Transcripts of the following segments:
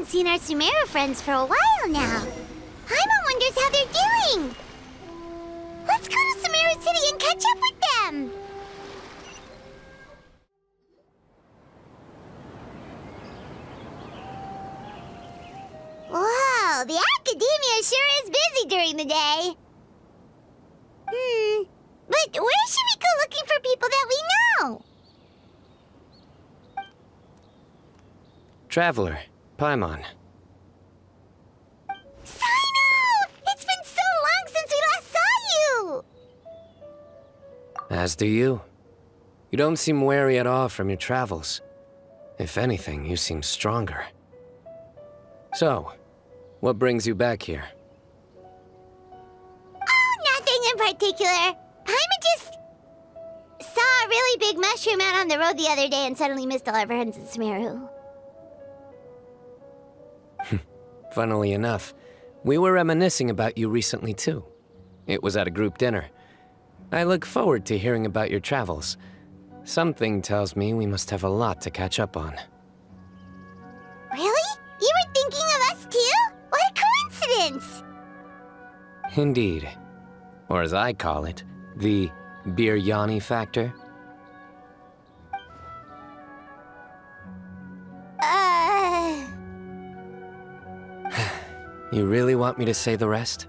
seen our Sumeru friends for a while now. Paimon wonders how they're doing. Let's go to Sumeru City and catch up with them. Whoa, the academia sure is busy during the day. But where should we go looking for people that we know? Traveler, Paimon. Cyno! It's been so long since we last saw you! As do you. You don't seem weary at all from your travels. If anything, you seem stronger. So, what brings you back here? Oh, nothing in particular. Paimon just saw a really big mushroom out on the road the other day and suddenly missed all our friends in Sumeru. Funnily enough, we were reminiscing about you recently too. It was at a group dinner. I look forward to hearing about your travels. Something tells me we must have a lot to catch up on. Really? You were thinking of us too? What a coincidence! Indeed. Or as I call it, the Biryani factor. You really want me to say the rest?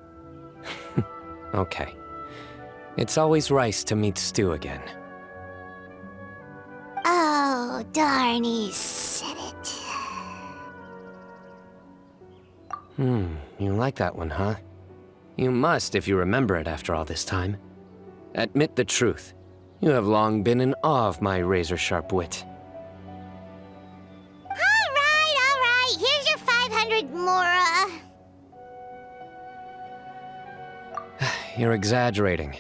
Okay. It's always rice to meet stew again. Oh, darn, he said it. You like that one, huh? You must if you remember it after all this time. Admit the truth. You have long been in awe of my razor-sharp wit. All right. Here's your 500 Mora. You're exaggerating.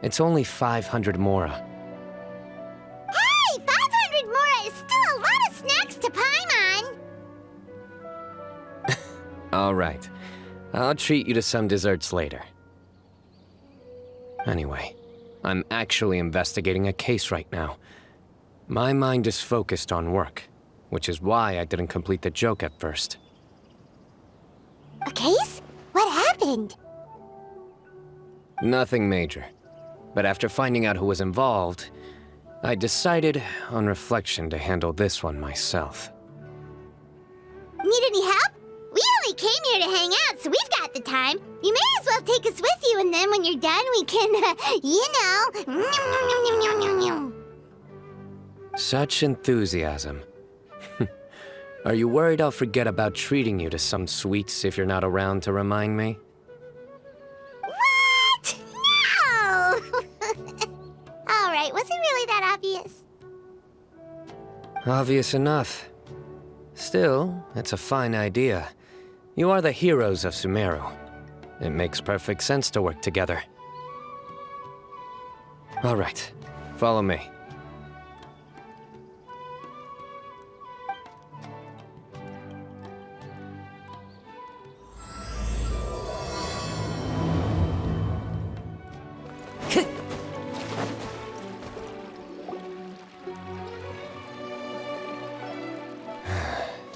It's only 500 Mora. Hey, 500 Mora is still a lot of snacks to Paimon. All right. I'll treat you to some desserts later. Anyway, I'm actually investigating a case right now. My mind is focused on work, which is why I didn't complete the joke at first. A case? What happened? Nothing major. But after finding out who was involved, I decided, on reflection, to handle this one myself. Need any help? We only came here to hang out, so we've got the time. You may as well take us with you, and then when you're done, we can, Such enthusiasm. Are you worried I'll forget about treating you to some sweets if you're not around to remind me? What? No! All right, was it really that obvious? Obvious enough. Still, it's a fine idea. You are the heroes of Sumeru. It makes perfect sense to work together. All right, follow me.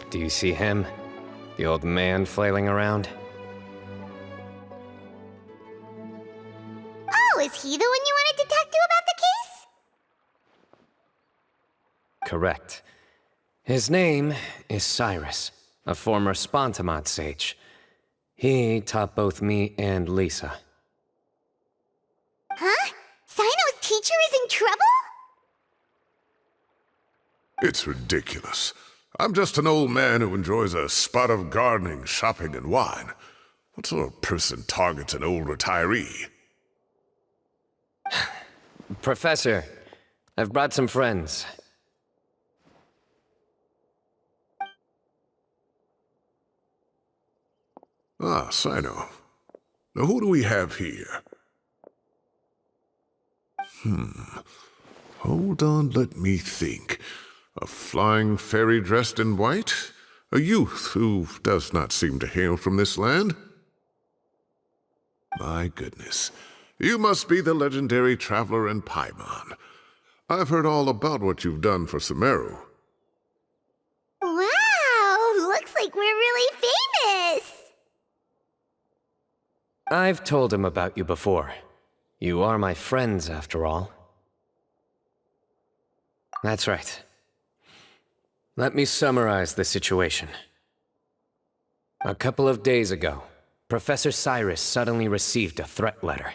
Do you see him? The old man flailing around? Oh, is he the one you wanted to talk to about the case? Correct. His name is Cyrus, a former Spontamod sage. He taught both me and Lisa. Huh? Cyno's teacher is in trouble? It's ridiculous. I'm just an old man who enjoys a spot of gardening, shopping, and wine. What sort of person targets an old retiree? Professor, I've brought some friends. Ah, Cyno. Now who do we have here? Hold on, let me think. A flying fairy dressed in white? A youth who does not seem to hail from this land? My goodness. You must be the legendary traveler in Paimon. I've heard all about what you've done for Sumeru. Wow, looks like we're really I've told him about you before. You are my friends, after all. That's right. Let me summarize the situation. A couple of days ago, Professor Cyrus suddenly received a threat letter.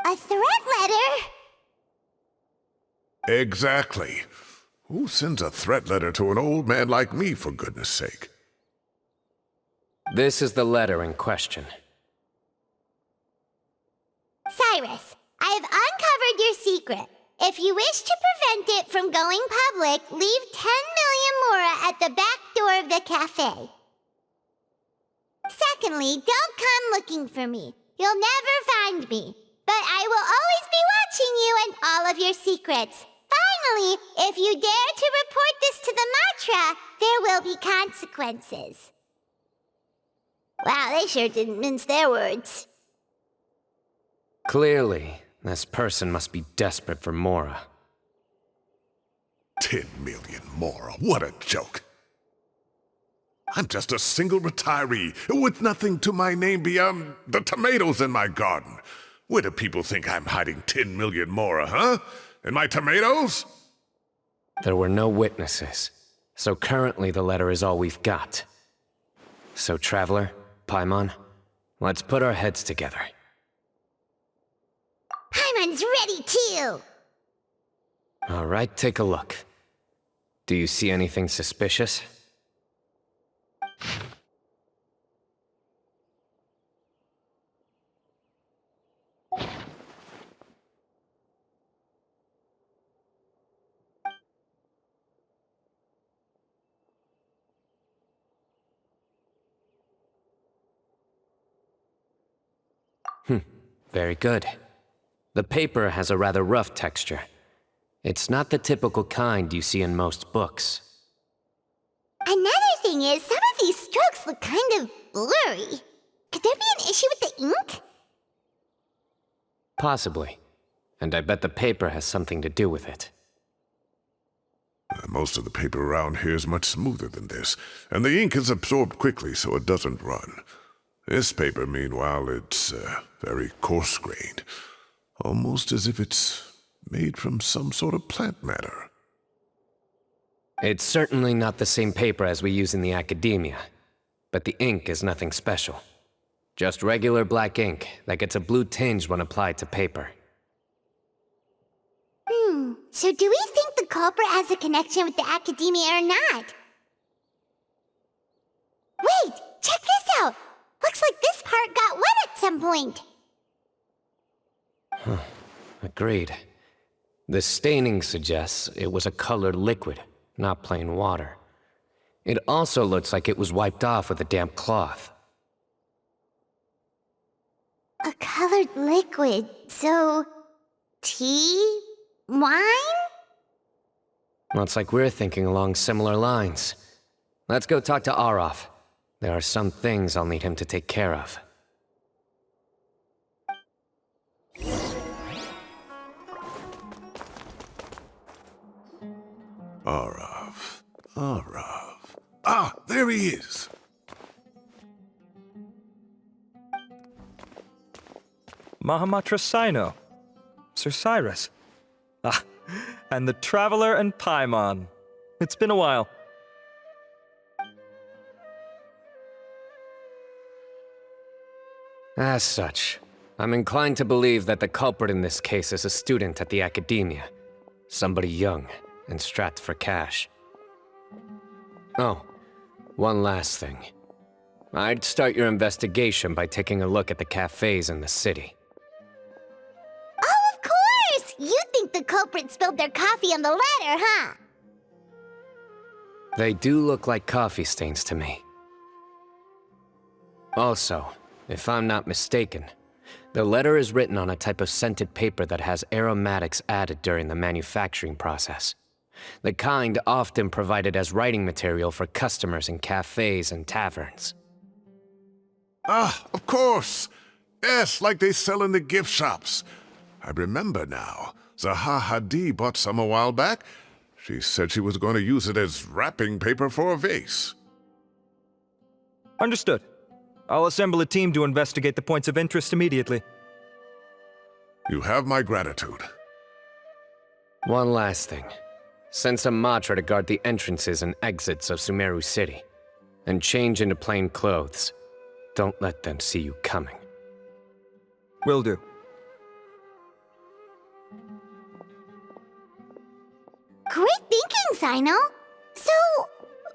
A threat letter? Exactly. Who sends a threat letter to an old man like me, for goodness sake? This is the letter in question. Cyrus, I have uncovered your secret. If you wish to prevent it from going public, leave 10 million mora at the back door of the cafe. Secondly, don't come looking for me. You'll never find me. But I will always be watching you and all of your secrets. Finally, if you dare to report this to the Matra, there will be consequences. Wow, they sure didn't mince their words. Clearly, this person must be desperate for Mora. 10 million more. What a joke. I'm just a single retiree with nothing to my name beyond the tomatoes in my garden. Where do people think I'm hiding 10 million more, huh? In my tomatoes? There were no witnesses, so currently the letter is all we've got. So, Traveler, Paimon, let's put our heads together. Paimon's ready too! All right, take a look. Do you see anything suspicious? Very good. The paper has a rather rough texture. It's not the typical kind you see in most books. Another thing is, some of these strokes look kind of blurry. Could there be an issue with the ink? Possibly. And I bet the paper has something to do with it. Most of the paper around here is much smoother than this, and the ink is absorbed quickly so it doesn't run. This paper, meanwhile, it's very coarse-grained, almost as if it's made from some sort of plant matter. It's certainly not the same paper as we use in the academia, but the ink is nothing special. Just regular black ink that gets a blue tinge when applied to paper. So do we think the culprit has a connection with the academia or not? Wait, check this out! Looks like this part got wet at some point. Agreed. The staining suggests it was a colored liquid, not plain water. It also looks like it was wiped off with a damp cloth. A colored liquid, so... tea? Wine? Looks like we're thinking along similar lines. Let's go talk to Aureus. There are some things I'll need him to take care of. Aureus. Ah, there he is. Mahamatra Cyno. Sir Cyrus. Ah, and the Traveler and Paimon. It's been a while. As such, I'm inclined to believe that the culprit in this case is a student at the academia. Somebody young and strapped for cash. Oh, one last thing. I'd start your investigation by taking a look at the cafes in the city. Oh, of course! You think the culprit spilled their coffee on the ladder, huh? They do look like coffee stains to me. Also, if I'm not mistaken, the letter is written on a type of scented paper that has aromatics added during the manufacturing process. The kind often provided as writing material for customers in cafes and taverns. Ah, of course. Yes, like they sell in the gift shops. I remember now. Zaha Hadi bought some a while back. She said she was going to use it as wrapping paper for a vase. Understood. I'll assemble a team to investigate the points of interest immediately. You have my gratitude. One last thing. Send some Matra to guard the entrances and exits of Sumeru City. And change into plain clothes. Don't let them see you coming. Will do. Great thinking, Cyno. So,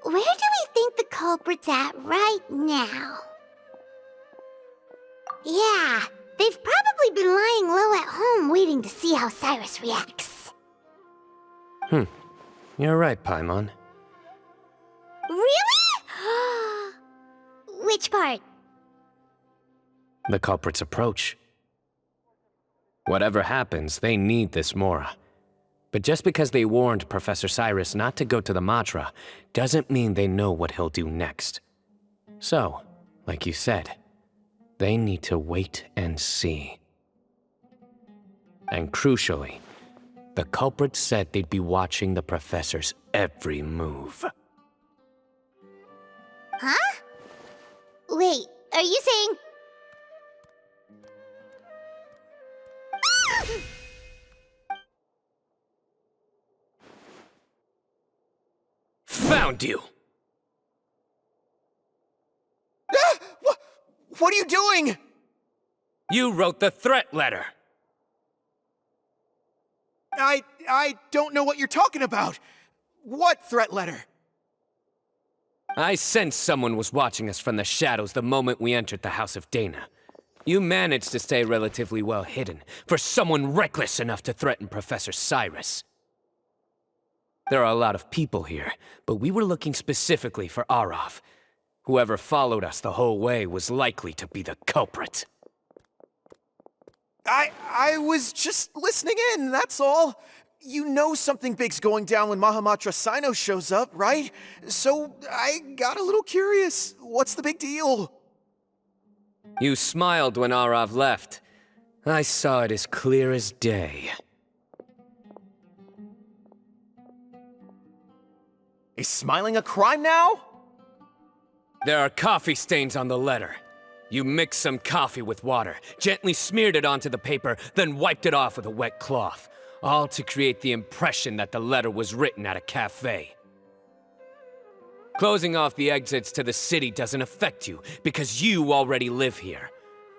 where do we think the culprit's at right now? Yeah, they've probably been lying low at home waiting to see how Cyrus reacts. You're right, Paimon. Really? Which part? The culprit's approach. Whatever happens, they need this Mora. But just because they warned Professor Cyrus not to go to the Matra, doesn't mean they know what he'll do next. So, like you said, they need to wait and see. And crucially, the culprit said they'd be watching the Professor's every move. Huh? Wait, are you saying... Found you! What are you doing? You wrote the threat letter! I don't know what you're talking about. What threat letter? I sensed someone was watching us from the shadows the moment we entered the House of Dana. You managed to stay relatively well hidden for someone reckless enough to threaten Professor Cyrus. There are a lot of people here, but we were looking specifically for Arav. Whoever followed us the whole way was likely to be the culprit. I was just listening in, that's all. You know something big's going down when Mahamatra Cyno shows up, right? So I got a little curious. What's the big deal? You smiled when Arav left. I saw it as clear as day. Is smiling a crime now? There are coffee stains on the letter. You mixed some coffee with water, gently smeared it onto the paper, then wiped it off with a wet cloth, all to create the impression that the letter was written at a cafe. Closing off the exits to the city doesn't affect you, because you already live here.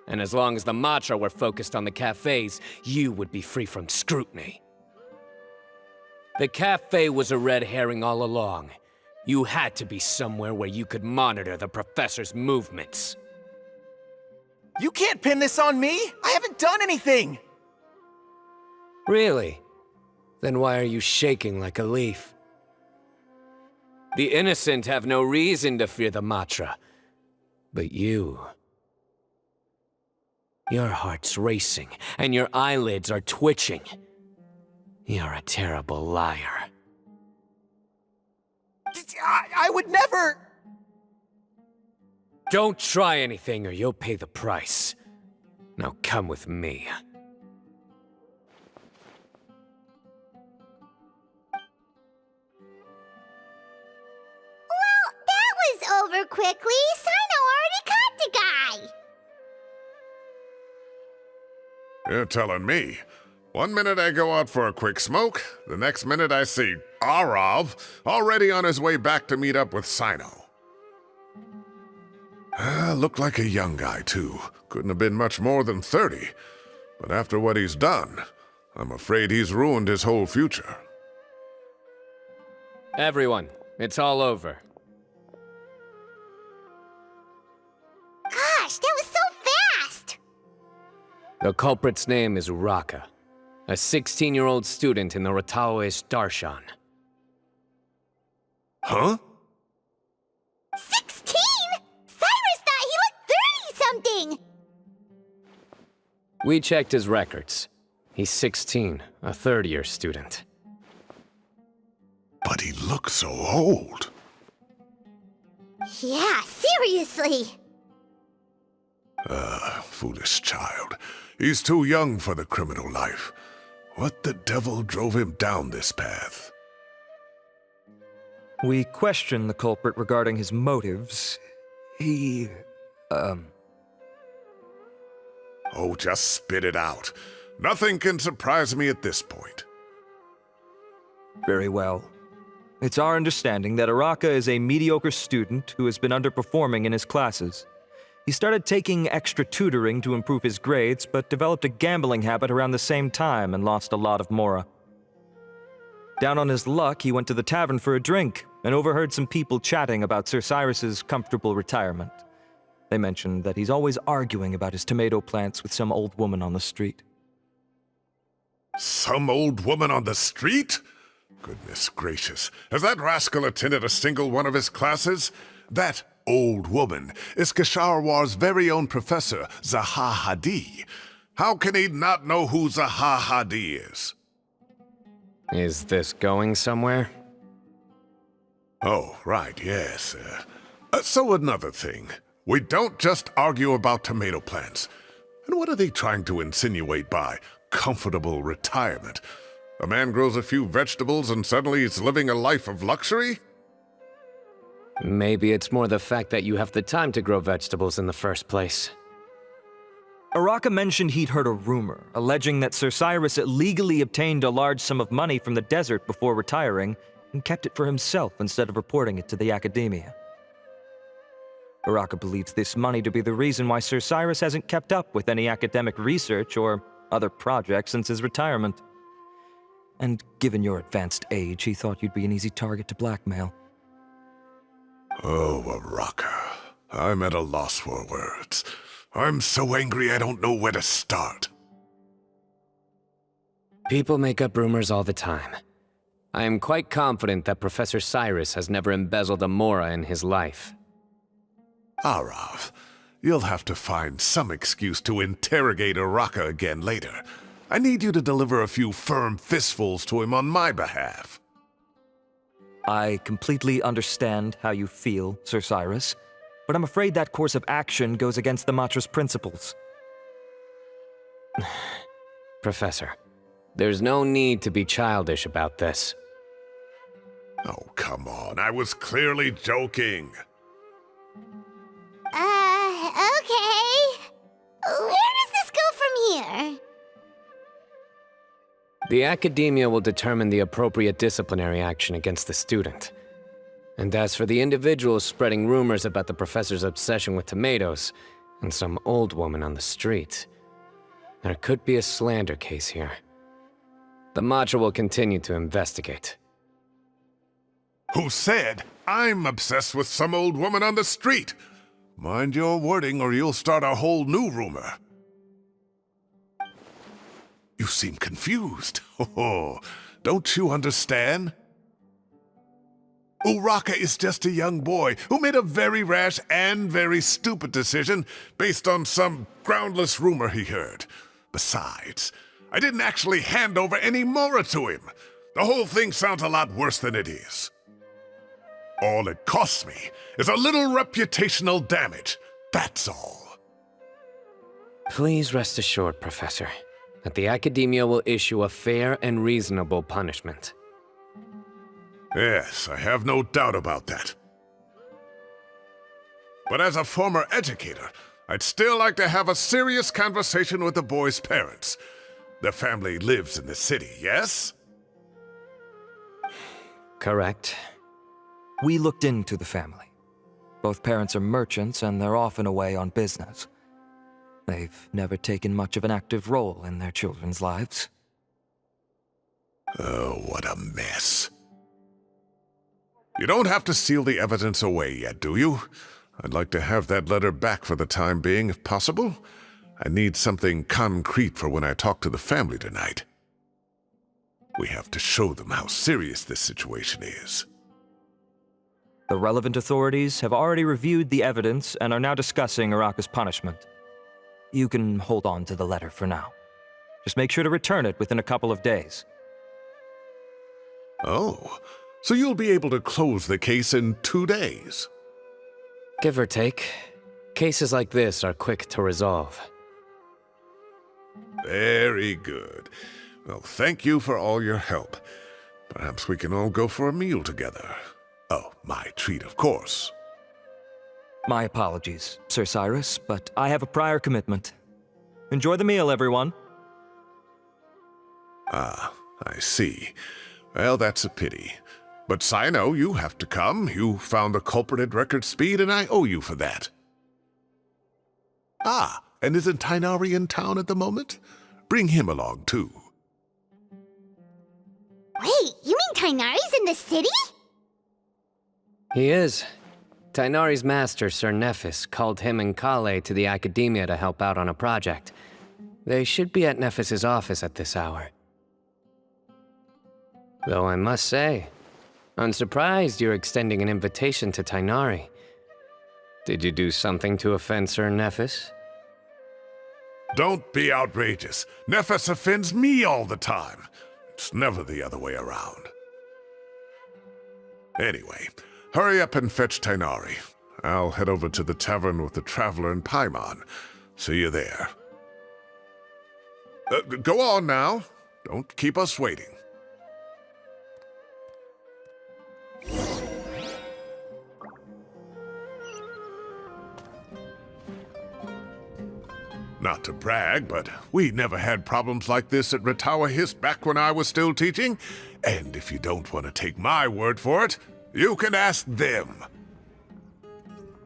And as long as the Matra were focused on the cafes, you would be free from scrutiny. The cafe was a red herring all along. You had to be somewhere where you could monitor the Professor's movements. You can't pin this on me! I haven't done anything! Really? Then why are you shaking like a leaf? The innocent have no reason to fear the Matra. But you... Your heart's racing, and your eyelids are twitching. You're a terrible liar. I would never... Don't try anything or you'll pay the price. Now come with me. Well, that was over quickly. Cyno already caught the guy. You're telling me. One minute I go out for a quick smoke, the next minute I see Arav already on his way back to meet up with Cyno. Looked like a young guy, too. Couldn't have been much more than 30. But after what he's done, I'm afraid he's ruined his whole future. Everyone, it's all over. Gosh, that was so fast! The culprit's name is Uraka, a 16-year-old student in the Aureus Darshan. Huh? 16? Cyrus thought he looked 30-something! We checked his records. He's 16, a third-year student. But he looks so old. Yeah, seriously! Foolish child. He's too young for the criminal life. What the devil drove him down this path? We questioned the culprit regarding his motives. He Oh, just spit it out. Nothing can surprise me at this point. Very well. It's our understanding that Araka is a mediocre student who has been underperforming in his classes. He started taking extra tutoring to improve his grades, but developed a gambling habit around the same time and lost a lot of mora. Down on his luck, he went to the tavern for a drink and overheard some people chatting about Sir Cyrus's comfortable retirement. They mentioned that he's always arguing about his tomato plants with some old woman on the street. Some old woman on the street? Goodness gracious, has that rascal attended a single one of his classes? That old woman is Kasharwar's very own professor, Zaha Hadi. How can he not know who Zaha Hadi is? Is this going somewhere? Oh, right, yes. So another thing. We don't just argue about tomato plants. And what are they trying to insinuate by comfortable retirement? A man grows a few vegetables and suddenly he's living a life of luxury? Maybe it's more the fact that you have the time to grow vegetables in the first place. Araka mentioned he'd heard a rumor, alleging that Sir Cyrus illegally obtained a large sum of money from the desert before retiring and kept it for himself instead of reporting it to the academia. Araka believes this money to be the reason why Sir Cyrus hasn't kept up with any academic research or other projects since his retirement. And given your advanced age, he thought you'd be an easy target to blackmail. Oh, Araka. I'm at a loss for words. I'm so angry I don't know where to start. People make up rumors all the time. I am quite confident that Professor Cyrus has never embezzled a mora in his life. Arav, you'll have to find some excuse to interrogate Araka again later. I need you to deliver a few firm fistfuls to him on my behalf. I completely understand how you feel, Sir Cyrus, but I'm afraid that course of action goes against the Matra's principles. Professor, there's no need to be childish about this. Oh, come on. I was clearly joking. Okay. Where does this go from here? The academia will determine the appropriate disciplinary action against the student. And as for the individuals spreading rumors about the professor's obsession with tomatoes and some old woman on the street, there could be a slander case here. The Matra will continue to investigate. Who said I'm obsessed with some old woman on the street? Mind your wording or you'll start a whole new rumor. You seem confused. Oh, don't you understand? Uraka is just a young boy who made a very rash and very stupid decision based on some groundless rumor he heard. Besides, I didn't actually hand over any mora to him. The whole thing sounds a lot worse than it is. All it costs me is a little reputational damage. That's all. Please rest assured, Professor, that the academia will issue a fair and reasonable punishment. Yes, I have no doubt about that. But as a former educator, I'd still like to have a serious conversation with the boy's parents. Their family lives in the city, yes? Correct. We looked into the family. Both parents are merchants and they're often away on business. They've never taken much of an active role in their children's lives. Oh, what a mess. You don't have to seal the evidence away yet, do you? I'd like to have that letter back for the time being, if possible. I need something concrete for when I talk to the family tonight. We have to show them how serious this situation is. The relevant authorities have already reviewed the evidence and are now discussing Araka's punishment. You can hold on to the letter for now. Just make sure to return it within a couple of days. Oh, so you'll be able to close the case in 2 days? Give or take. Cases like this are quick to resolve. Very good. Well, thank you for all your help. Perhaps we can all go for a meal together. Oh, my treat, of course. My apologies, Sir Cyrus, but I have a prior commitment. Enjoy the meal, everyone. Ah, I see. Well, that's a pity. But Cyno, you have to come. You found the culprit at record speed, and I owe you for that. Ah, and isn't Tighnari in town at the moment? Bring him along, too. Wait, you mean Tighnari's in the city? He is. Tighnari's master, Sir Nephis, called him and Kale to the Academia to help out on a project. They should be at Nephis's office at this hour. Though I must say, I'm surprised you're extending an invitation to Tighnari. Did you do something to offend Sir Nephis? Don't be outrageous. Nephis offends me all the time. It's never the other way around. Anyway, hurry up and fetch Tighnari. I'll head over to the tavern with the Traveler and Paimon. See you there. Go on now. Don't keep us waiting. Not to brag, but we never had problems like this at Ratawa Hist back when I was still teaching. And if you don't want to take my word for it, you can ask them.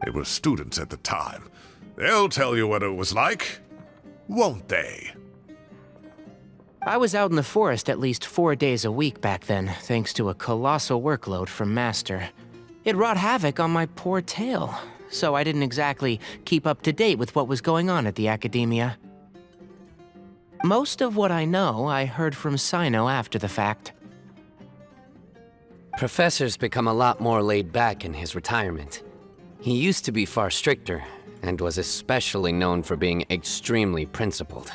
They were students at the time. They'll tell you what it was like, won't they? I was out in the forest at least 4 days a week back then, thanks to a colossal workload from Master. It wrought havoc on my poor tail, so I didn't exactly keep up to date with what was going on at the Academia. Most of what I know, I heard from Cyno after the fact. Professor's become a lot more laid back in his retirement. He used to be far stricter, and was especially known for being extremely principled.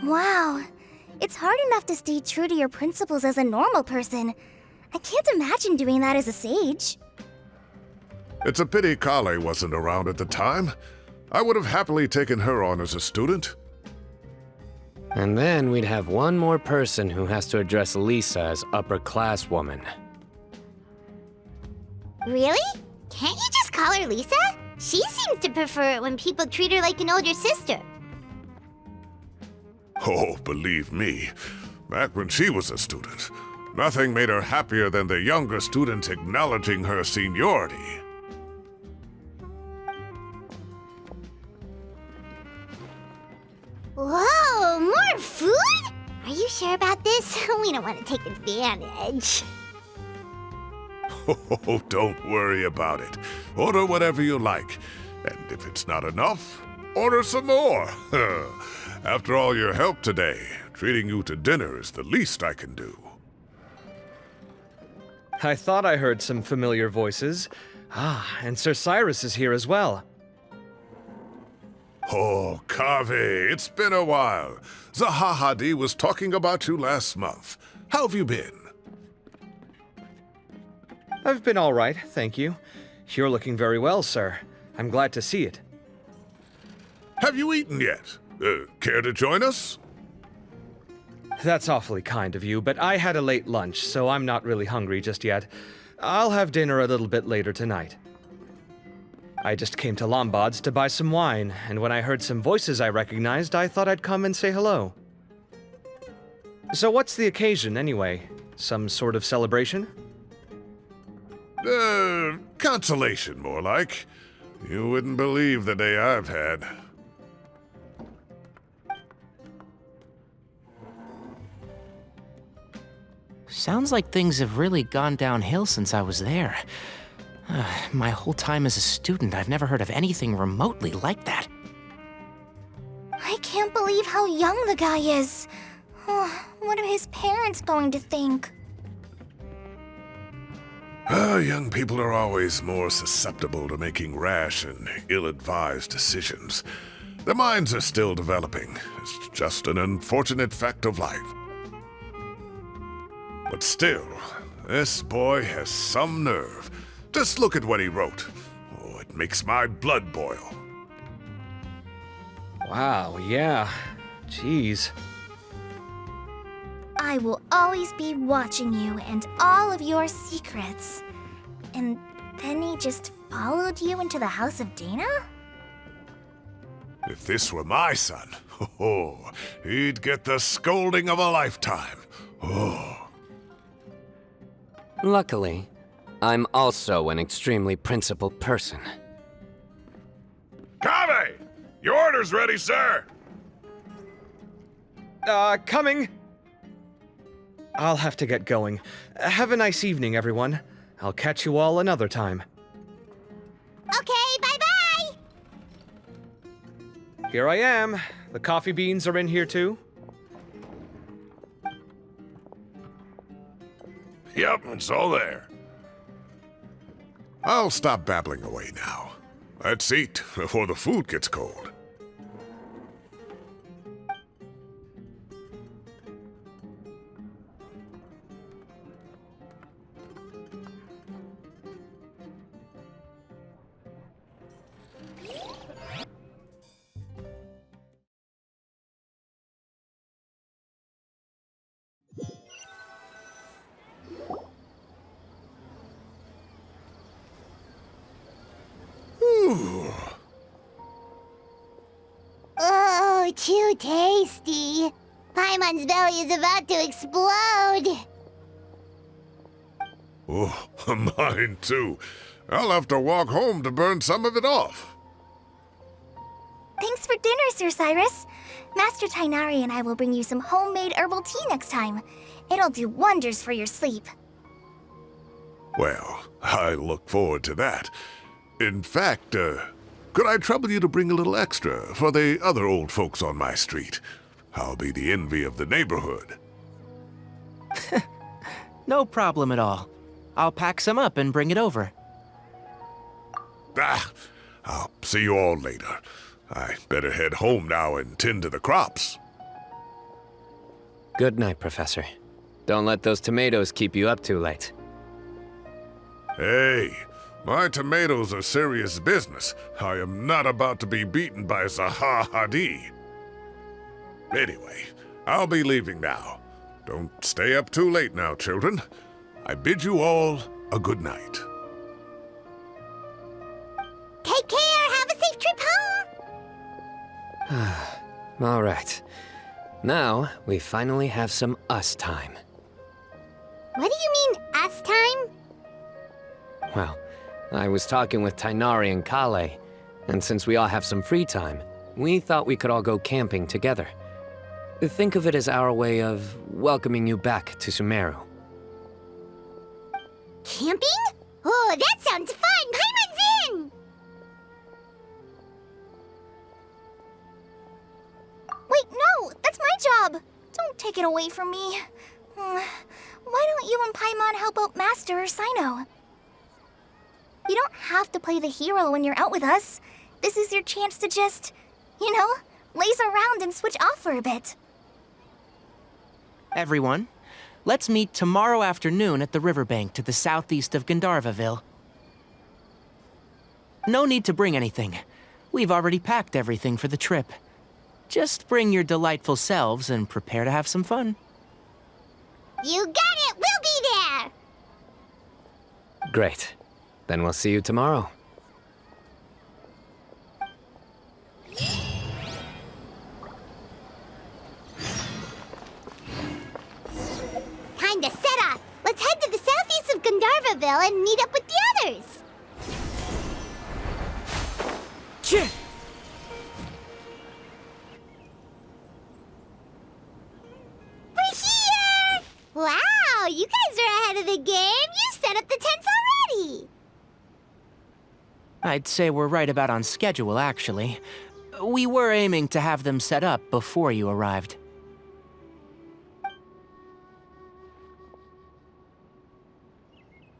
Wow. It's hard enough to stay true to your principles as a normal person. I can't imagine doing that as a sage. It's a pity Kale wasn't around at the time. I would have happily taken her on as a student. And then we'd have one more person who has to address Lisa as upper-class woman. Really? Can't you just call her Lisa? She seems to prefer it when people treat her like an older sister. Oh, believe me, back when she was a student, nothing made her happier than the younger students acknowledging her seniority. Whoa, more food? Are you sure about this? We don't want to take advantage. Oh, don't worry about it. Order whatever you like. And if it's not enough, order some more. After all your help today, treating you to dinner is the least I can do. I thought I heard some familiar voices. Ah, and Sir Cyrus is here as well. Oh, Kaveh, it's been a while. Zahahadi was talking about you last month. How have you been? I've been all right, thank you. You're looking very well, sir. I'm glad to see it. Have you eaten yet? Care to join us? That's awfully kind of you, but I had a late lunch, so I'm not really hungry just yet. I'll have dinner a little bit later tonight. I just came to Lombard's to buy some wine, and when I heard some voices I recognized, I thought I'd come and say hello. So what's the occasion, anyway? Some sort of celebration? Consolation, more like. You wouldn't believe the day I've had. Sounds like things have really gone downhill since I was there. My whole time as a student, I've never heard of anything remotely like that. I can't believe how young the guy is. What are his parents going to think? Young people are always more susceptible to making rash and ill-advised decisions. Their minds are still developing. It's just an unfortunate fact of life. But still, this boy has some nerve. Just look at what he wrote. Oh, it makes my blood boil. Wow, yeah. Jeez. I will always be watching you and all of your secrets. And then he just followed you into the house of Dana? If this were my son, he'd get the scolding of a lifetime. Oh. Luckily, I'm also an extremely principled person. Kave! Your order's ready, sir! Coming! I'll have to get going. Have a nice evening, everyone. I'll catch you all another time. Okay, bye-bye! Here I am. The coffee beans are in here too. Yep, it's all there. I'll stop babbling away now. Let's eat before the food gets cold. Oh, too tasty. Paimon's belly is about to explode. Oh, mine too. I'll have to walk home to burn some of it off. Thanks for dinner, Sir Cyrus. Master Tighnari and I will bring you some homemade herbal tea next time. It'll do wonders for your sleep. Well, I look forward to that. In fact, could I trouble you to bring a little extra for the other old folks on my street? I'll be the envy of the neighborhood. No problem at all. I'll pack some up and bring it over. I'll see you all later. I better head home now and tend to the crops. Good night, Professor. Don't let those tomatoes keep you up too late. Hey, my tomatoes are serious business. I am not about to be beaten by Zaha Hadid. Anyway, I'll be leaving now. Don't stay up too late now, children. I bid you all a good night. Take care. Have a safe trip home. All right. Now, we finally have some us time. What do you mean, us time? Well, I was talking with Tighnari and Kale, and since we all have some free time, we thought we could all go camping together. Think of it as our way of welcoming you back to Sumeru. Camping? Oh, that sounds fun! Paimon's in! Wait, no! That's my job! Don't take it away from me. Why don't you and Paimon help out Master or Cyno? You don't have to play the hero when you're out with us. This is your chance to just, laze around and switch off for a bit. Everyone, let's meet tomorrow afternoon at the riverbank to the southeast of Gandharvaville. No need to bring anything. We've already packed everything for the trip. Just bring your delightful selves and prepare to have some fun. You got it! We'll be there! Great. Then we'll see you tomorrow. Time to set off! Let's head to the southeast of Gandharvaville and meet up with the others! We're here! Wow, you guys are ahead of the game! You set up the tents already! I'd say we're right about on schedule, actually. We were aiming to have them set up before you arrived.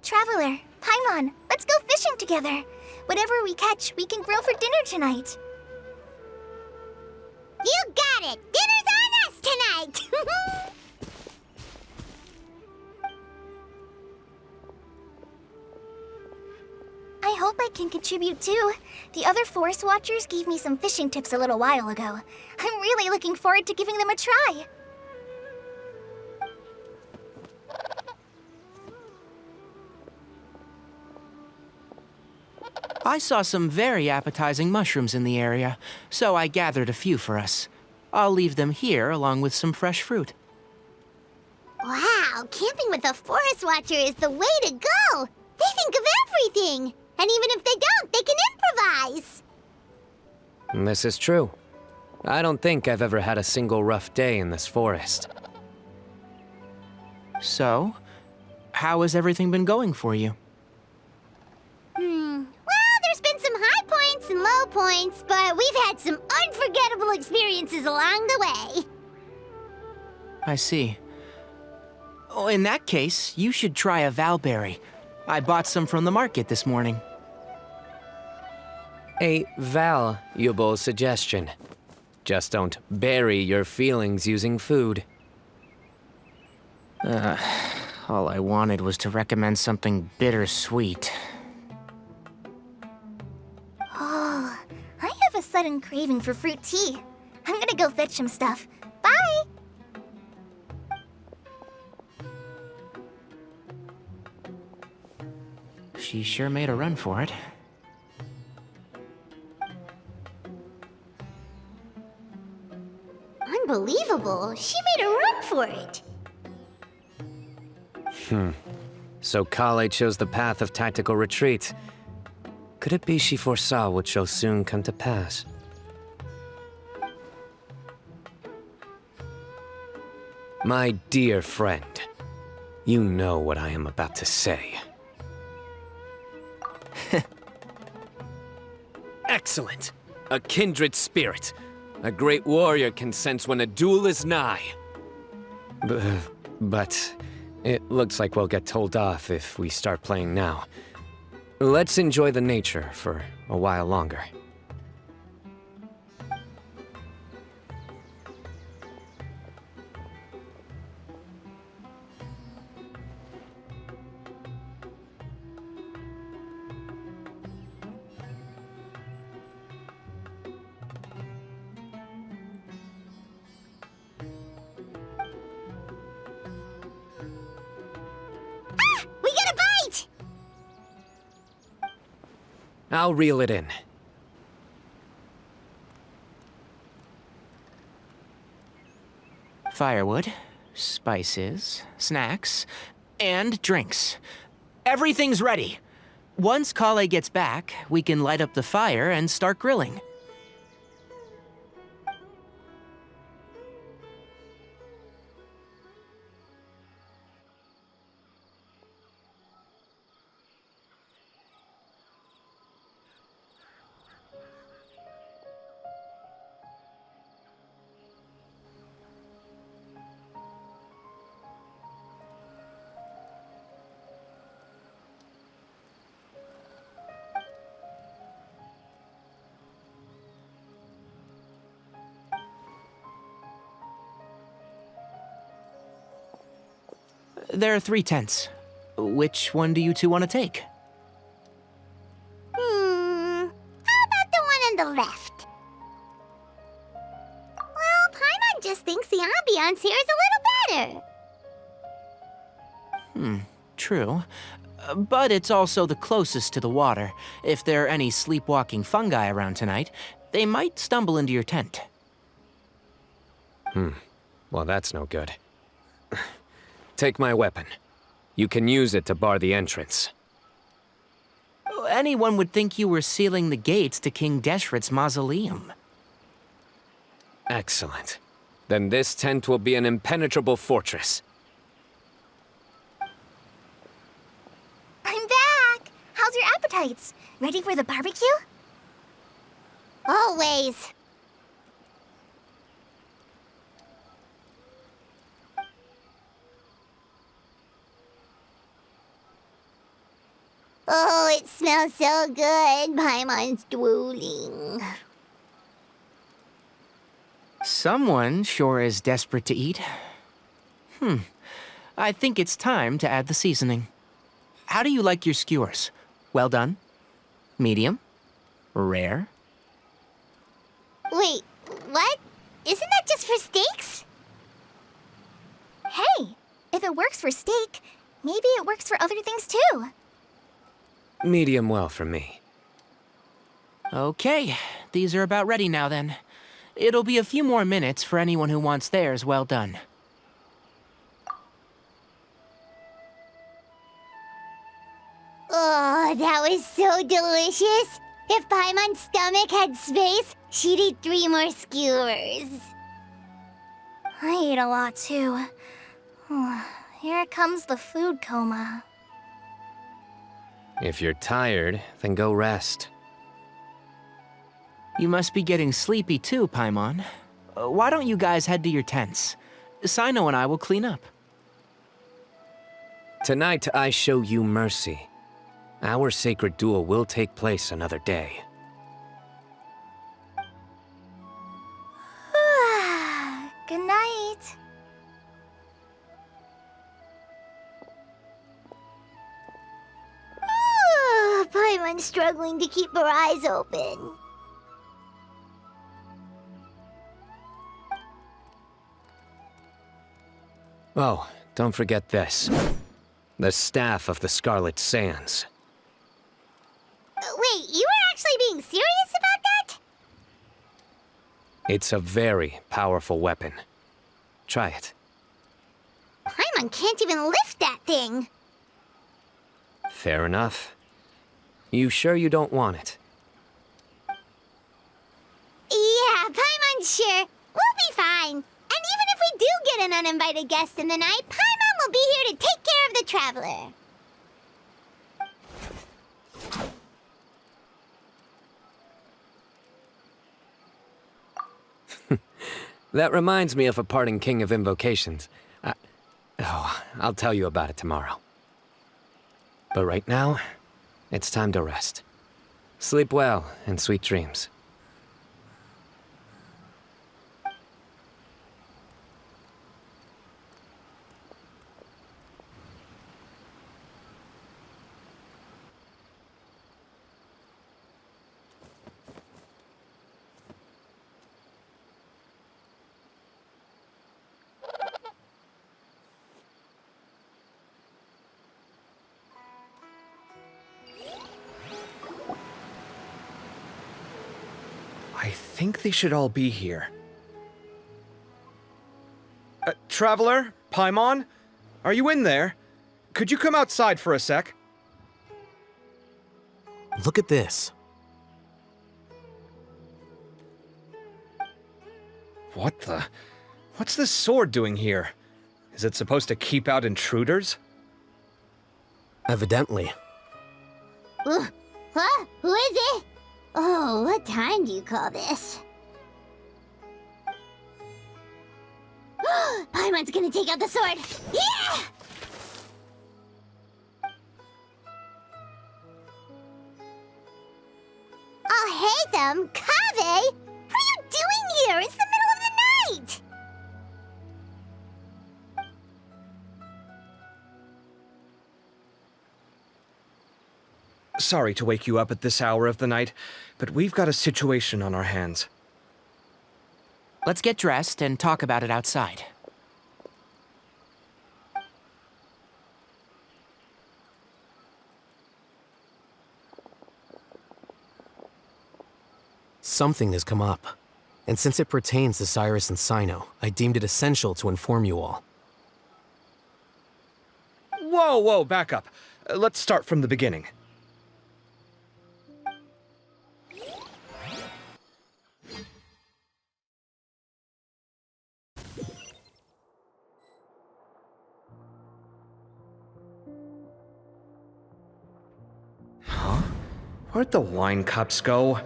Traveler, Paimon, let's go fishing together. Whatever we catch, we can grill for dinner tonight. You got it! Dinner's on us tonight! I hope I can contribute too. The other Forest Watchers gave me some fishing tips a little while ago. I'm really looking forward to giving them a try. I saw some very appetizing mushrooms in the area, so I gathered a few for us. I'll leave them here along with some fresh fruit. Wow, camping with a forest watcher is the way to go! They think of everything! And even if they don't, they can improvise! This is true. I don't think I've ever had a single rough day in this forest. So, how has everything been going for you? Well, there's been some high points and low points, but we've had some unforgettable experiences along the way. I see. Oh, in that case, you should try a valberry. I bought some from the market this morning. A valuable suggestion. Just don't bury your feelings using food. All I wanted was to recommend something bittersweet. Oh, I have a sudden craving for fruit tea. I'm gonna go fetch some stuff. Bye! She sure made a run for it. Unbelievable. She made a run for it. So Kale chose the path of tactical retreat. Could it be she foresaw what shall soon come to pass? My dear friend, you know what I am about to say. Excellent! A kindred spirit. A great warrior can sense when a duel is nigh. But it looks like we'll get told off if we start playing now. Let's enjoy the nature for a while longer. We got a bite! I'll reel it in. Firewood, spices, snacks, and drinks. Everything's ready. Once Kale gets back, we can light up the fire and start grilling. There are 3 tents. Which one do you two want to take? How about the one on the left? Well, Paimon just thinks the ambiance here is a little better. True. But it's also the closest to the water. If there are any sleepwalking fungi around tonight, they might stumble into your tent. Well, that's no good. Take my weapon. You can use it to bar the entrance. Anyone would think you were sealing the gates to King Deshret's mausoleum. Excellent. Then this tent will be an impenetrable fortress. I'm back! How's your appetites? Ready for the barbecue? Always. Oh, it smells so good. Paimon's drooling. Someone sure is desperate to eat. I think it's time to add the seasoning. How do you like your skewers? Well done? Medium? Rare? Wait, what? Isn't that just for steaks? Hey, if it works for steak, maybe it works for other things too. Medium well for me. Okay, these are about ready now then. It'll be a few more minutes for anyone who wants theirs well done. Oh, that was so delicious. If Paimon's stomach had space, she'd eat 3 more skewers. I ate a lot too. Here comes the food coma. If you're tired, then go rest. You must be getting sleepy too, Paimon. Why don't you guys head to your tents? Cyno and I will clean up. Tonight, I show you mercy. Our sacred duel will take place another day. Good night. Paimon's struggling to keep her eyes open. Oh, don't forget this. The Staff of the Scarlet Sands. Wait, you were actually being serious about that? It's a very powerful weapon. Try it. Paimon can't even lift that thing. Fair enough. You sure you don't want it? Yeah, Paimon's sure. We'll be fine. And even if we do get an uninvited guest in the night, Paimon will be here to take care of the traveler. That reminds me of a parting king of invocations. I'll tell you about it tomorrow. But right now, it's time to rest. Sleep well and sweet dreams. I think they should all be here. Traveler? Paimon? Are you in there? Could you come outside for a sec? Look at this. What the? What's this sword doing here? Is it supposed to keep out intruders? Evidently. Huh? Who is it? Oh, what time do you call this? Paimon's gonna take out the sword. Yeah! Oh, hey them, Kave! What are you doing here? It's the middle of the night! Sorry to wake you up at this hour of the night, but we've got a situation on our hands. Let's get dressed and talk about it outside. Something has come up. And since it pertains to Cyrus and Cyno, I deemed it essential to inform you all. Whoa, back up. Let's start from the beginning. Huh? Where'd the wine cups go?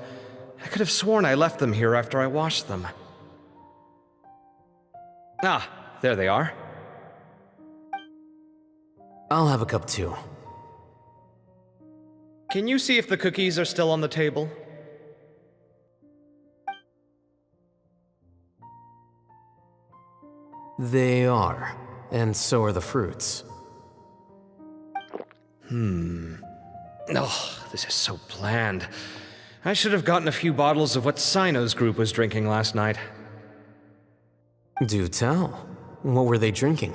I could have sworn I left them here after I washed them. Ah, there they are. I'll have a cup too. Can you see if the cookies are still on the table? They are, and so are the fruits. Oh, this is so bland. I should have gotten a few bottles of what Cyno's group was drinking last night. Do tell. What were they drinking?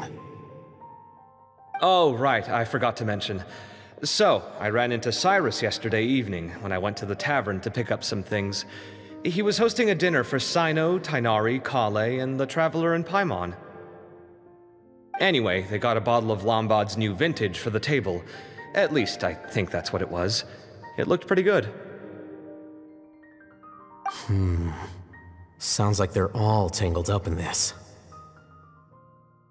Oh, right, I forgot to mention. So, I ran into Cyrus yesterday evening when I went to the tavern to pick up some things. He was hosting a dinner for Cyno, Tighnari, Kale, and the Traveler and Paimon. Anyway, they got a bottle of Lombard's new vintage for the table. At least, I think that's what it was. It looked pretty good. Sounds like they're all tangled up in this.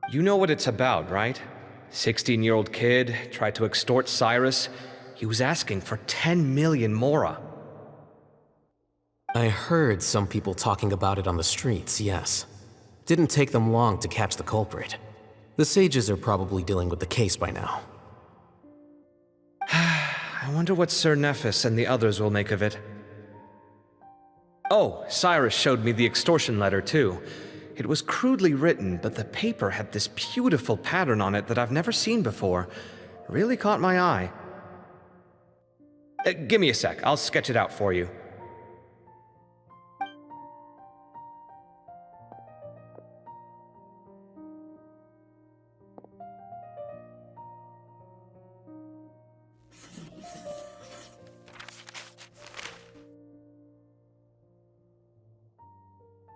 You know what it's about, right? 16-year-old kid tried to extort Cyrus. He was asking for 10 million mora. I heard some people talking about it on the streets, yes. Didn't take them long to catch the culprit. The sages are probably dealing with the case by now. I wonder what Sir Nephis and the others will make of it. Oh, Cyrus showed me the extortion letter, too. It was crudely written, but the paper had this beautiful pattern on it that I've never seen before. Really caught my eye. Give me a sec, I'll sketch it out for you.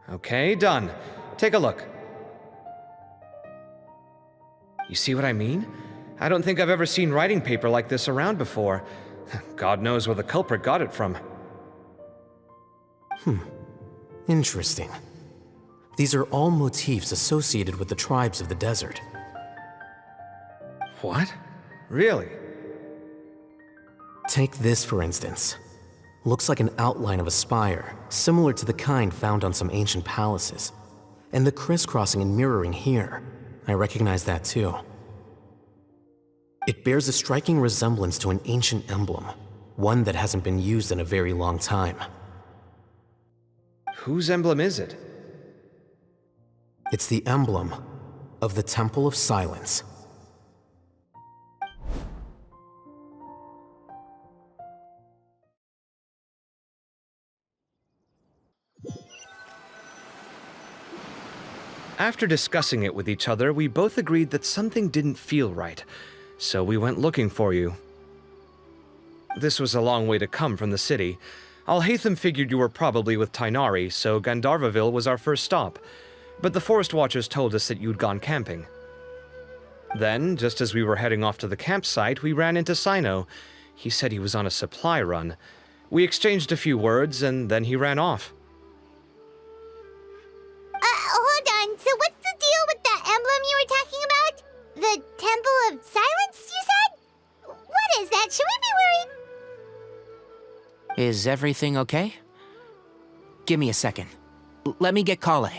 Okay, done. Take a look. You see what I mean? I don't think I've ever seen writing paper like this around before. God knows where the culprit got it from. Interesting. These are all motifs associated with the tribes of the desert. What? Really? Take this, for instance. Looks like an outline of a spire, similar to the kind found on some ancient palaces. And the crisscrossing and mirroring here, I recognize that too. It bears a striking resemblance to an ancient emblem, one that hasn't been used in a very long time. Whose emblem is it? It's the emblem of the Temple of Silence. After discussing it with each other, we both agreed that something didn't feel right, so we went looking for you. This was a long way to come from the city. Alhaitham figured you were probably with Tighnari, so Gandharvaville was our first stop, but the Forest Watchers told us that you'd gone camping. Then, just as we were heading off to the campsite, we ran into Cyno. He said he was on a supply run. We exchanged a few words, and then he ran off. Hold on. So what's the deal with that emblem you were talking about? The Temple of Silence, you said? What is that? Should we be worried? Is everything okay? Give me a second. Let me get Kale.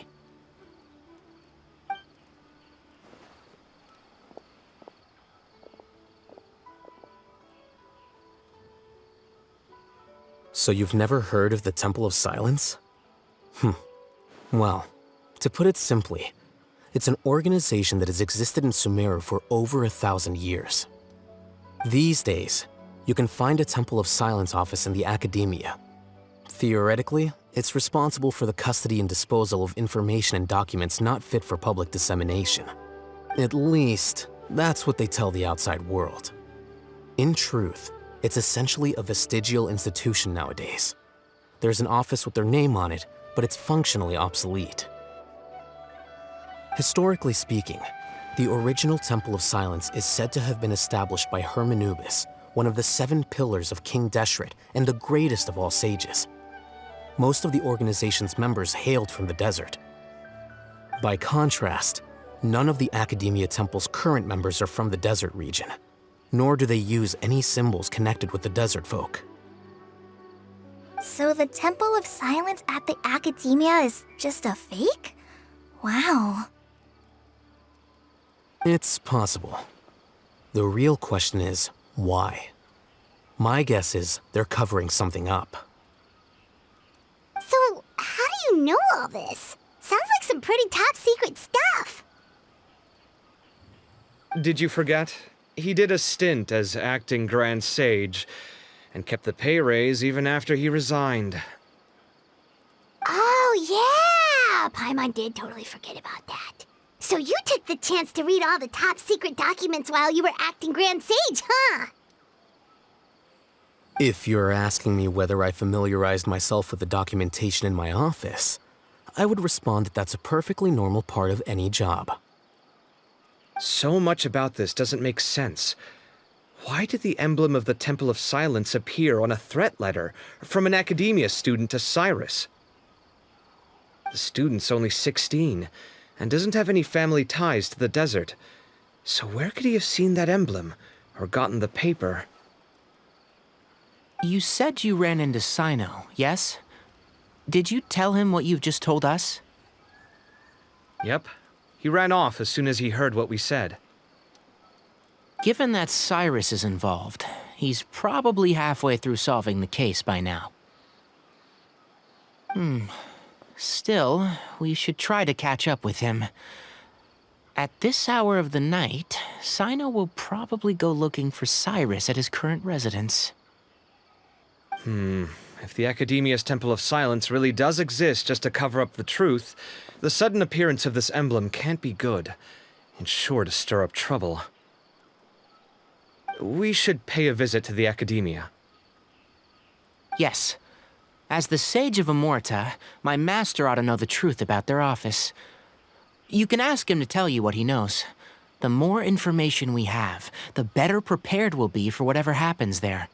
So you've never heard of the Temple of Silence? Well, to put it simply, it's an organization that has existed in Sumeru for over 1,000 years. These days, you can find a Temple of Silence office in the academia. Theoretically, it's responsible for the custody and disposal of information and documents not fit for public dissemination. At least, that's what they tell the outside world. In truth, it's essentially a vestigial institution nowadays. There's an office with their name on it, but it's functionally obsolete. Historically speaking, the original Temple of Silence is said to have been established by Hermanubis, one of the 7 pillars of King Deshret and the greatest of all sages. Most of the organization's members hailed from the desert. By contrast, none of the Academia Temple's current members are from the desert region, nor do they use any symbols connected with the desert folk. So the Temple of Silence at the Academia is just a fake? Wow. It's possible. The real question is, why? My guess is they're covering something up. So, how do you know all this? Sounds like some pretty top secret stuff. Did you forget? He did a stint as acting Grand Sage, and kept the pay raise even after he resigned. Oh, yeah! Paimon did totally forget about that. So you took the chance to read all the top secret documents while you were acting Grand Sage, huh? If you're asking me whether I familiarized myself with the documentation in my office, I would respond that that's a perfectly normal part of any job. So much about this doesn't make sense. Why did the emblem of the Temple of Silence appear on a threat letter from an academia student to Cyrus? The student's only 16 and doesn't have any family ties to the desert. So where could he have seen that emblem or gotten the paper? You said you ran into Cyno, yes? Did you tell him what you've just told us? Yep. He ran off as soon as he heard what we said. Given that Cyrus is involved, he's probably halfway through solving the case by now. Still, we should try to catch up with him. At this hour of the night, Cyno will probably go looking for Cyrus at his current residence. If the Academia's Temple of Silence really does exist just to cover up the truth, the sudden appearance of this emblem can't be good. It's sure to stir up trouble. We should pay a visit to the Academia. Yes. As the Sage of Amorta, my master ought to know the truth about their office. You can ask him to tell you what he knows. The more information we have, the better prepared we'll be for whatever happens there.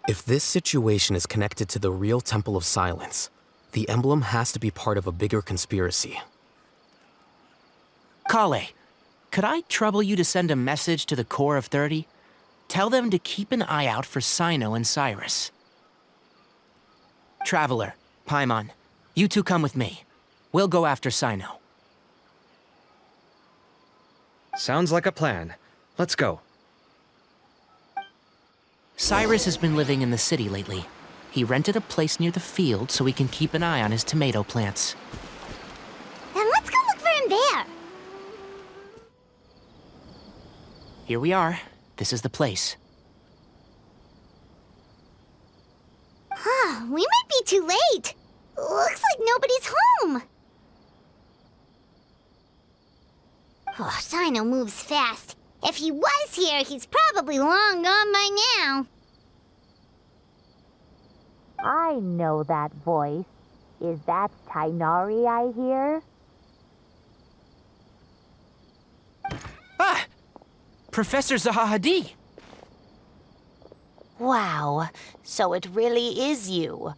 If this situation is connected to the real Temple of Silence, the emblem has to be part of a bigger conspiracy. Kale, could I trouble you to send a message to the Core of 30? Tell them to keep an eye out for Cyno and Cyrus. Traveler, Paimon, you two come with me. We'll go after Cyno. Sounds like a plan. Let's go. Cyrus has been living in the city lately. He rented a place near the field so he can keep an eye on his tomato plants. Then let's go look for him there. Here we are. This is the place. We might be too late. Looks like nobody's home. Oh, Cyno moves fast. If he was here, he's probably long gone by now. I know that voice. Is that Tainari I hear? Ah! Professor Zahahadi! Wow, so it really is you.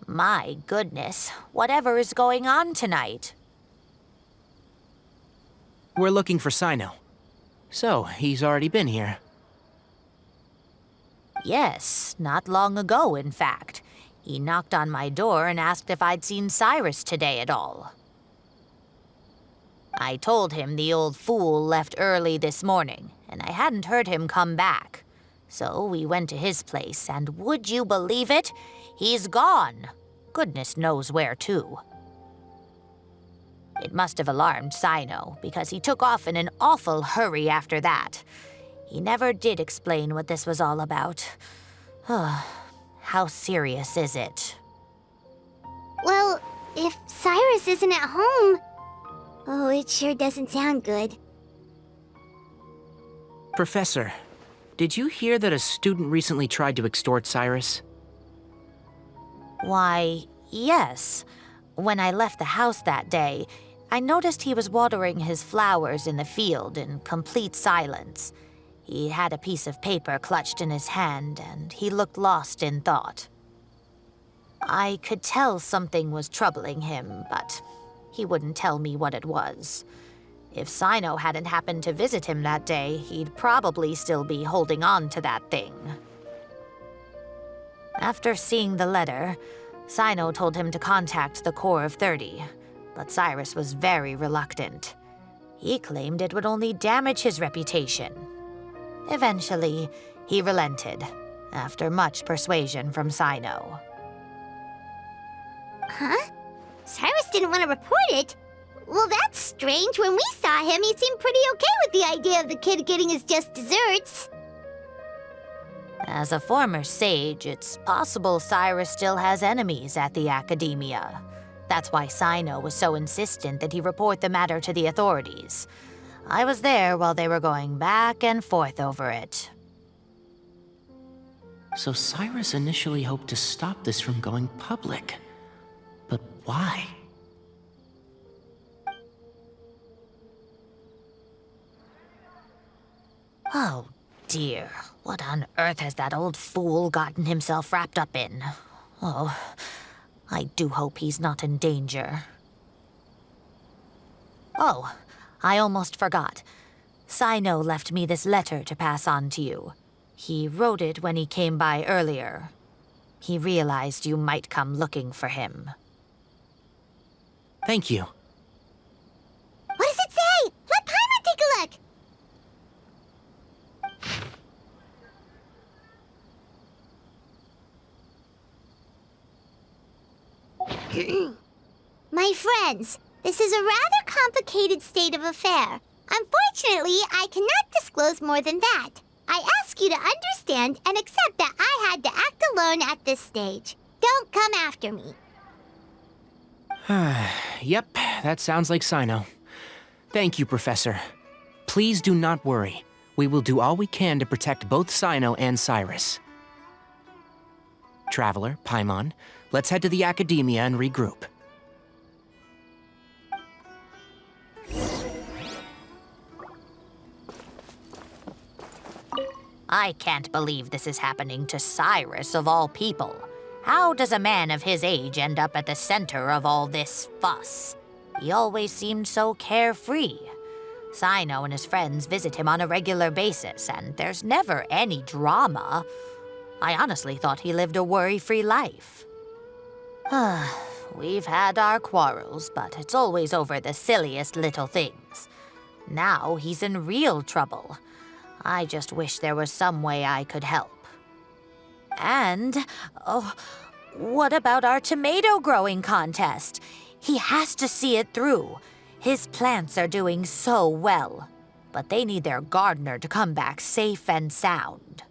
My goodness, whatever is going on tonight? We're looking for Cyno. So, he's already been here. Yes, not long ago, in fact. He knocked on my door and asked if I'd seen Cyrus today at all. I told him the old fool left early this morning, and I hadn't heard him come back. So we went to his place, and would you believe it? He's gone. Goodness knows where to. It must have alarmed Cyno, because he took off in an awful hurry after that. He never did explain what this was all about. How serious is it? Well, if Cyrus isn't at home... Oh, it sure doesn't sound good. Professor, did you hear that a student recently tried to extort Cyrus? Why, yes. When I left the house that day, I noticed he was watering his flowers in the field in complete silence. He had a piece of paper clutched in his hand, and he looked lost in thought. I could tell something was troubling him, but he wouldn't tell me what it was. If Cyno hadn't happened to visit him that day, he'd probably still be holding on to that thing. After seeing the letter, Cyno told him to contact the Core of 30, but Cyrus was very reluctant. He claimed it would only damage his reputation. Eventually, he relented, after much persuasion from Cyno. Huh? Cyrus didn't want to report it? Well, that's strange. When we saw him, he seemed pretty okay with the idea of the kid getting his just desserts. As a former sage, it's possible Cyrus still has enemies at the Academia. That's why Cyno was so insistent that he report the matter to the authorities. I was there while they were going back and forth over it. So Cyrus initially hoped to stop this from going public. But why? Oh dear, what on earth has that old fool gotten himself wrapped up in? Oh, I do hope he's not in danger. Oh, I almost forgot. Cyno left me this letter to pass on to you. He wrote it when he came by earlier. He realized you might come looking for him. Thank you. What does it say? Let Paimon take a look! My friends, this is a rather complicated state of affair. Unfortunately, I cannot disclose more than that. I ask you to understand and accept that I had to act alone at this stage. Don't come after me. Yep, that sounds like Cyno. Thank you, Professor. Please do not worry. We will do all we can to protect both Cyno and Cyrus. Traveler, Paimon, let's head to the Academia and regroup. I can't believe this is happening to Cyrus of all people. How does a man of his age end up at the center of all this fuss? He always seemed so carefree. Cyno and his friends visit him on a regular basis, and there's never any drama. I honestly thought he lived a worry-free life. We've had our quarrels, but it's always over the silliest little things. Now he's in real trouble. I just wish there was some way I could help. And, oh, what about our tomato growing contest? He has to see it through. His plants are doing so well, but they need their gardener to come back safe and sound.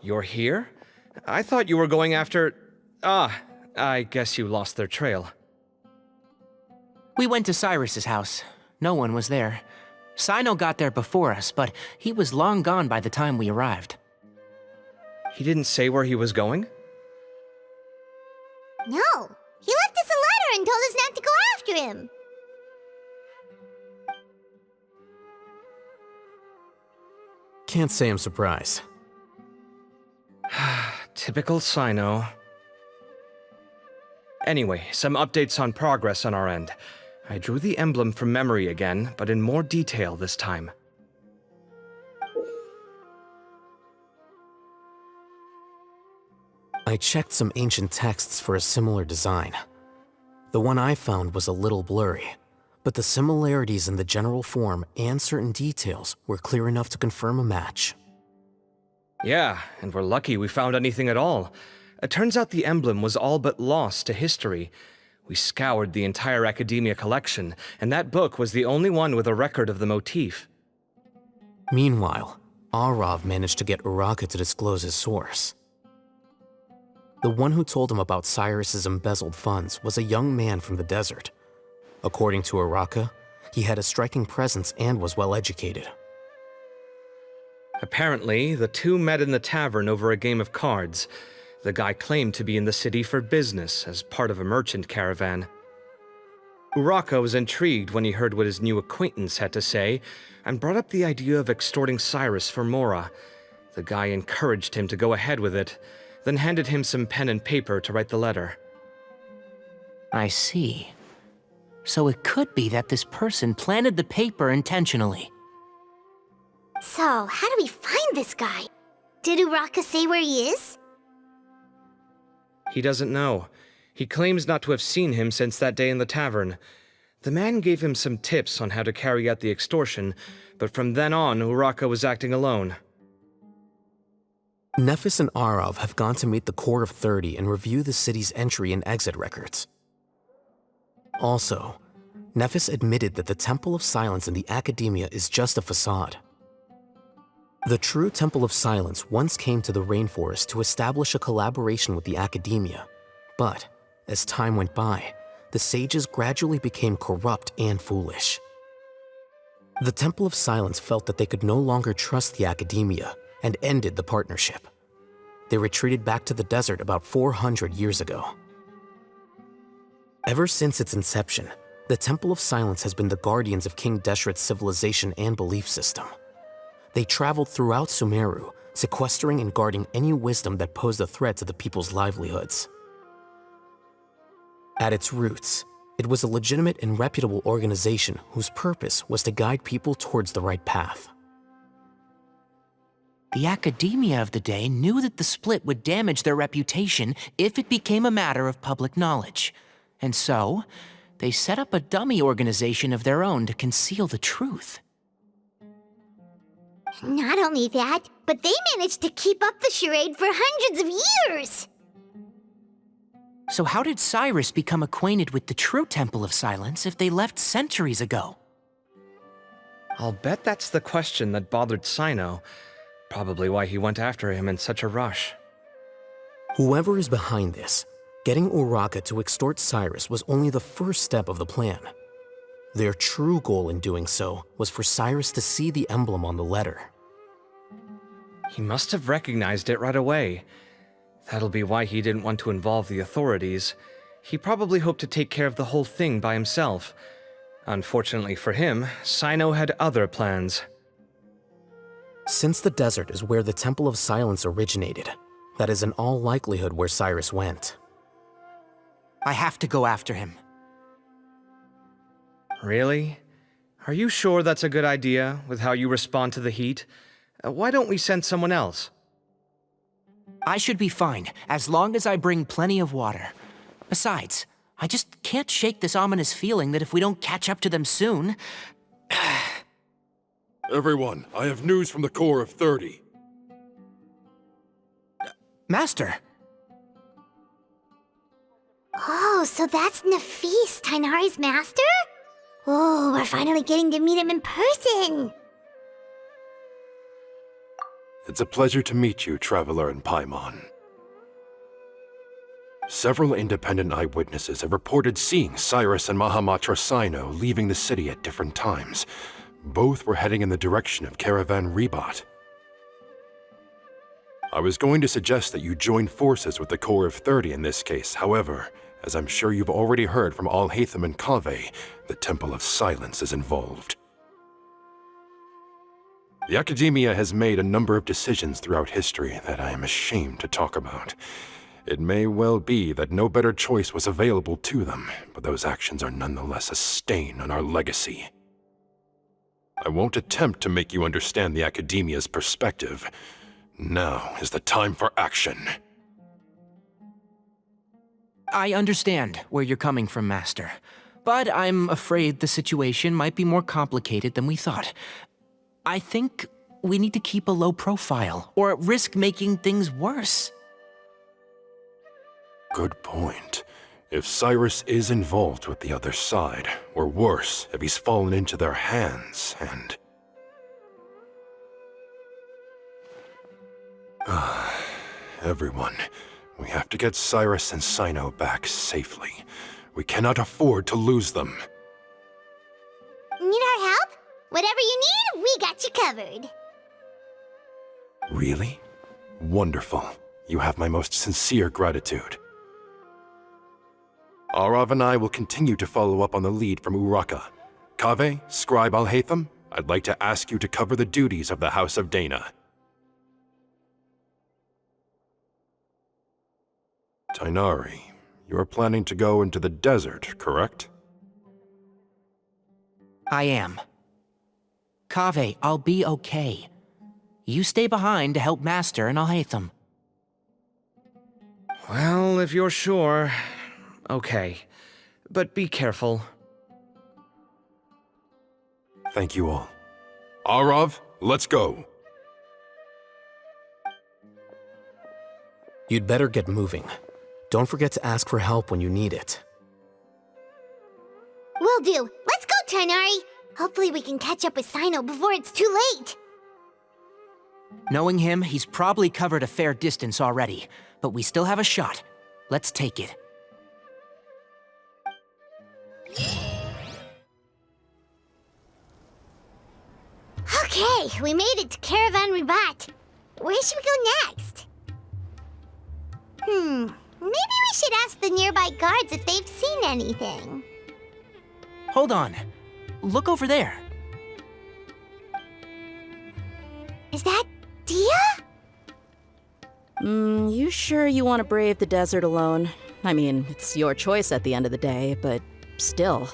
You're here? I thought you were going after... Ah, I guess you lost their trail. We went to Cyrus's house. No one was there. Cyno got there before us, but he was long gone by the time we arrived. He didn't say where he was going? No, he left us a letter and told us not to go after him. Can't say I'm surprised. Typical Cyno. Anyway, some updates on progress on our end. I drew the emblem from memory again, but in more detail this time. I checked some ancient texts for a similar design. The one I found was a little blurry, but the similarities in the general form and certain details were clear enough to confirm a match. Yeah, and we're lucky we found anything at all. It turns out the emblem was all but lost to history. We scoured the entire Academia collection, and that book was the only one with a record of the motif. Meanwhile, Arav managed to get Uraka to disclose his source. The one who told him about Cyrus's embezzled funds was a young man from the desert. According to Uraka, he had a striking presence and was well educated. Apparently, the two met in the tavern over a game of cards. The guy claimed to be in the city for business as part of a merchant caravan. Uraka was intrigued when he heard what his new acquaintance had to say and brought up the idea of extorting Cyrus for Mora. The guy encouraged him to go ahead with it, then handed him some pen and paper to write the letter. I see. So it could be that this person planted the paper intentionally. So, how do we find this guy? Did Uraka say where he is? He doesn't know. He claims not to have seen him since that day in the tavern. The man gave him some tips on how to carry out the extortion, but from then on, Uraka was acting alone. Nephis and Arav have gone to meet the Core of 30 and review the city's entry and exit records. Also, Nephis admitted that the Temple of Silence in the Academia is just a facade. The true Temple of Silence once came to the rainforest to establish a collaboration with the Academia, but as time went by, the sages gradually became corrupt and foolish. The Temple of Silence felt that they could no longer trust the Academia and ended the partnership. They retreated back to the desert about 400 years ago. Ever since its inception, the Temple of Silence has been the guardians of King Deshret's civilization and belief system. They traveled throughout Sumeru, sequestering and guarding any wisdom that posed a threat to the people's livelihoods. At its roots, it was a legitimate and reputable organization whose purpose was to guide people towards the right path. The academia of the day knew that the split would damage their reputation if it became a matter of public knowledge. And so, they set up a dummy organization of their own to conceal the truth. Not only that, but they managed to keep up the charade for hundreds of years! So how did Cyrus become acquainted with the true Temple of Silence if they left centuries ago? I'll bet that's the question that bothered Cyno. Probably why he went after him in such a rush. Whoever is behind this, getting Uraka to extort Cyrus was only the first step of the plan. Their true goal in doing so was for Cyrus to see the emblem on the letter. He must have recognized it right away. That'll be why he didn't want to involve the authorities. He probably hoped to take care of the whole thing by himself. Unfortunately for him, Cyno had other plans. Since the desert is where the Temple of Silence originated, that is in all likelihood where Cyrus went. I have to go after him. Really? Are you sure that's a good idea, with how you respond to the heat? Why don't we send someone else? I should be fine, as long as I bring plenty of water. Besides, I just can't shake this ominous feeling that if we don't catch up to them soon... Everyone, I have news from the Core of 30. Master! Oh, so that's Nafis, Tighnari's master? Oh, we're finally getting to meet him in person! It's a pleasure to meet you, Traveler in Paimon. Several independent eyewitnesses have reported seeing Cyrus and Mahamatra Cyno leaving the city at different times. Both were heading in the direction of Caravan Rebat. I was going to suggest that you join forces with the Core of 30 in this case. However, as I'm sure you've already heard from Alhaitham and Kaveh, the Temple of Silence is involved. The Academia has made a number of decisions throughout history that I am ashamed to talk about. It may well be that no better choice was available to them, but those actions are nonetheless a stain on our legacy. I won't attempt to make you understand the Academia's perspective. Now is the time for action. I understand where you're coming from, Master. But I'm afraid the situation might be more complicated than we thought. I think we need to keep a low profile, or risk making things worse. Good point. If Cyrus is involved with the other side, or worse, if he's fallen into their hands, and... Everyone, we have to get Cyrus and Cyno back safely. We cannot afford to lose them. Need our help? Whatever you need, we got you covered. Really? Wonderful. You have my most sincere gratitude. Arav and I will continue to follow up on the lead from Uraka. Kaveh, Scribe Alhaitham, I'd like to ask you to cover the duties of the House of Dana. Tighnari, you are planning to go into the desert, correct? I am. Kaveh, I'll be okay. You stay behind to help Master and Alhaitham. Well, if you're sure... Okay. But be careful. Thank you all. Arav, let's go. You'd better get moving. Don't forget to ask for help when you need it. Will do. Let's go, Tighnari. Hopefully we can catch up with Cyno before it's too late. Knowing him, he's probably covered a fair distance already, but we still have a shot. Let's take it. we made it to Caravan Ribat. Where should we go next? Maybe we should ask the nearby guards if they've seen anything. Hold on. Look over there. Is that Dia? You sure you want to brave the desert alone? I mean, it's your choice at the end of the day, but still.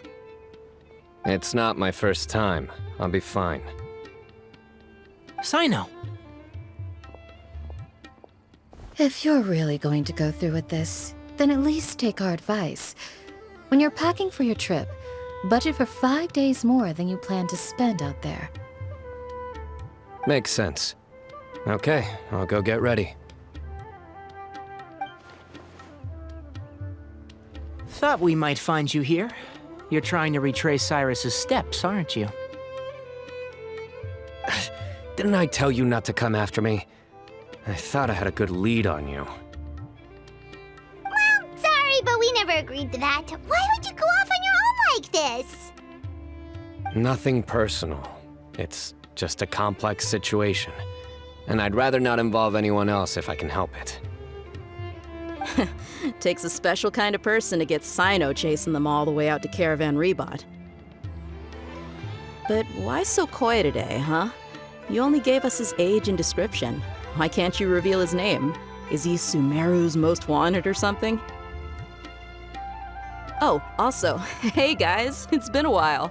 It's not my first time. I'll be fine. Cyno. If you're really going to go through with this, then at least take our advice. When you're packing for your trip, budget for 5 days more than you plan to spend out there. Makes sense. Okay, I'll go get ready. Thought we might find you here. You're trying to retrace Cyrus's steps, aren't you? Didn't I tell you not to come after me? I thought I had a good lead on you. Well, sorry, but we never agreed to that. Why would you go off on your own like this? Nothing personal. It's just a complex situation. And I'd rather not involve anyone else if I can help it. Takes a special kind of person to get Cyno chasing them all the way out to Caravan Ribat. But why so coy today, huh? You only gave us his age and description. Why can't you reveal his name? Is he Sumeru's most wanted or something? Oh, also, hey guys, it's been a while.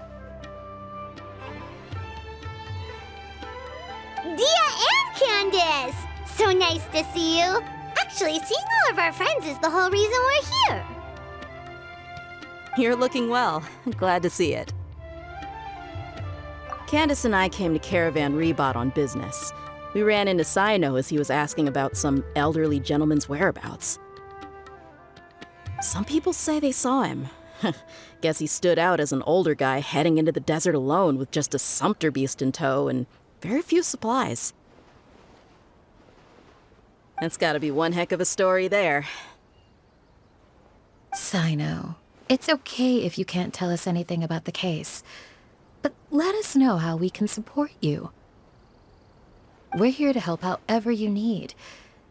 Dia and Candace! So nice to see you. Actually, seeing all of our friends is the whole reason we're here. You're looking well. Glad to see it. Candace and I came to Caravan Ribat on business. We ran into Cyno as he was asking about some elderly gentleman's whereabouts. Some people say they saw him. Guess he stood out as an older guy heading into the desert alone with just a sumpter beast in tow and very few supplies. That's gotta be one heck of a story there. Cyno, it's okay if you can't tell us anything about the case, but let us know how we can support you. We're here to help however you need.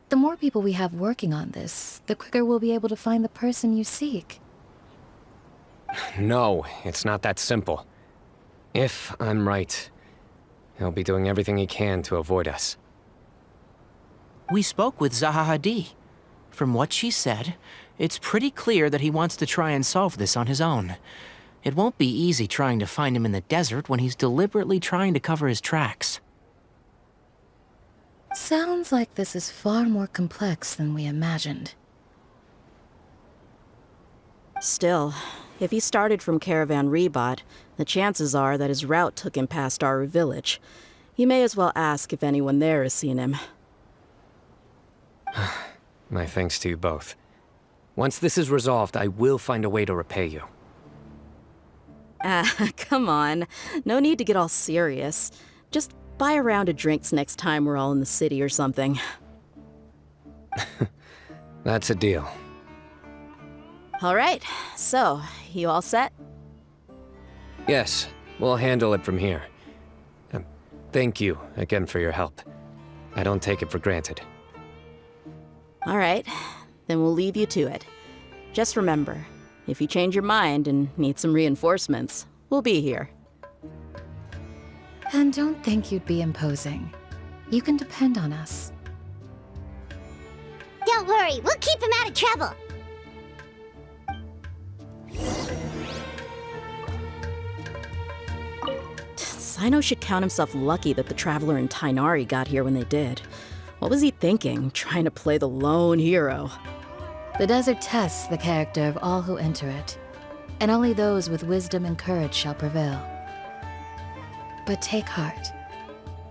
The more people we have working on this, the quicker we'll be able to find the person you seek. No, it's not that simple. If I'm right, he'll be doing everything he can to avoid us. We spoke with Zaha Hadid. From what she said, it's pretty clear that he wants to try and solve this on his own. It won't be easy trying to find him in the desert when he's deliberately trying to cover his tracks. Sounds like this is far more complex than we imagined. Still, if he started from Caravan Ribat, the chances are that his route took him past our village. You may as well ask if anyone there has seen him. My thanks to you both. Once this is resolved, I will find a way to repay you. Come on. No need to get all serious. Just buy a round of drinks next time we're all in the city or something. That's a deal. All right, so, you all set? Yes, we'll handle it from here. Thank you again for your help. I don't take it for granted. All right, then we'll leave you to it. Just remember, if you change your mind and need some reinforcements, we'll be here. And don't think you'd be imposing. You can depend on us. Don't worry, we'll keep him out of trouble. Cyno should count himself lucky that the Traveler and Tighnari got here when they did. What was he thinking, trying to play the lone hero? The desert tests the character of all who enter it, and only those with wisdom and courage shall prevail. But take heart.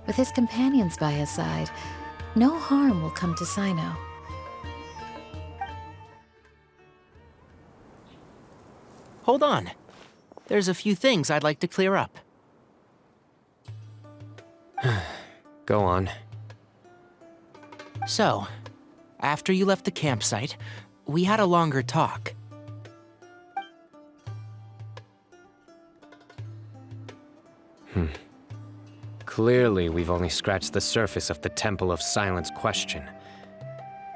With his companions by his side, no harm will come to Cyno. Hold on. There's a few things I'd like to clear up. Go on. So, after you left the campsite, we had a longer talk. Clearly, we've only scratched the surface of the Temple of Silence question.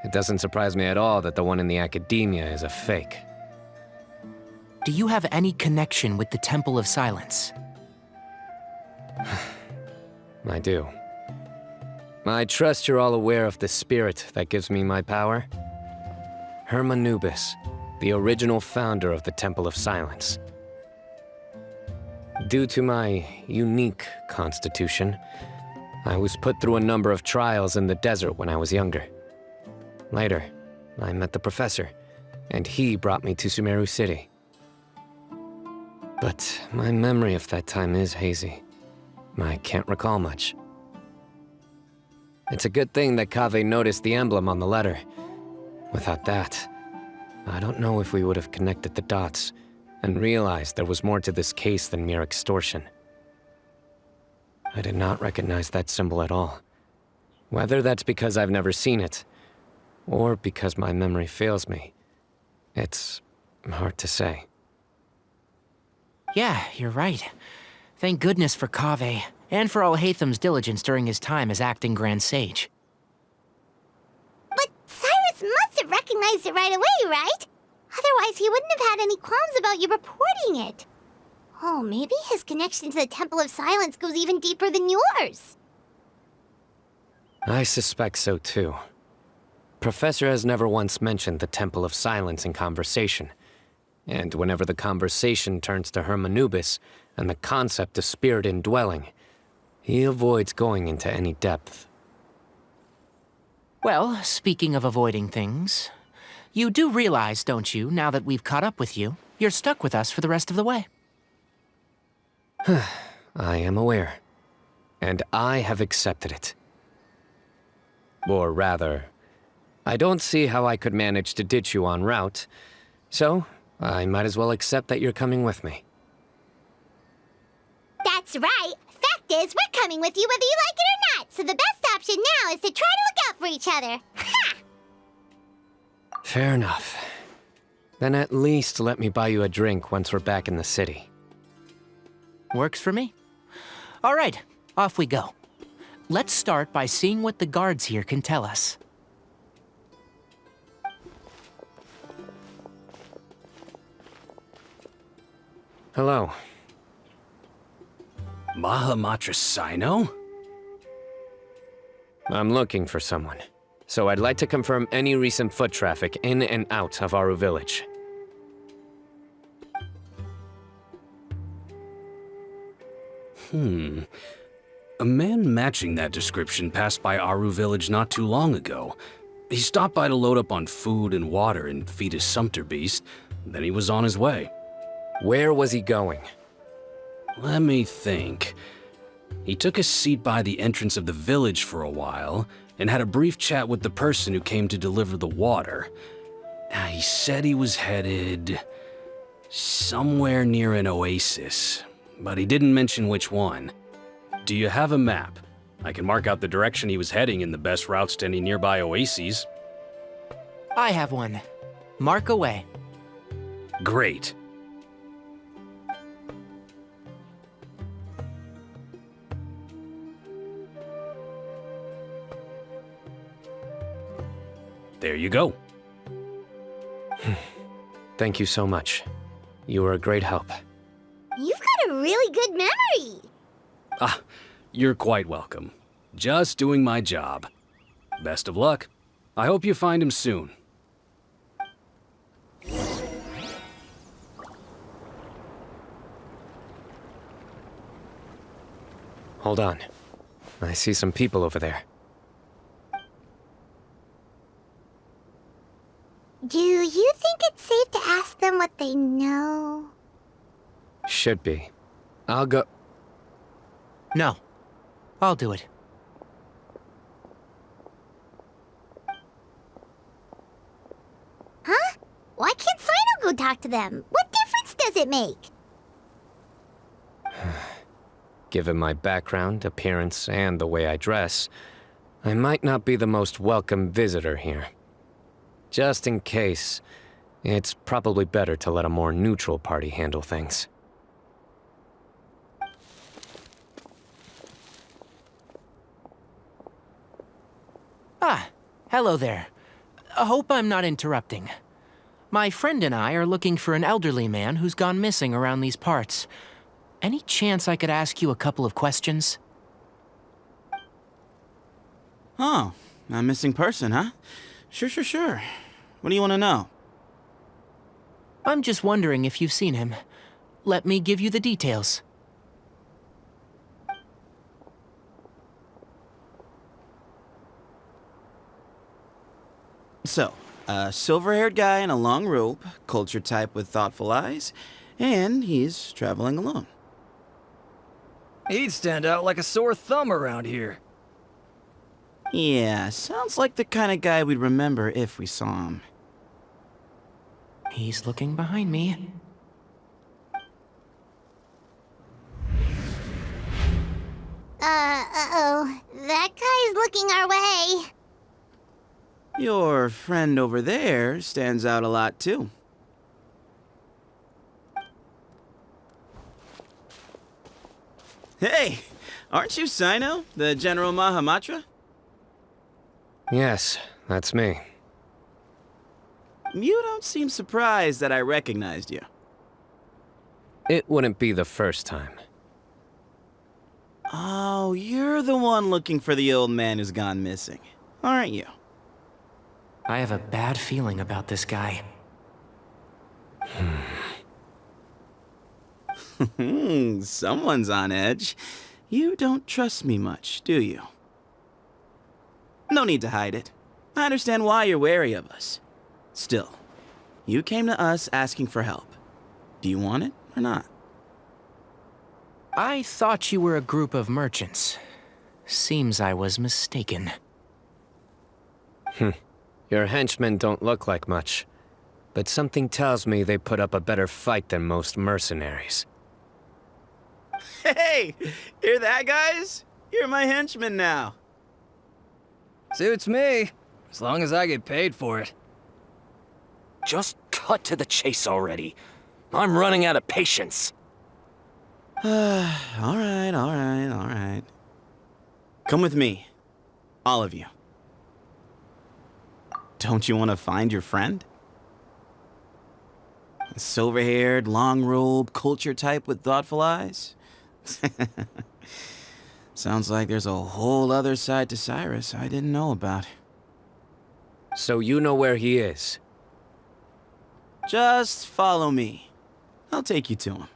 It doesn't surprise me at all that the one in the Academia is a fake. Do you have any connection with the Temple of Silence? I do. I trust you're all aware of the spirit that gives me my power. Hermanubis, the original founder of the Temple of Silence. Due to my unique constitution, I was put through a number of trials in the desert when I was younger. Later, I met the professor, and he brought me to Sumeru City. But my memory of that time is hazy. I can't recall much. It's a good thing that Kaveh noticed the emblem on the letter. Without that, I don't know if we would have connected the dots and realized there was more to this case than mere extortion. I did not recognize that symbol at all. Whether that's because I've never seen it, or because my memory fails me, it's hard to say. Yeah, you're right. Thank goodness for Kaveh, and for Alhaitham's diligence during his time as acting Grand Sage. But Cyrus must have recognized it right away, right? Otherwise, he wouldn't have had any qualms about you reporting it. Oh, maybe his connection to the Temple of Silence goes even deeper than yours. I suspect so too. Professor has never once mentioned the Temple of Silence in conversation. And whenever the conversation turns to Hermanubis and the concept of spirit indwelling, he avoids going into any depth. Well, speaking of avoiding things, you do realize, don't you, now that we've caught up with you, you're stuck with us for the rest of the way? I am aware. And I have accepted it. Or rather, I don't see how I could manage to ditch you en route, so I might as well accept that you're coming with me. That's right. Fact is, we're coming with you whether you like it or not, so the best option now is to try to look out for each other. Ha! Fair enough. Then at least let me buy you a drink once we're back in the city. Works for me. All right, off we go. Let's start by seeing what the guards here can tell us. Hello. Mahamatra Cyno? I'm looking for someone, so I'd like to confirm any recent foot traffic in and out of Aru village. A man matching that description passed by Aru village not too long ago. He stopped by to load up on food and water and feed his sumpter beast, then he was on his way. Where was he going? Let me think. He took a seat by the entrance of the village for a while, and had a brief chat with the person who came to deliver the water. He said he was headed somewhere near an oasis, but he didn't mention which one. Do you have a map? I can mark out the direction he was heading and the best routes to any nearby oases. I have one. Mark away. Great. There you go. Thank you so much. You were a great help. You've got a really good memory. Ah, you're quite welcome. Just doing my job. Best of luck. I hope you find him soon. Hold on. I see some people over there. Do you think it's safe to ask them what they know? Should be. I'll go. No. I'll do it. Huh? Why can't Cyno go talk to them? What difference does it make? Given my background, appearance, and the way I dress, I might not be the most welcome visitor here. Just in case, it's probably better to let a more neutral party handle things. Ah, hello there. I hope I'm not interrupting. My friend and I are looking for an elderly man who's gone missing around these parts. Any chance I could ask you a couple of questions? Oh, a missing person, huh? Sure. What do you want to know? I'm just wondering if you've seen him. Let me give you the details. So, a silver-haired guy in a long robe, culture type with thoughtful eyes, and he's traveling alone. He'd stand out like a sore thumb around here. Yeah, sounds like the kind of guy we'd remember if we saw him. He's looking behind me. Uh-oh. That guy's looking our way. Your friend over there stands out a lot, too. Hey, aren't you Cyno, the General Mahamatra? Yes, that's me. You don't seem surprised that I recognized you. It wouldn't be the first time. Oh, you're the one looking for the old man who's gone missing, aren't you? I have a bad feeling about this guy. Someone's on edge. You don't trust me much, do you? No need to hide it. I understand why you're wary of us. Still, you came to us asking for help. Do you want it or not? I thought you were a group of merchants. Seems I was mistaken. Your henchmen don't look like much, but something tells me they put up a better fight than most mercenaries. Hey! Hear that, guys? You're my henchmen now. Suits me, as long as I get paid for it. Just cut to the chase already. I'm running out of patience. All right. Come with me. All of you. Don't you want to find your friend? A silver-haired, long-robed, culture type with thoughtful eyes? Sounds like there's a whole other side to Cyrus I didn't know about. So you know where he is? Just follow me. I'll take you to him.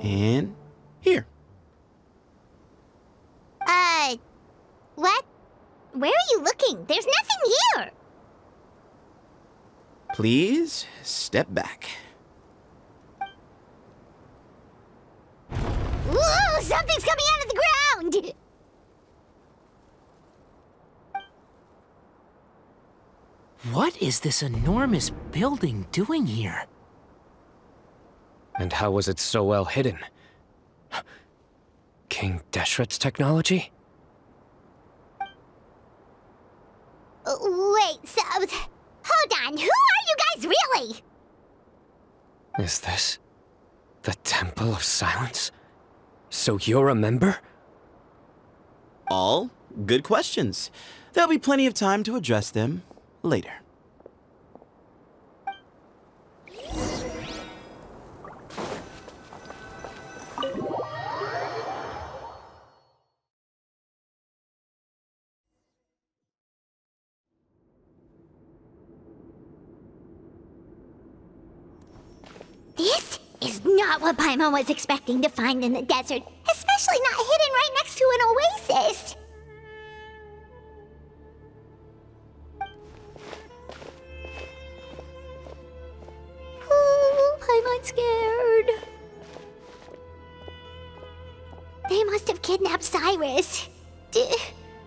And here. What? Where are you looking? There's nothing here. Please step back. Whoa! Something's coming out of the ground! What is this enormous building doing here? And how was it so well hidden? King Deshret's technology? Wait, so... Hold on, who are you guys really? Is this the Temple of Silence? So you're a member? All good questions. There'll be plenty of time to address them later. This is not what Paimon was expecting to find in the desert, especially not hidden right next to an oasis. Oh, Paimon's scared. They must have kidnapped Cyrus. Do you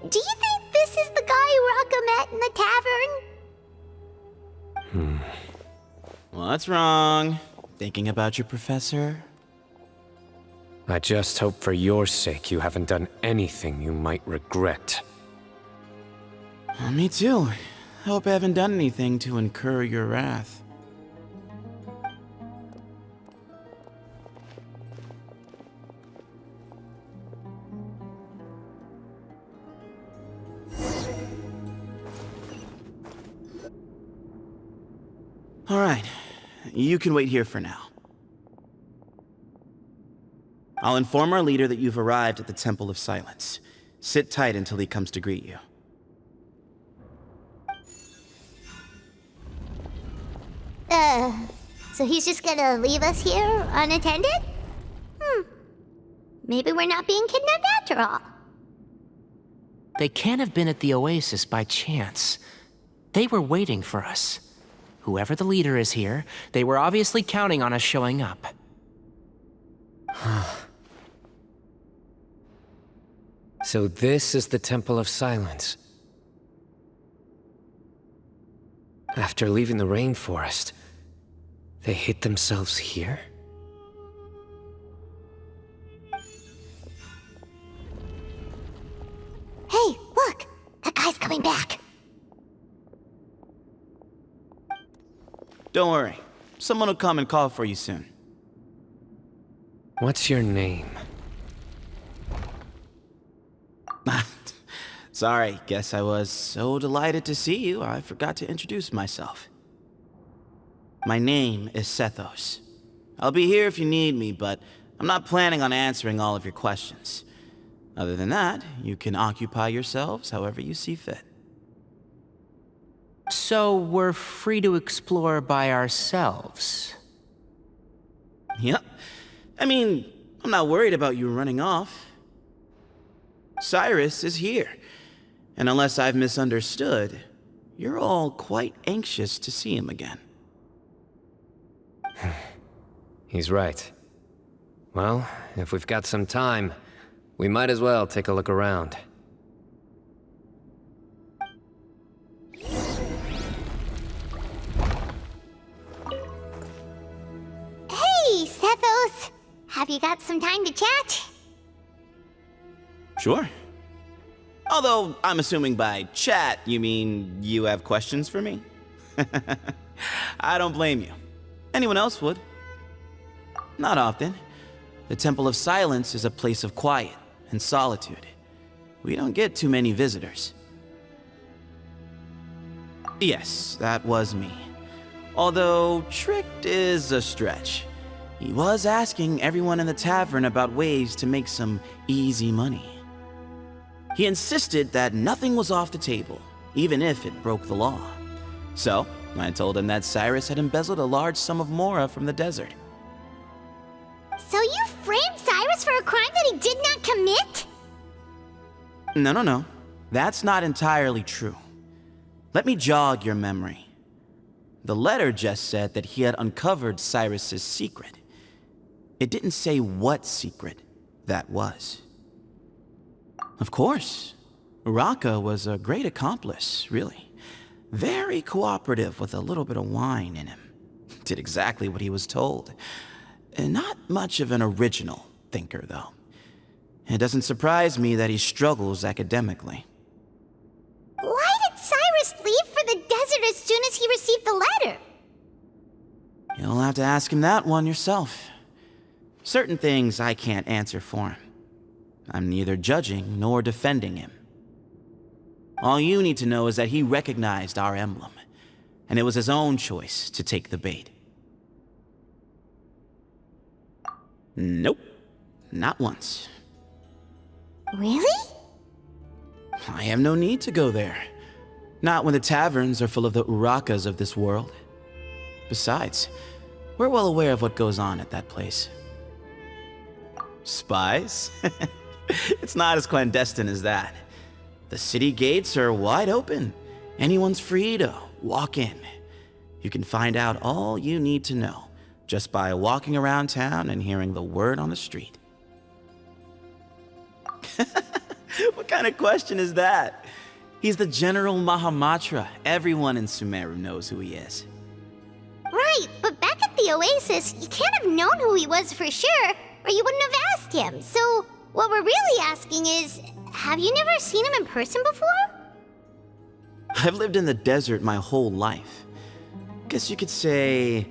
think this is the guy Raka met in the tavern? What's wrong? Thinking about your professor? I just hope for your sake you haven't done anything you might regret. Me too. I hope I haven't done anything to incur your wrath. All right, you can wait here for now. I'll inform our leader that you've arrived at the Temple of Silence. Sit tight until he comes to greet you. So he's just gonna leave us here unattended? Maybe we're not being kidnapped after all. They can't have been at the Oasis by chance. They were waiting for us. Whoever the leader is here, they were obviously counting on us showing up. So this is the Temple of Silence. After leaving the rainforest, they hid themselves here? Hey, look! That guy's coming back! Don't worry. Someone will come and call for you soon. What's your name? Sorry, guess I was so delighted to see you, I forgot to introduce myself. My name is Sethos. I'll be here if you need me, but I'm not planning on answering all of your questions. Other than that, you can occupy yourselves however you see fit. So we're free to explore by ourselves? Yep. I mean, I'm not worried about you running off. Cyrus is here. And unless I've misunderstood, you're all quite anxious to see him again. He's right. Well, if we've got some time, we might as well take a look around. Hey, Sethos! Have you got some time to chat? Sure. Although, I'm assuming by chat, you mean you have questions for me? I don't blame you. Anyone else would. Not often. The Temple of Silence is a place of quiet and solitude. We don't get too many visitors. Yes, that was me. Although, tricked is a stretch. He was asking everyone in the tavern about ways to make some easy money. He insisted that nothing was off the table, even if it broke the law. So, I told him that Cyrus had embezzled a large sum of mora from the desert. So you framed Cyrus for a crime that he did not commit? No. That's not entirely true. Let me jog your memory. The letter just said that he had uncovered Cyrus's secret. It didn't say what secret that was. Of course. Uraka was a great accomplice, really. Very cooperative with a little bit of wine in him. Did exactly what he was told. And not much of an original thinker, though. It doesn't surprise me that he struggles academically. Why did Cyrus leave for the desert as soon as he received the letter? You'll have to ask him that one yourself. Certain things I can't answer for him. I'm neither judging nor defending him. All you need to know is that he recognized our emblem, and it was his own choice to take the bait. Nope, not once. Really? I have no need to go there. Not when the taverns are full of the Urakas of this world. Besides, we're well aware of what goes on at that place. Spies? It's not as clandestine as that. The city gates are wide open. Anyone's free to walk in. You can find out all you need to know just by walking around town and hearing the word on the street. What kind of question is that? He's the General Mahamatra. Everyone in Sumeru knows who he is. Right, but back at the the Oasis, you can't have known who he was for sure, or you wouldn't have asked him. So, what we're really asking is, have you never seen him in person before? I've lived in the desert my whole life. Guess you could say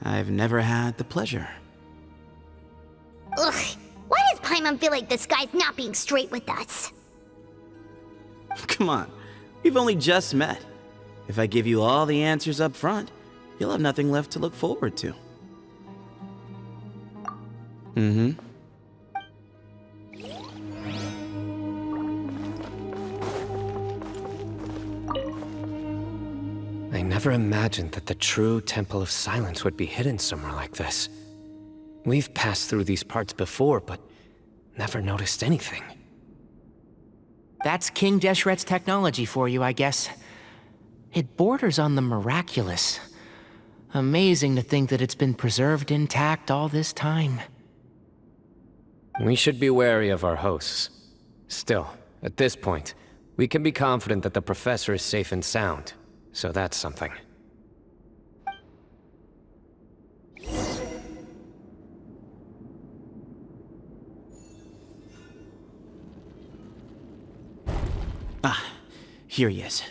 I've never had the pleasure. Ugh, why does Paimon feel like this guy's not being straight with us? Come on, we've only just met. If I give you all the answers up front, you'll have nothing left to look forward to. Mm-hmm. I never imagined that the true Temple of Silence would be hidden somewhere like this. We've passed through these parts before, but never noticed anything. That's King Deshret's technology for you, I guess. It borders on the miraculous. Amazing to think that it's been preserved intact all this time. We should be wary of our hosts. Still, at this point, we can be confident that the professor is safe and sound, so that's something. Ah, here he is.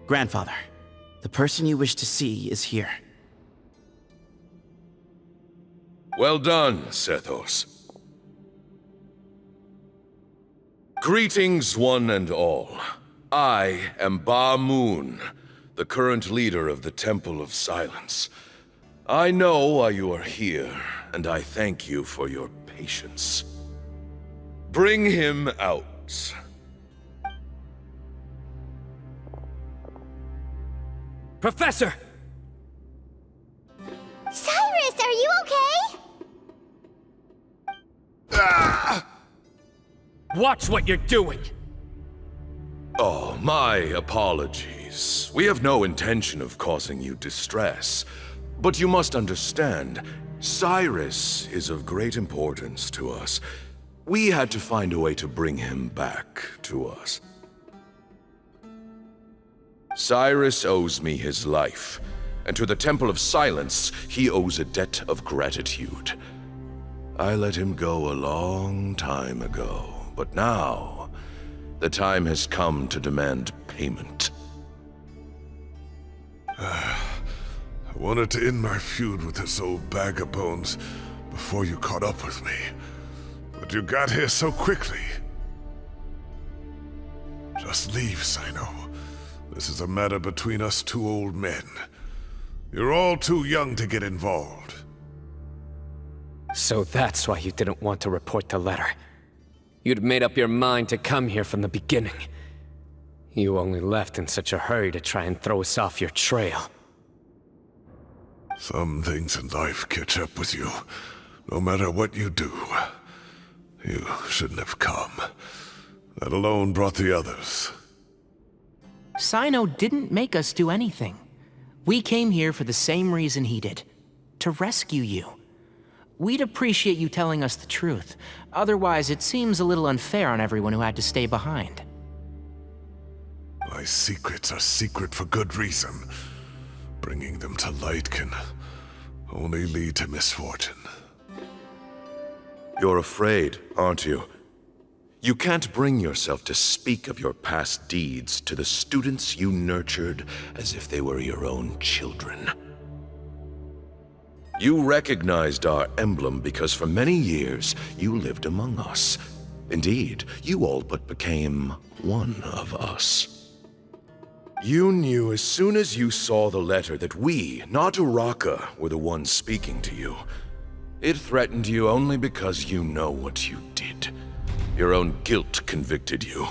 Grandfather, the person you wish to see is here. Well done, Sethos. Greetings, one and all. I am Ba Moon, the current leader of the Temple of Silence. I know why you are here, and I thank you for your patience. Bring him out. Professor! Cyrus, are you okay? Watch what you're doing! Oh, my apologies. We have no intention of causing you distress. But you must understand, Cyrus is of great importance to us. We had to find a way to bring him back to us. Cyrus owes me his life, and to the Temple of Silence, he owes a debt of gratitude. I let him go a long time ago, but now, the time has come to demand payment. I wanted to end my feud with this old bag of bones before you caught up with me, but you got here so quickly. Just leave, Cyno. This is a matter between us two old men. You're all too young to get involved. So that's why you didn't want to report the letter. You'd made up your mind to come here from the beginning. You only left in such a hurry to try and throw us off your trail. Some things in life catch up with you, no matter what you do. You shouldn't have come. That alone brought the others. Cyno didn't make us do anything. We came here for the same reason he did. To rescue you. We'd appreciate you telling us the truth. Otherwise, it seems a little unfair on everyone who had to stay behind. My secrets are secret for good reason. Bringing them to light can only lead to misfortune. You're afraid, aren't you? You can't bring yourself to speak of your past deeds to the students you nurtured as if they were your own children. You recognized our emblem because for many years you lived among us. Indeed, you all but became one of us. You knew as soon as you saw the letter that we, not Uraka, were the ones speaking to you. It threatened you only because you know what you did. Your own guilt convicted you.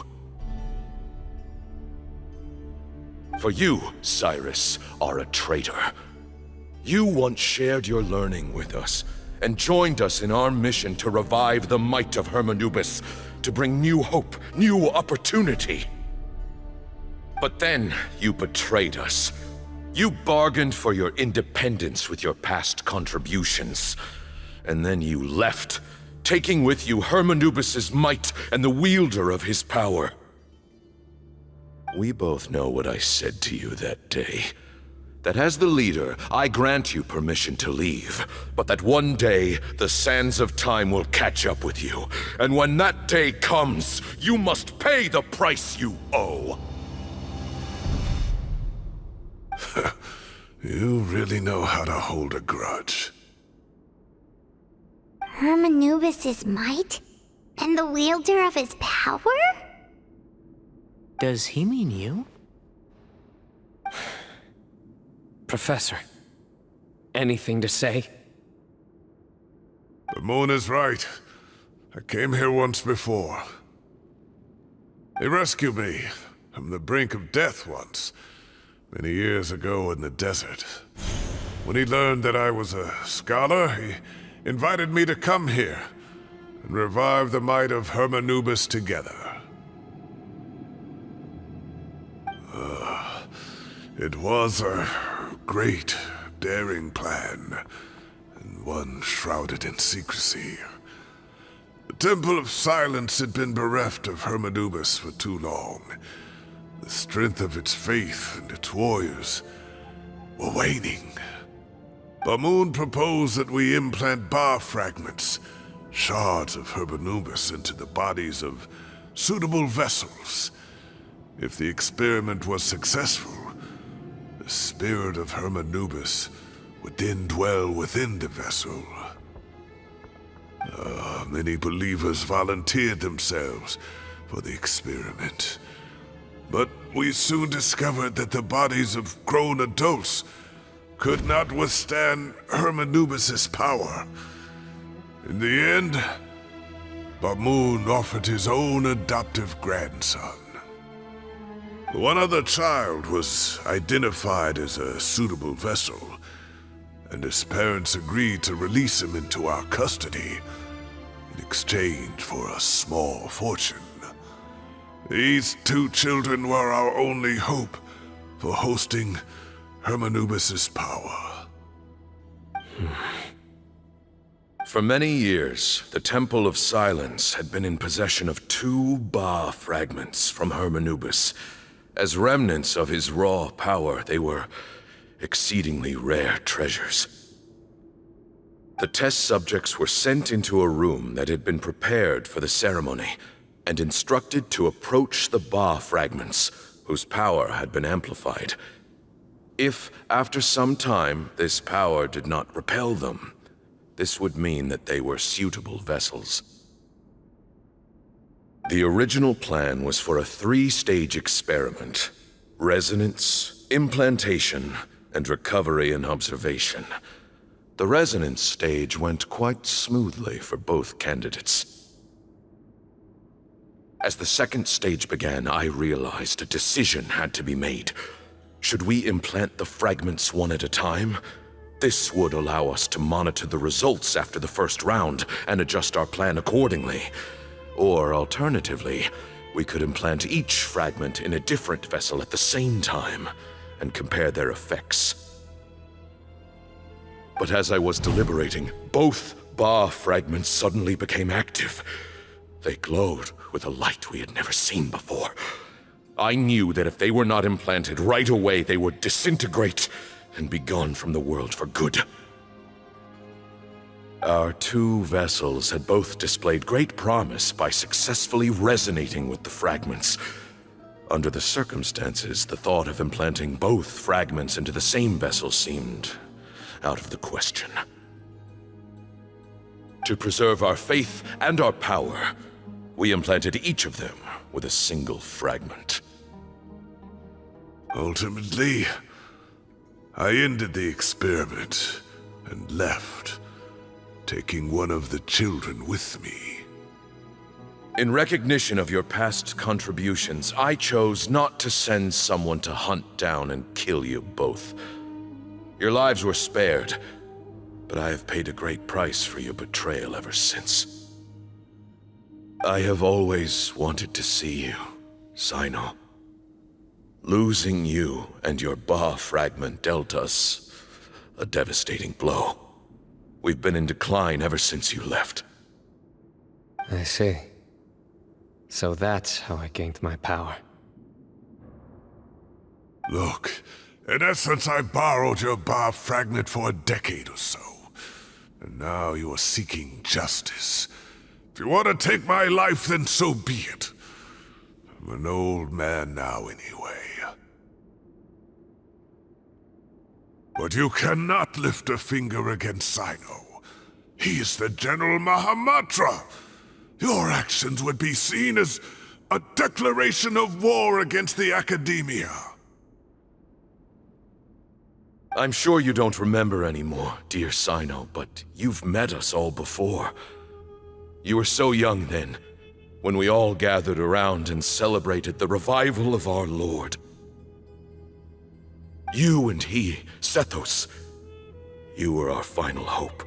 For you, Cyrus, are a traitor. You once shared your learning with us, and joined us in our mission to revive the might of Hermanubis, to bring new hope, new opportunity. But then you betrayed us. You bargained for your independence with your past contributions. And then you left, taking with you Hermanubis' might and the wielder of his power. We both know what I said to you that day. That as the leader, I grant you permission to leave, but that one day, the sands of time will catch up with you. And when that day comes, you must pay the price you owe. You really know how to hold a grudge. Hermanubis' might? And the wielder of his power? Does he mean you? Professor, anything to say? The moon is right. I came here once before. He rescued me from the brink of death once, many years ago in the desert. When he learned that I was a scholar, he invited me to come here and revive the might of Hermanubis together. It was a great, daring plan, and one shrouded in secrecy. The Temple of Silence had been bereft of Hermanubis for too long. The strength of its faith and its warriors were waning. Bamoon proposed that we implant bar fragments, shards of Hermanubis, into the bodies of suitable vessels. If the experiment was successful, the spirit of Hermanubis would then dwell within the vessel. Many believers volunteered themselves for the experiment. But we soon discovered that the bodies of grown adults could not withstand Hermanubis' power. In the end, Bamoon offered his own adoptive grandson. One other child was identified as a suitable vessel, and his parents agreed to release him into our custody in exchange for a small fortune. These two children were our only hope for hosting Hermanubis' power. For many years, the Temple of Silence had been in possession of 2 Ba fragments from Hermanubis. As remnants of his raw power, they were exceedingly rare treasures. The test subjects were sent into a room that had been prepared for the ceremony, and instructed to approach the Ba fragments, whose power had been amplified. If, after some time, this power did not repel them, this would mean that they were suitable vessels. The original plan was for a 3-stage experiment: resonance, implantation, and recovery and observation. The resonance stage went quite smoothly for both candidates. As the second stage began, I realized a decision had to be made. Should we implant the fragments one at a time? This would allow us to monitor the results after the first round and adjust our plan accordingly. Or alternatively, we could implant each fragment in a different vessel at the same time and compare their effects. But as I was deliberating, both Ba fragments suddenly became active. They glowed with a light we had never seen before. I knew that if they were not implanted right away, they would disintegrate and be gone from the world for good. Our 2 vessels had both displayed great promise by successfully resonating with the fragments. Under the circumstances, the thought of implanting both fragments into the same vessel seemed out of the question. To preserve our faith and our power, we implanted each of them with a single fragment. Ultimately, I ended the experiment and left, taking one of the children with me. In recognition of your past contributions, I chose not to send someone to hunt down and kill you both. Your lives were spared, but I have paid a great price for your betrayal ever since. I have always wanted to see you, Cyno. Losing you and your Ba fragment dealt us a devastating blow. We've been in decline ever since you left. I see. So that's how I gained my power. Look, in essence, I borrowed your Ba fragment for a decade or so. And now you are seeking justice. If you want to take my life, then so be it. I'm an old man now anyway. But you cannot lift a finger against Cyno. He is the General Mahamatra. Your actions would be seen as a declaration of war against the Academia. I'm sure you don't remember anymore, dear Cyno, but you've met us all before. You were so young then, when we all gathered around and celebrated the revival of our Lord. You and he, Sethos, you were our final hope.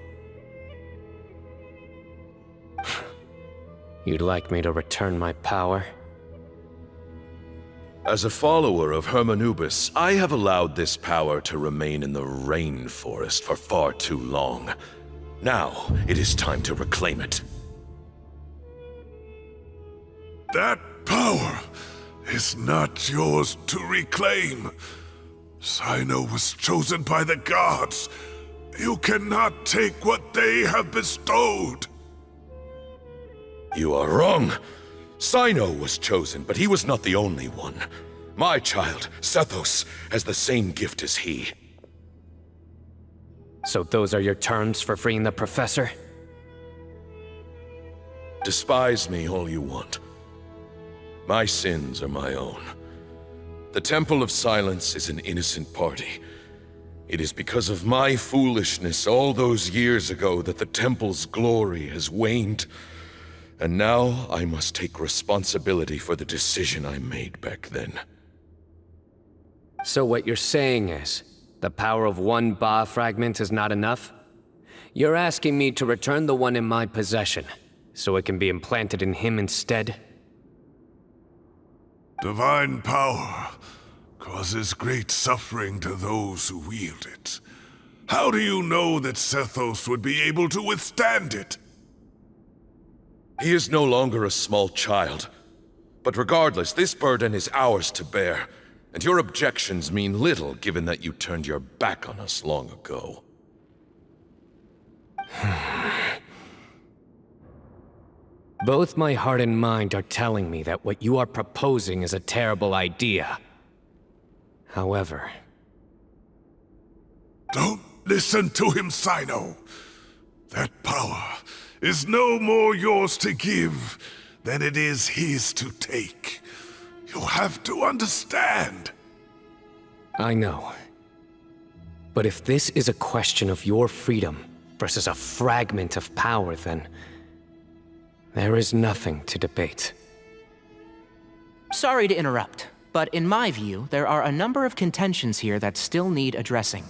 You'd like me to return my power? As a follower of Hermanubis, I have allowed this power to remain in the rainforest for far too long. Now, it is time to reclaim it. That power is not yours to reclaim. Cyno was chosen by the gods. You cannot take what they have bestowed. You are wrong. Cyno was chosen, but he was not the only one. My child, Sethos, has the same gift as he. So those are your terms for freeing the professor? Despise me all you want. My sins are my own. The Temple of Silence is an innocent party. It is because of my foolishness all those years ago that the Temple's glory has waned. And now I must take responsibility for the decision I made back then. So what you're saying is, the power of one Ba fragment is not enough? You're asking me to return the one in my possession, so it can be implanted in him instead? Divine power causes great suffering to those who wield it. How do you know that Sethos would be able to withstand it? He is no longer a small child. But regardless, this burden is ours to bear, and your objections mean little given that you turned your back on us long ago. Both my heart and mind are telling me that what you are proposing is a terrible idea. However... Don't listen to him, Cyno. That power is no more yours to give than it is his to take. You have to understand. I know. But if this is a question of your freedom versus a fragment of power, then there is nothing to debate. Sorry to interrupt, but in my view, there are a number of contentions here that still need addressing.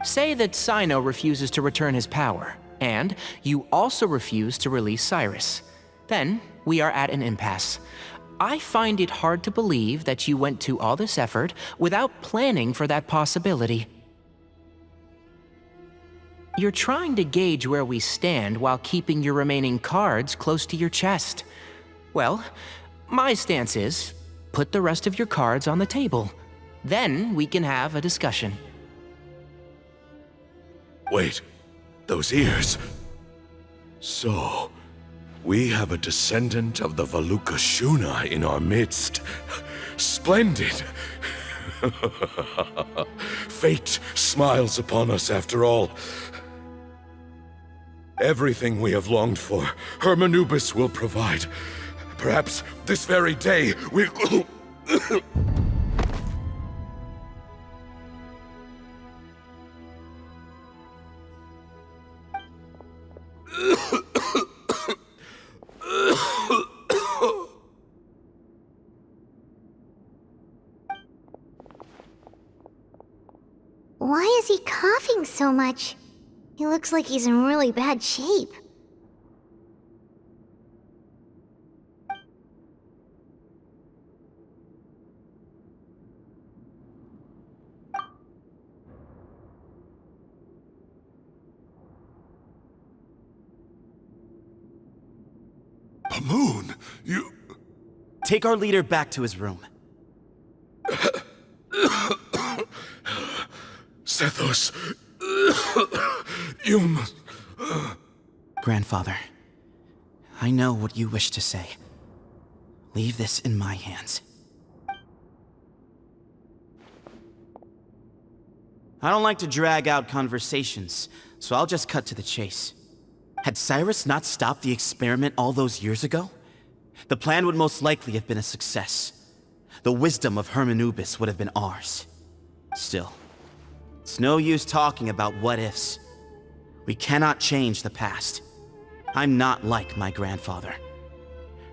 Say that Cyno refuses to return his power, and you also refuse to release Cyrus. Then, we are at an impasse. I find it hard to believe that you went to all this effort without planning for that possibility. You're trying to gauge where we stand while keeping your remaining cards close to your chest. Well, my stance is, put the rest of your cards on the table. Then we can have a discussion. Wait, those ears. So, we have a descendant of the Valukashuna in our midst. Splendid! Fate smiles upon us after all. Everything we have longed for, Hermanubis will provide. Perhaps this very day we'll... is he coughing so much? He looks like he's in really bad shape. Moon, you... Take our leader back to his room. Sethos, you must... Grandfather, I know what you wish to say. Leave this in my hands. I don't like to drag out conversations, so I'll just cut to the chase. Had Cyrus not stopped the experiment all those years ago, the plan would most likely have been a success. The wisdom of Hermanubis would have been ours. Still, it's no use talking about what-ifs. We cannot change the past. I'm not like my grandfather.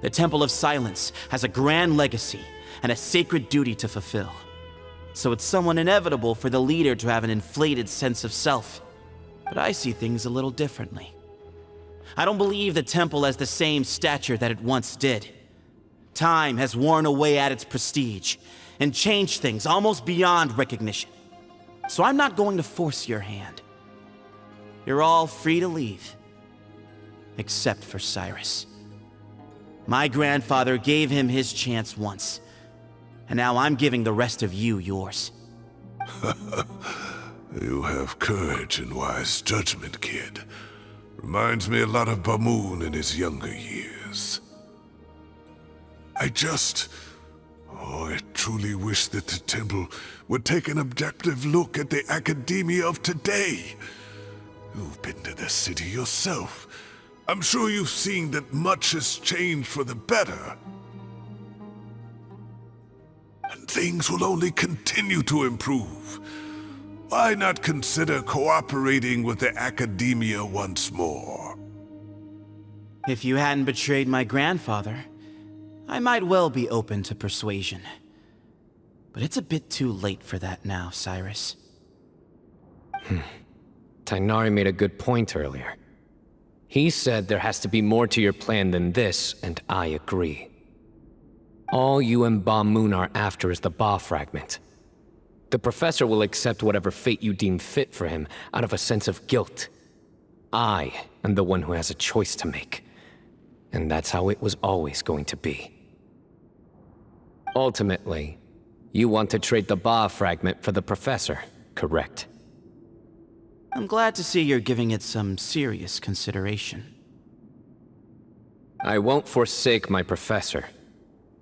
The Temple of Silence has a grand legacy and a sacred duty to fulfill. So it's somewhat inevitable for the leader to have an inflated sense of self. But I see things a little differently. I don't believe the temple has the same stature that it once did. Time has worn away at its prestige and changed things almost beyond recognition. So I'm not going to force your hand. You're all free to leave. Except for Cyrus. My grandfather gave him his chance once, and now I'm giving the rest of you yours. You have courage and wise judgment, kid. Reminds me a lot of Bamoon in his younger years. I truly wish that the temple would take an objective look at the academia of today. You've been to the city yourself. I'm sure you've seen that much has changed for the better. And things will only continue to improve. Why not consider cooperating with the academia once more? If you hadn't betrayed my grandfather, I might well be open to persuasion. But it's a bit too late for that now, Cyrus. Tighnari made a good point earlier. He said there has to be more to your plan than this, and I agree. All you and Bamoon are after is the Ba fragment. The professor will accept whatever fate you deem fit for him out of a sense of guilt. I am the one who has a choice to make. And that's how it was always going to be. Ultimately, you want to trade the Ba fragment for the professor, correct? I'm glad to see you're giving it some serious consideration. I won't forsake my professor,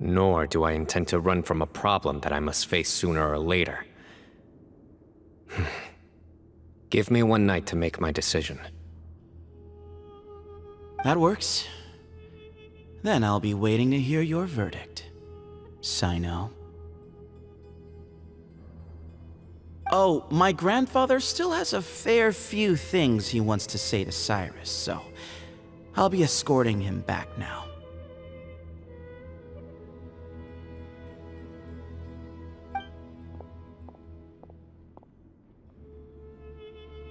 nor do I intend to run from a problem that I must face sooner or later. Give me one night to make my decision. That works. Then I'll be waiting to hear your verdict, Cyno. Oh, my grandfather still has a fair few things he wants to say to Cyrus, so I'll be escorting him back now.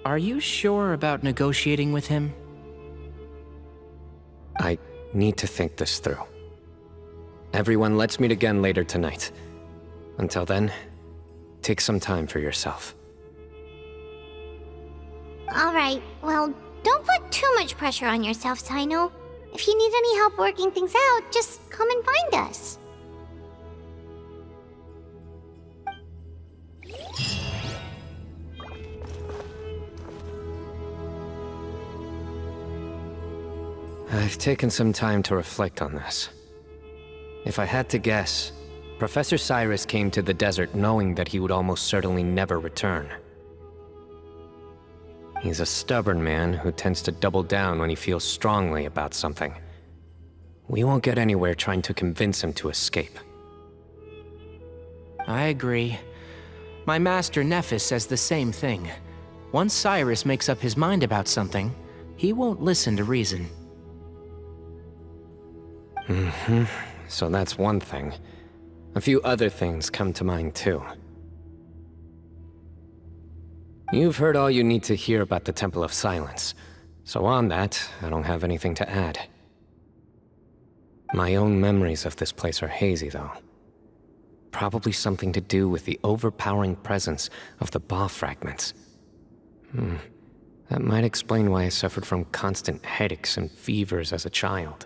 Are you sure about negotiating with him? I need to think this through. Everyone, let's meet again later tonight. Until then, take some time for yourself. Alright, well, don't put too much pressure on yourself, Cyno. If you need any help working things out, just come and find us. I've taken some time to reflect on this. If I had to guess, Professor Cyrus came to the desert knowing that he would almost certainly never return. He's a stubborn man who tends to double down when he feels strongly about something. We won't get anywhere trying to convince him to escape. I agree. My master Nephis says the same thing. Once Cyrus makes up his mind about something, he won't listen to reason. So that's one thing. A few other things come to mind too. You've heard all you need to hear about the Temple of Silence, so on that, I don't have anything to add. My own memories of this place are hazy, though. Probably something to do with the overpowering presence of the Ba fragments. That might explain why I suffered from constant headaches and fevers as a child.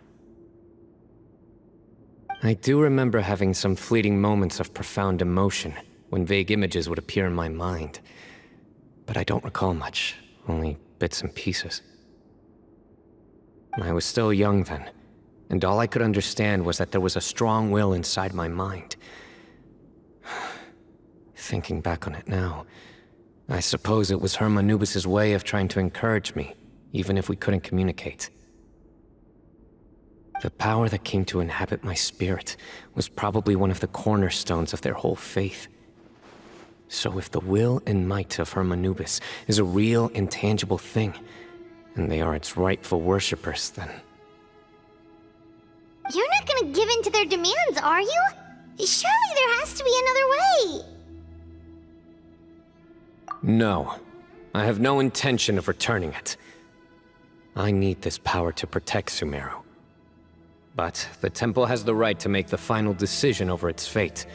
I do remember having some fleeting moments of profound emotion when vague images would appear in my mind. But I don't recall much, only bits and pieces. I was still young then, and all I could understand was that there was a strong will inside my mind. Thinking back on it now, I suppose it was Anubis' way of trying to encourage me, even if we couldn't communicate. The power that came to inhabit my spirit was probably one of the cornerstones of their whole faith. So if the will and might of Anubis is a real, intangible thing, and they are its rightful worshippers, then... You're not gonna give in to their demands, are you? Surely there has to be another way! No. I have no intention of returning it. I need this power to protect Sumeru. But the temple has the right to make the final decision over its fate,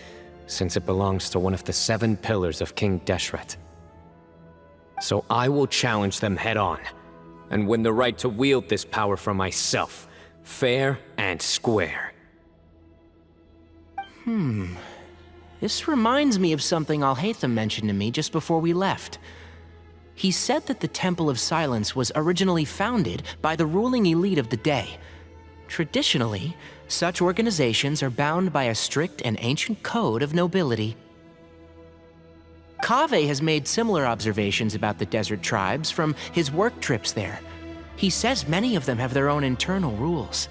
since it belongs to one of the 7 pillars of King Deshret. So I will challenge them head-on, and win the right to wield this power for myself, fair and square. This reminds me of something Alhaitham mentioned to me just before we left. He said that the Temple of Silence was originally founded by the ruling elite of the day. Traditionally, such organizations are bound by a strict and ancient code of nobility. Kaveh has made similar observations about the desert tribes from his work trips there. He says many of them have their own internal rules.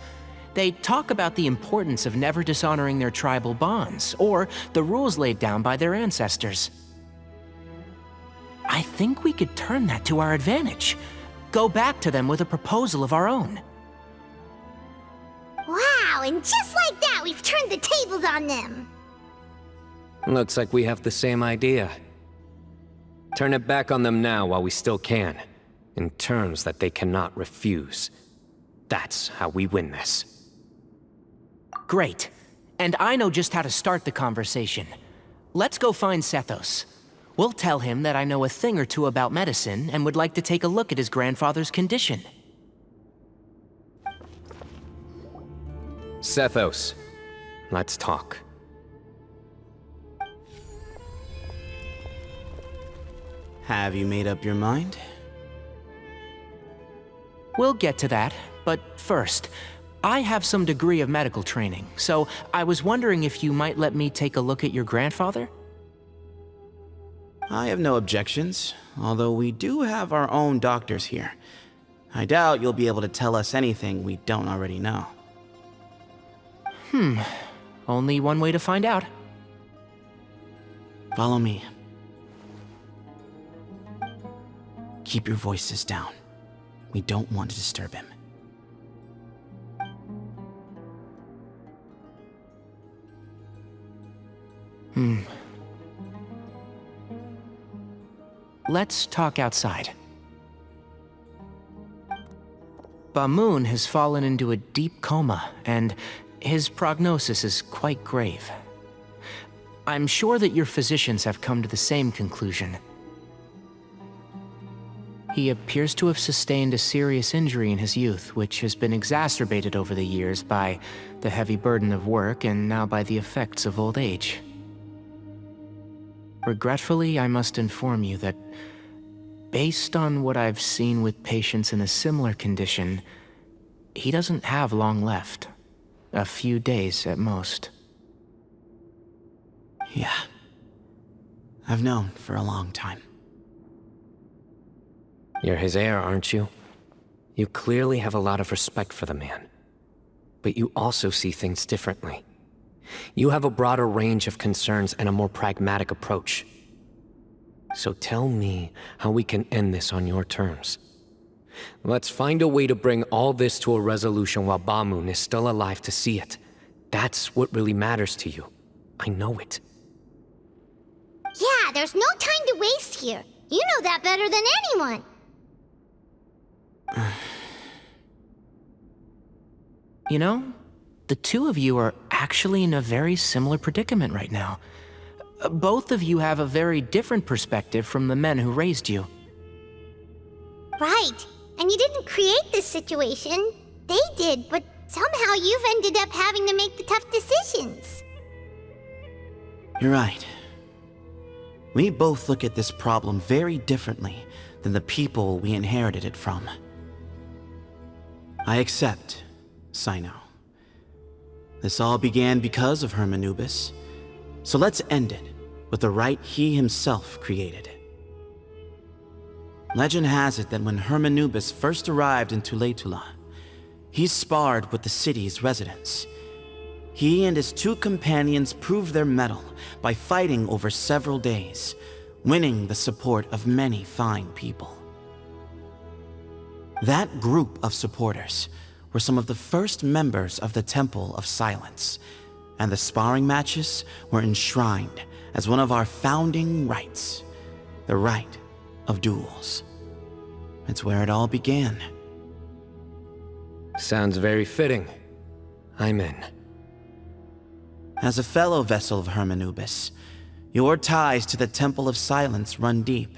They talk about the importance of never dishonoring their tribal bonds, or the rules laid down by their ancestors. I think we could turn that to our advantage. Go back to them with a proposal of our own. Wow, and just like that, we've turned the tables on them! Looks like we have the same idea. Turn it back on them now while we still can, in terms that they cannot refuse. That's how we win this. Great. And I know just how to start the conversation. Let's go find Sethos. We'll tell him that I know a thing or two about medicine and would like to take a look at his grandfather's condition. Sethos, let's talk. Have you made up your mind? We'll get to that, but first, I have some degree of medical training, so I was wondering if you might let me take a look at your grandfather? I have no objections, although we do have our own doctors here. I doubt you'll be able to tell us anything we don't already know. Only one way to find out. Follow me. Keep your voices down. We don't want to disturb him. Let's talk outside. Bamoon has fallen into a deep coma, and his prognosis is quite grave. I'm sure that your physicians have come to the same conclusion. He appears to have sustained a serious injury in his youth, which has been exacerbated over the years by the heavy burden of work and now by the effects of old age. Regretfully, I must inform you that, based on what I've seen with patients in a similar condition, he doesn't have long left. A few days at most. Yeah. I've known for a long time. You're his heir, aren't you? You clearly have a lot of respect for the man. But you also see things differently. You have a broader range of concerns and a more pragmatic approach. So tell me how we can end this on your terms. Let's find a way to bring all this to a resolution while Bamoon is still alive to see it. That's what really matters to you. I know it. Yeah, there's no time to waste here. You know that better than anyone. You know, the two of you are actually in a very similar predicament right now. Both of you have a very different perspective from the men who raised you. Right. And you didn't create this situation. They did, but somehow you've ended up having to make the tough decisions. You're right. We both look at this problem very differently than the people we inherited it from. I accept, Cyno. This all began because of Hermanubis, so let's end it with the rite he himself created. Legend has it that when Hermanubis first arrived in Tuletula, he sparred with the city's residents. He and his two companions proved their mettle by fighting over several days, winning the support of many fine people. That group of supporters were some of the first members of the Temple of Silence, and the sparring matches were enshrined as one of our founding rites, the rite of duels. It's where it all began. Sounds very fitting. I'm in. As a fellow vessel of Hermanubis, your ties to the Temple of Silence run deep.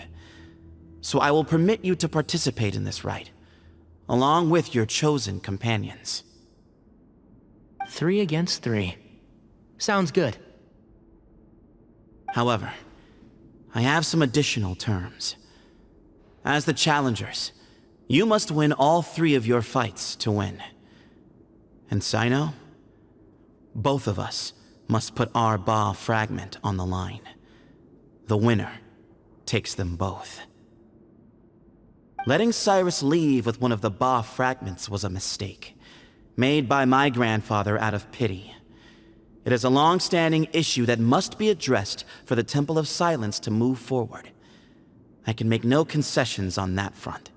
So I will permit you to participate in this rite, along with your chosen companions. 3 against 3. Sounds good. However, I have some additional terms. As the challengers, you must win all 3 of your fights to win. And Cyno, both of us must put our Ba fragment on the line. The winner takes them both. Letting Cyrus leave with one of the Ba fragments was a mistake, made by my grandfather out of pity. It is a long-standing issue that must be addressed for the Temple of Silence to move forward. I can make no concessions on that front.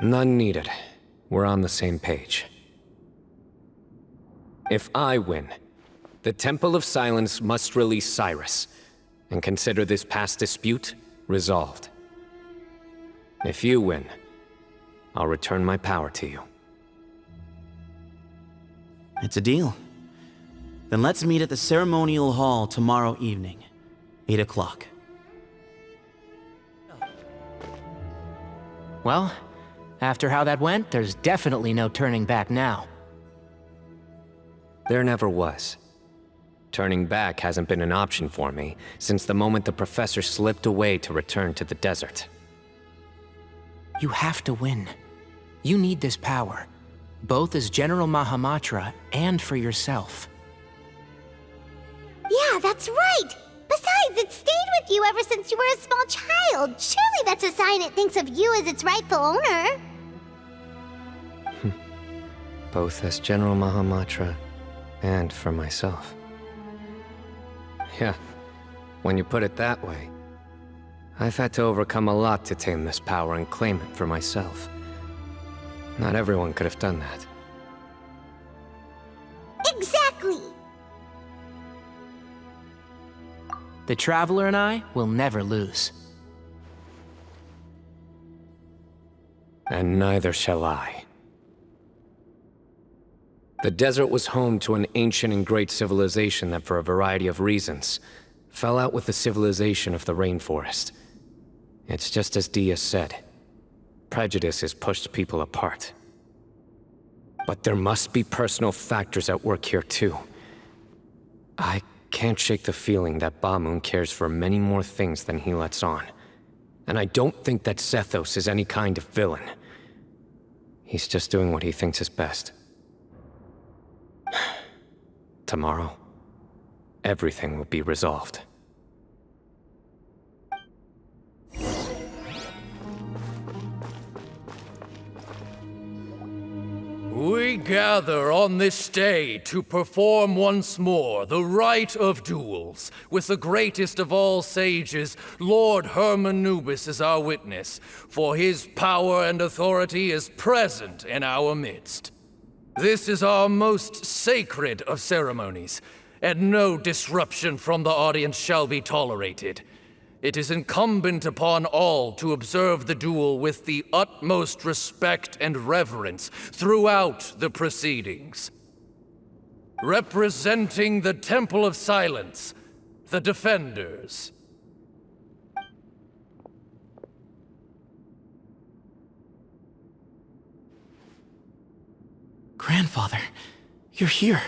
None needed. We're on the same page. If I win, the Temple of Silence must release Cyrus, and consider this past dispute resolved. If you win, I'll return my power to you. It's a deal. Then let's meet at the ceremonial hall tomorrow evening, 8 o'clock. Well, after how that went, there's definitely no turning back now. There never was. Turning back hasn't been an option for me since the moment the professor slipped away to return to the desert. You have to win. You need this power, both as General Mahamatra and for yourself. Yeah, that's right! Besides, it stayed with you ever since you were a small child. Surely that's a sign it thinks of you as its rightful owner. Both as General Mahamatra and for myself. Yeah, when you put it that way, I've had to overcome a lot to tame this power and claim it for myself. Not everyone could have done that. Exactly! The Traveler and I will never lose. And neither shall I. The desert was home to an ancient and great civilization that, for a variety of reasons, fell out with the civilization of the rainforest. It's just as Dia said. Prejudice has pushed people apart. But there must be personal factors at work here too. I can't shake the feeling that Bamoon cares for many more things than he lets on. And I don't think that Sethos is any kind of villain. He's just doing what he thinks is best. Tomorrow, everything will be resolved. We gather on this day to perform once more the rite of duels, with the greatest of all sages, Lord Hermanubis, as our witness, for his power and authority is present in our midst. This is our most sacred of ceremonies, and no disruption from the audience shall be tolerated. It is incumbent upon all to observe the duel with the utmost respect and reverence throughout the proceedings. Representing the Temple of Silence, the Defenders. Grandfather, you're here.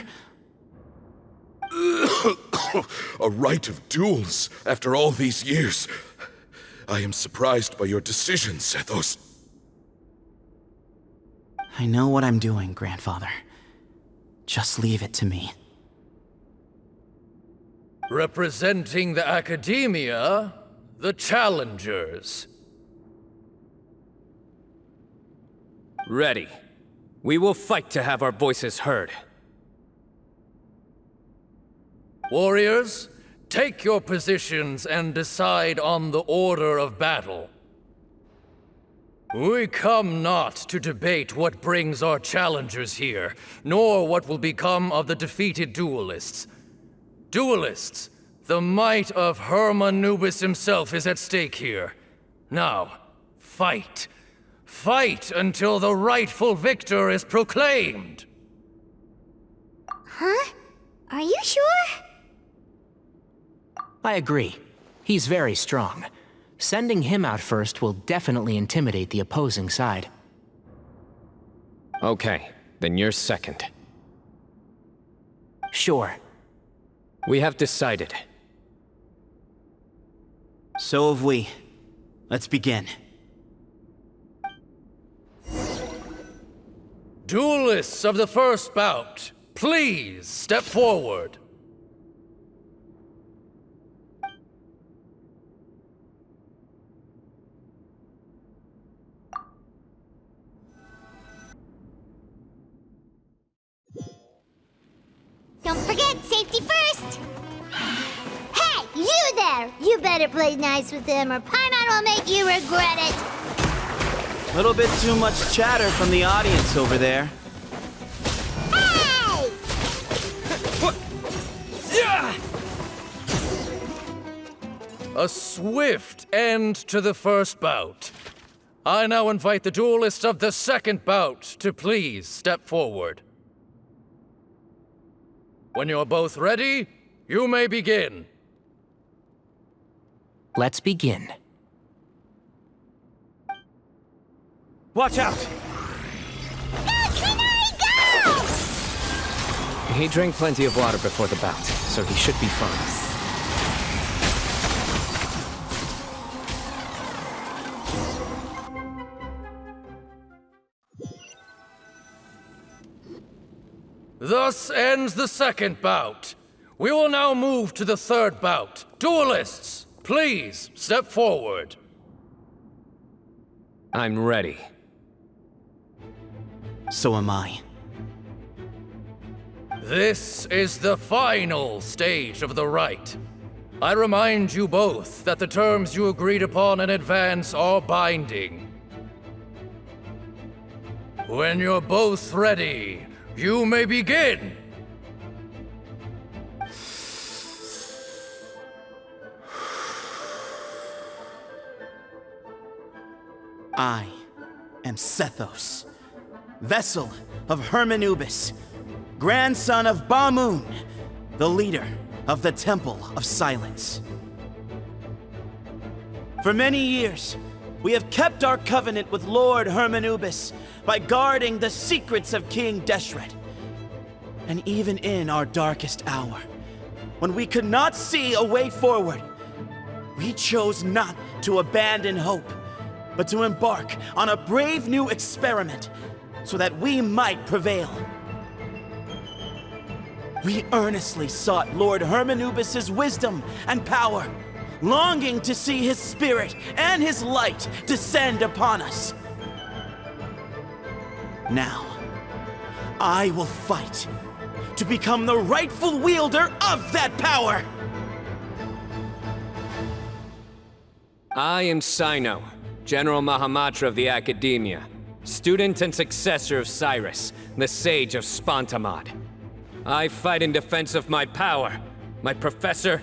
A rite of duels after all these years. I am surprised by your decision, Sethos. I know what I'm doing, Grandfather. Just leave it to me. Representing the Academia, the Challengers. Ready. We will fight to have our voices heard. Warriors, take your positions and decide on the order of battle. We come not to debate what brings our challengers here, nor what will become of the defeated duelists. Duelists, the might of Hermanubis himself is at stake here. Now, fight. Fight until the rightful victor is proclaimed! Huh? Are you sure? I agree. He's very strong. Sending him out first will definitely intimidate the opposing side. Okay, then you're second. Sure. We have decided. So have we. Let's begin. Duelists of the first bout, please step forward. Don't forget, safety first! Hey, you there! You better play nice with him or Paimon will make you regret it! Little bit too much chatter from the audience over there. Hey! A swift end to the first bout. I now invite the duelists of the second bout to please step forward. When you're both ready, you may begin. Let's begin. Watch out! He drank plenty of water before the bout, so he should be fine. Thus ends the second bout. We will now move to the third bout. Duelists, please step forward. I'm ready. So am I. This is the final stage of the rite. I remind you both that the terms you agreed upon in advance are binding. When you're both ready, you may begin! I am Sethos, vessel of Hermanubis, grandson of Bamoon, the leader of the Temple of Silence. For many years, we have kept our covenant with Lord Hermanubis by guarding the secrets of King Deshret. And even in our darkest hour, when we could not see a way forward, we chose not to abandon hope, but to embark on a brave new experiment so that we might prevail. We earnestly sought Lord Hermanubis' wisdom and power, longing to see his spirit and his light descend upon us. Now, I will fight to become the rightful wielder of that power! I am Cyno, General Mahamatra of the Academia, student and successor of Cyrus, the Sage of Spontamod. I fight in defense of my power, my professor,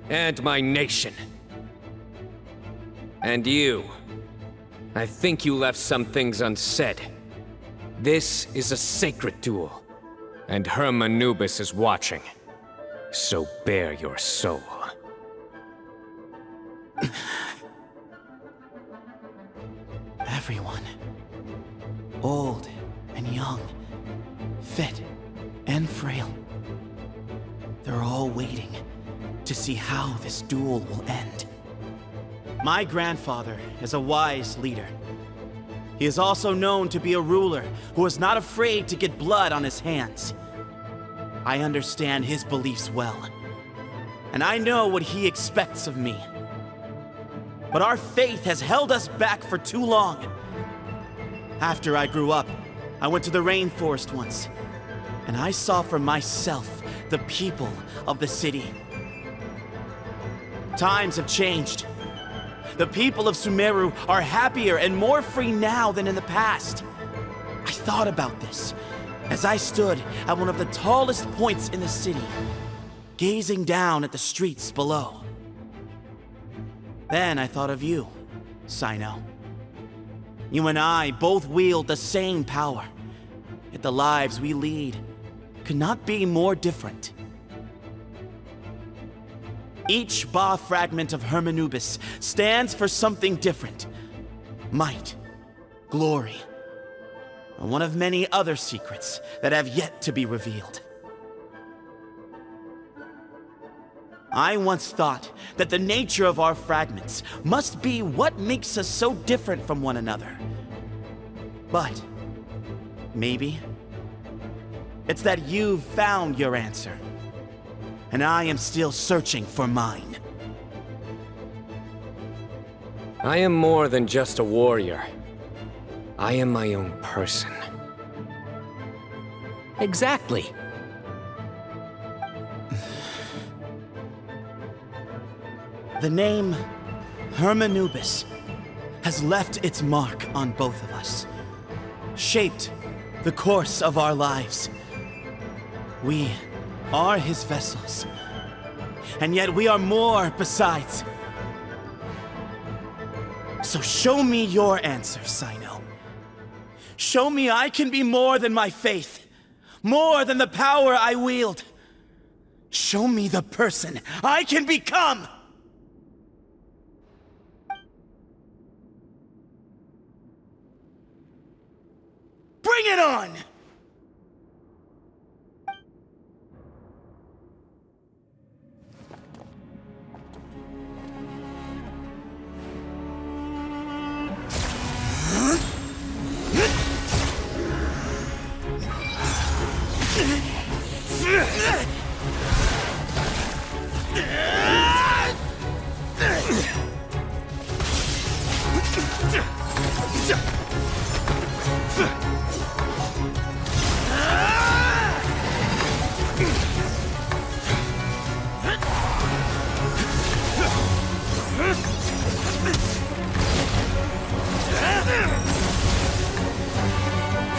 and my nation. And you. I think you left some things unsaid. This is a sacred duel, and Hermanubis is watching. So bare your soul. Everyone, old and young, fit and frail, they're all waiting to see how this duel will end. My grandfather is a wise leader. He is also known to be a ruler who is not afraid to get blood on his hands. I understand his beliefs well, and I know what he expects of me. But our faith has held us back for too long. After I grew up, I went to the rainforest once, and I saw for myself the people of the city. Times have changed. The people of Sumeru are happier and more free now than in the past. I thought about this as I stood at one of the tallest points in the city, gazing down at the streets below. Then I thought of you, Cyno. You and I both wield the same power, yet the lives we lead could not be more different. Each Ba fragment of Hermanubis stands for something different. Might, glory, and one of many other secrets that have yet to be revealed. I once thought that the nature of our fragments must be what makes us so different from one another. But maybe it's that you've found your answer, and I am still searching for mine. I am more than just a warrior. I am my own person. Exactly. The name Hermanubis has left its mark on both of us, shaped the course of our lives. We are his vessels, and yet we are more besides. So show me your answer, Cyno. Show me I can be more than my faith, more than the power I wield. Show me the person I can become! Bring it on!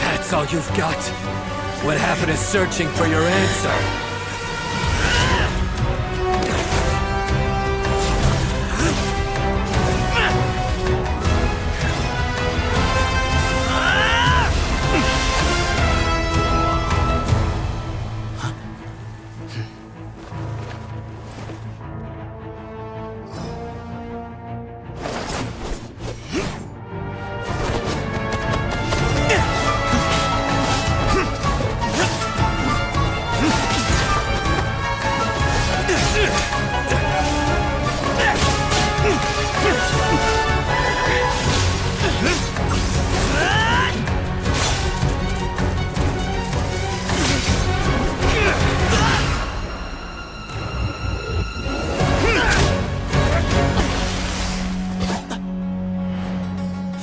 That's all you've got? What happened to searching for your answer?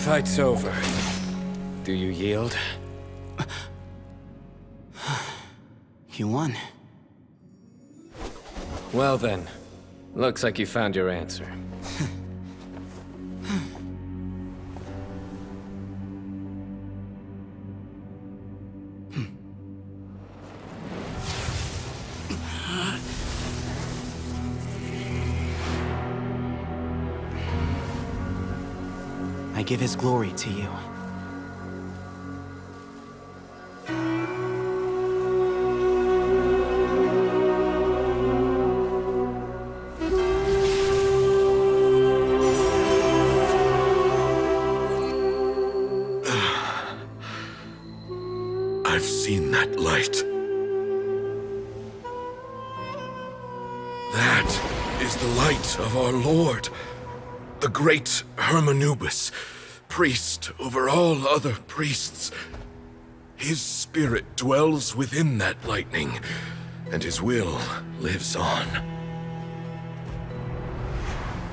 Fight's over. Do you yield? You won. Well then, looks like you found your answer. give his glory to you. I've seen that light. That is the light of our Lord, the great Hermanubis, priest over all other priests. His spirit dwells within that lightning, and his will lives on.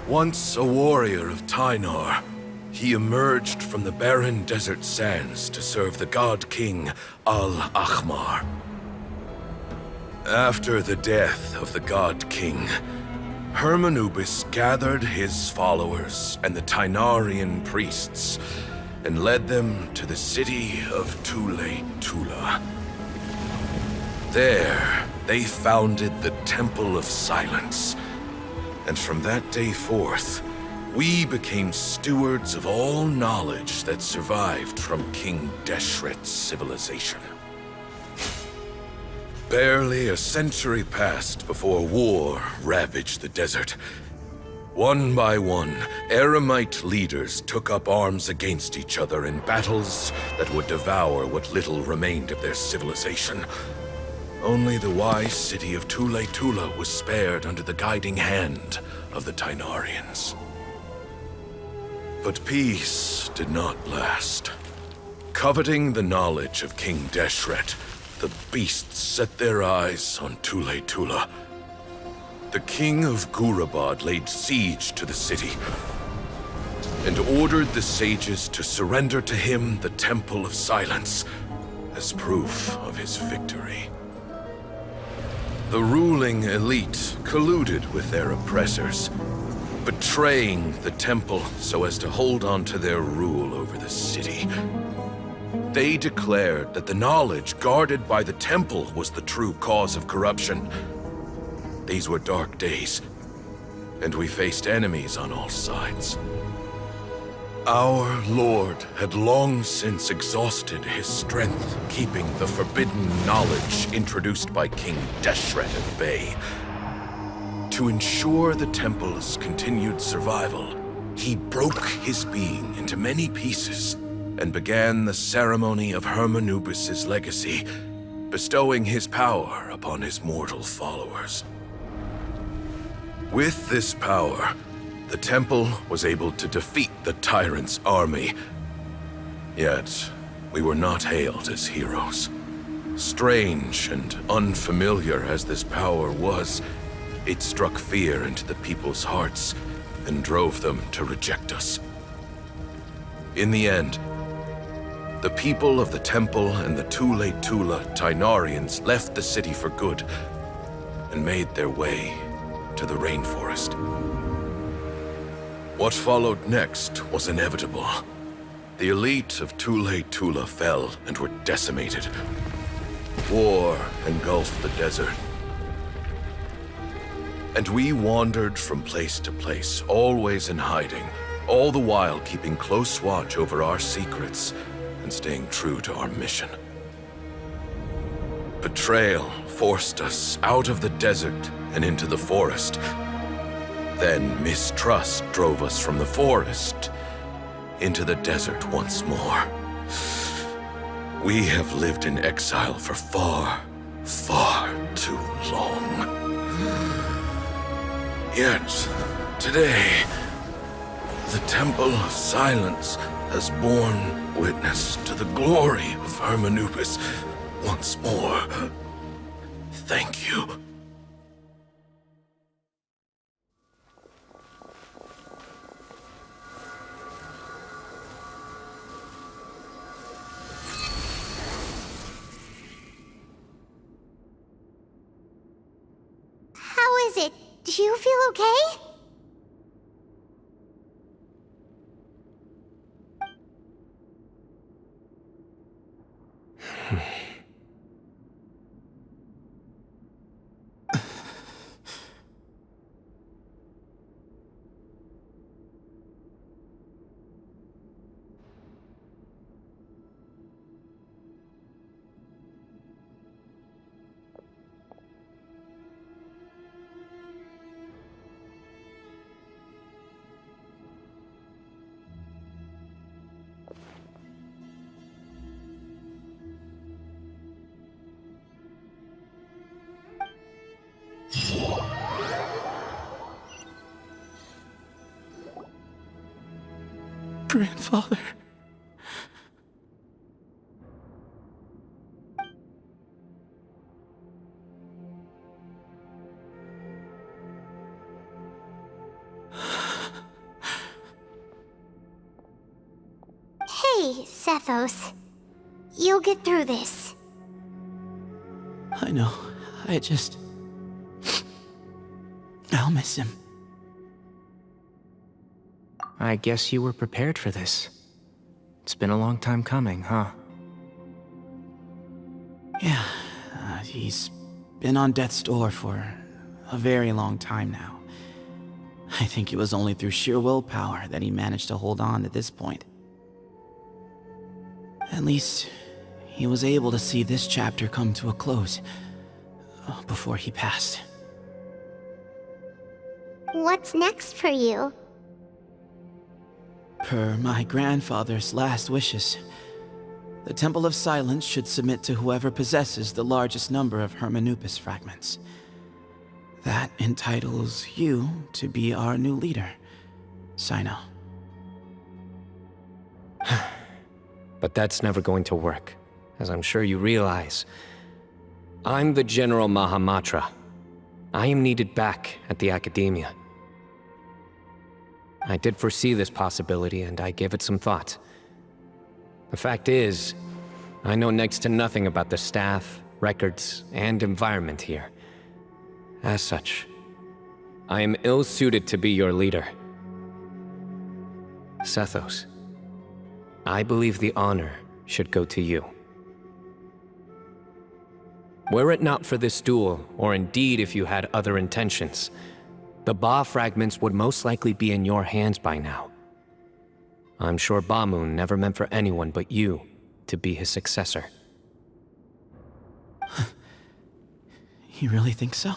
Once a warrior of Tynar, he emerged from the barren desert sands to serve the god king Al-Ahmar. After the death of the god king, Hermanubis gathered his followers and the Tynarian priests and led them to the city of Tule-Tula. There, they founded the Temple of Silence, and from that day forth, we became stewards of all knowledge that survived from King Deshret's civilization. Barely a century passed before war ravaged the desert. One by one, Eremite leaders took up arms against each other in battles that would devour what little remained of their civilization. Only the wise city of Tule-Tula was spared under the guiding hand of the Tynarians. But peace did not last. Coveting the knowledge of King Deshret, the beasts set their eyes on Tule-Tula. The king of Gurabad laid siege to the city and ordered the sages to surrender to him the Temple of Silence as proof of his victory. The ruling elite colluded with their oppressors, betraying the temple so as to hold on to their rule over the city. They declared that the knowledge guarded by the temple was the true cause of corruption. These were dark days, and we faced enemies on all sides. Our Lord had long since exhausted his strength, keeping the forbidden knowledge introduced by King Deshret at bay. To ensure the temple's continued survival, he broke his being into many pieces and began the ceremony of Hermanubis' legacy, bestowing his power upon his mortal followers. With this power, the temple was able to defeat the tyrant's army. Yet, we were not hailed as heroes. Strange and unfamiliar as this power was, it struck fear into the people's hearts and drove them to reject us. In the end, the people of the temple and the Tule-Tula Tynarians left the city for good and made their way to the rainforest. What followed next was inevitable. The elite of Tule-Tula fell and were decimated. War engulfed the desert. And we wandered from place to place, always in hiding, all the while keeping close watch over our secrets and staying true to our mission. Betrayal forced us out of the desert and into the forest. Then mistrust drove us from the forest into the desert once more. We have lived in exile for far, far too long. Yet, today, the Temple of Silence has borne witness to the glory of Hermanubis once more. Thank you. How is it? Do you feel okay? Grandfather. Hey, Sethos. You'll get through this. I know. I'll miss him. I guess you were prepared for this. It's been a long time coming, huh? Yeah, he's been on death's door for a very long time now. I think it was only through sheer willpower that he managed to hold on to this point. At least, he was able to see this chapter come to a close before he passed. What's next for you? Per my grandfather's last wishes, the Temple of Silence should submit to whoever possesses the largest number of Hermanupus fragments. That entitles you to be our new leader, Cyno. But that's never going to work, as I'm sure you realize. I'm the General Mahamatra. I am needed back at the Academia. I did foresee this possibility, and I gave it some thought. The fact is, I know next to nothing about the staff, records, and environment here. As such, I am ill-suited to be your leader. Sethos, I believe the honor should go to you. Were it not for this duel, or indeed if you had other intentions, the Ba fragments would most likely be in your hands by now. I'm sure Bamun never meant for anyone but you to be his successor. You really think so?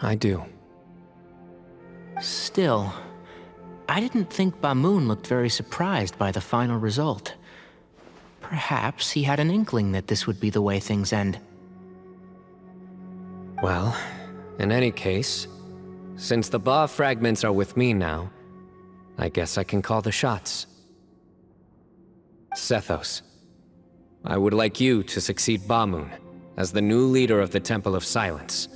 I do. Still, I didn't think Bamun looked very surprised by the final result. Perhaps he had an inkling that this would be the way things end. Well, in any case, since the Ba fragments are with me now, I guess I can call the shots. Sethos, I would like you to succeed Bamun as the new leader of the Temple of Silence.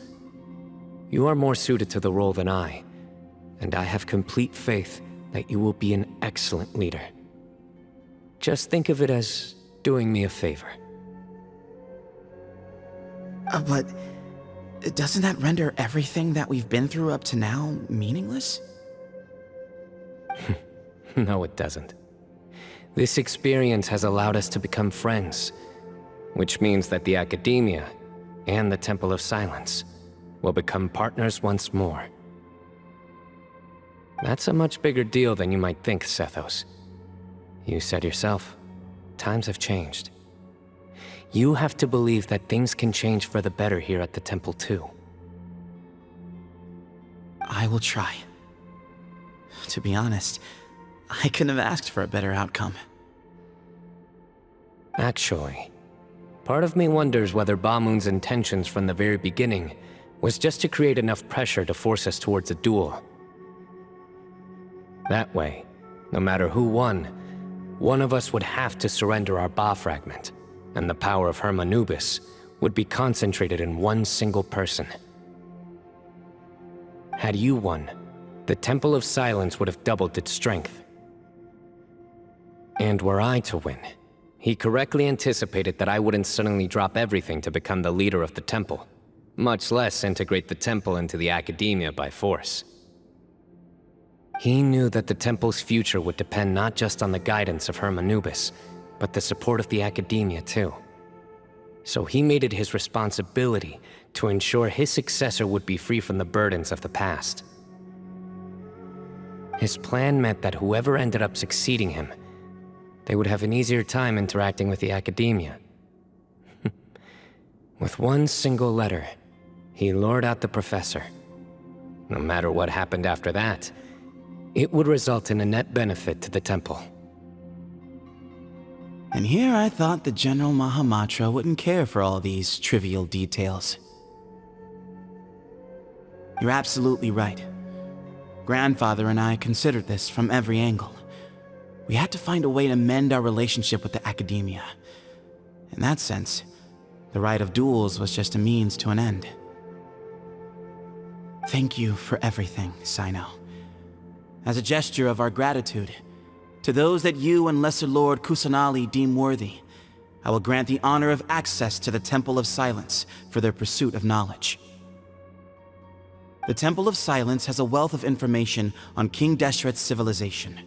You are more suited to the role than I, and I have complete faith that you will be an excellent leader. Just think of it as doing me a favor. But doesn't that render everything that we've been through up to now meaningless? No, it doesn't. This experience has allowed us to become friends, which means that the Academia and the Temple of Silence will become partners once more. That's a much bigger deal than you might think, Sethos. You said yourself, times have changed. You have to believe that things can change for the better here at the Temple too. I will try. To be honest, I couldn't have asked for a better outcome. Actually, part of me wonders whether Bamun's intentions from the very beginning was just to create enough pressure to force us towards a duel. That way, no matter who won, one of us would have to surrender our Ba fragment, and the power of Hermanubis would be concentrated in one single person. Had you won, the Temple of Silence would have doubled its strength. And were I to win, he correctly anticipated that I wouldn't suddenly drop everything to become the leader of the Temple, much less integrate the Temple into the Academia by force. He knew that the Temple's future would depend not just on the guidance of Hermanubis, but the support of the Academia too. So he made it his responsibility to ensure his successor would be free from the burdens of the past. His plan meant that whoever ended up succeeding him, they would have an easier time interacting with the Academia. With one single letter, he lured out the professor. No matter what happened after that, it would result in a net benefit to the Temple. And here I thought the General Mahamatra wouldn't care for all these trivial details. You're absolutely right. Grandfather and I considered this from every angle. We had to find a way to mend our relationship with the academia. In that sense, the right of duels was just a means to an end. Thank you for everything, Cyno. As a gesture of our gratitude, to those that you and Lesser Lord Kusanali deem worthy, I will grant the honor of access to the Temple of Silence for their pursuit of knowledge. The Temple of Silence has a wealth of information on King Deshret's civilization,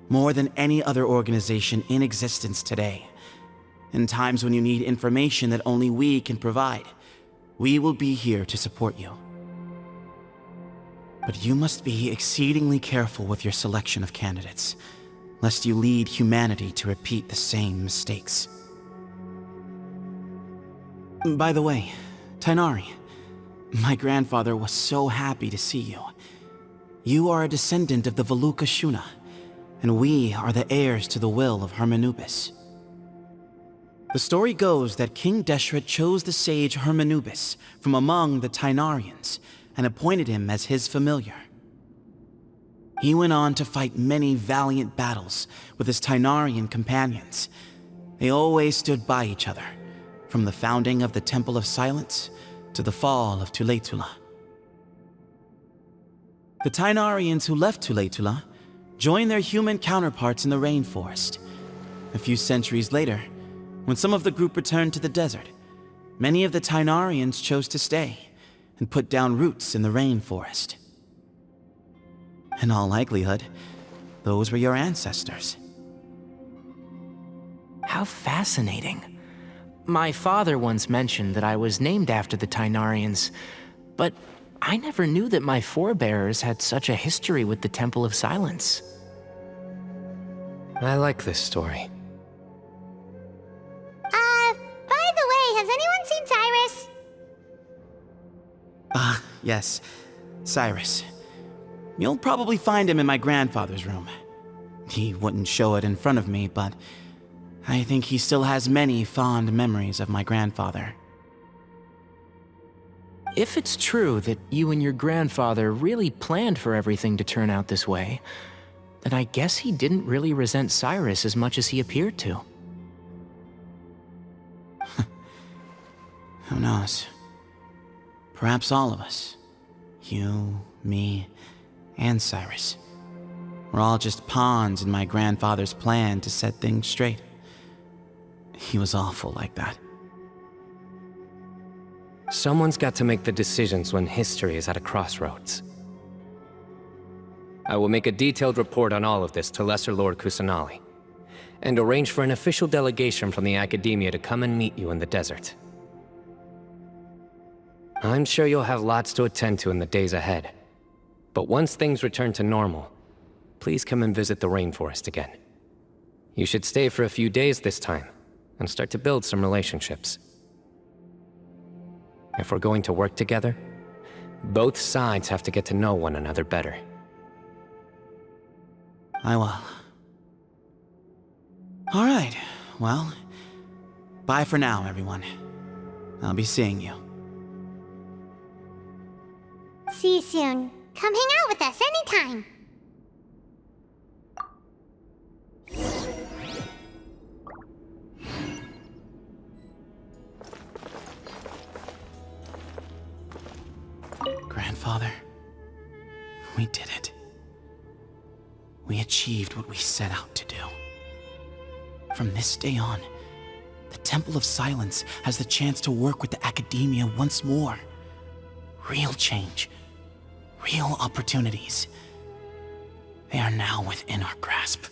more than any other organization in existence today. In times when you need information that only we can provide, we will be here to support you. But you must be exceedingly careful with your selection of candidates, lest you lead humanity to repeat the same mistakes. By the way, Tainari, my grandfather was so happy to see you. You are a descendant of the Veluca Shuna, and we are the heirs to the will of Hermanubis. The story goes that King Deshret chose the sage Hermanubis from among the Tainarians and appointed him as his familiar. He went on to fight many valiant battles with his Tainarian companions. They always stood by each other, from the founding of the Temple of Silence to the fall of Tuletula. The Tainarians who left Tuletula joined their human counterparts in the rainforest. A few centuries later, when some of the group returned to the desert, many of the Tainarians chose to stay and put down roots in the rainforest. In all likelihood, those were your ancestors. How fascinating. My father once mentioned that I was named after the Tainarians, but I never knew that my forebears had such a history with the Temple of Silence. I like this story. By the way, has anyone seen Cyrus? Yes, Cyrus. You'll probably find him in my grandfather's room. He wouldn't show it in front of me, but I think he still has many fond memories of my grandfather. If it's true that you and your grandfather really planned for everything to turn out this way, then I guess he didn't really resent Cyrus as much as he appeared to. Who knows? Perhaps all of us, you, me, and Cyrus, we're all just pawns in my grandfather's plan to set things straight. He was awful like that. Someone's got to make the decisions when history is at a crossroads. I will make a detailed report on all of this to Lesser Lord Kusanali, and arrange for an official delegation from the Academia to come and meet you in the desert. I'm sure you'll have lots to attend to in the days ahead, but once things return to normal, please come and visit the rainforest again. You should stay for a few days this time, and start to build some relationships. If we're going to work together, both sides have to get to know one another better. I will. All right, well, bye for now, everyone. I'll be seeing you. See you soon. Come hang out with us anytime. Grandfather, we did it. We achieved what we set out to do. From this day on, the Temple of Silence has the chance to work with the Academia once more. Real change, real opportunities. They are now within our grasp.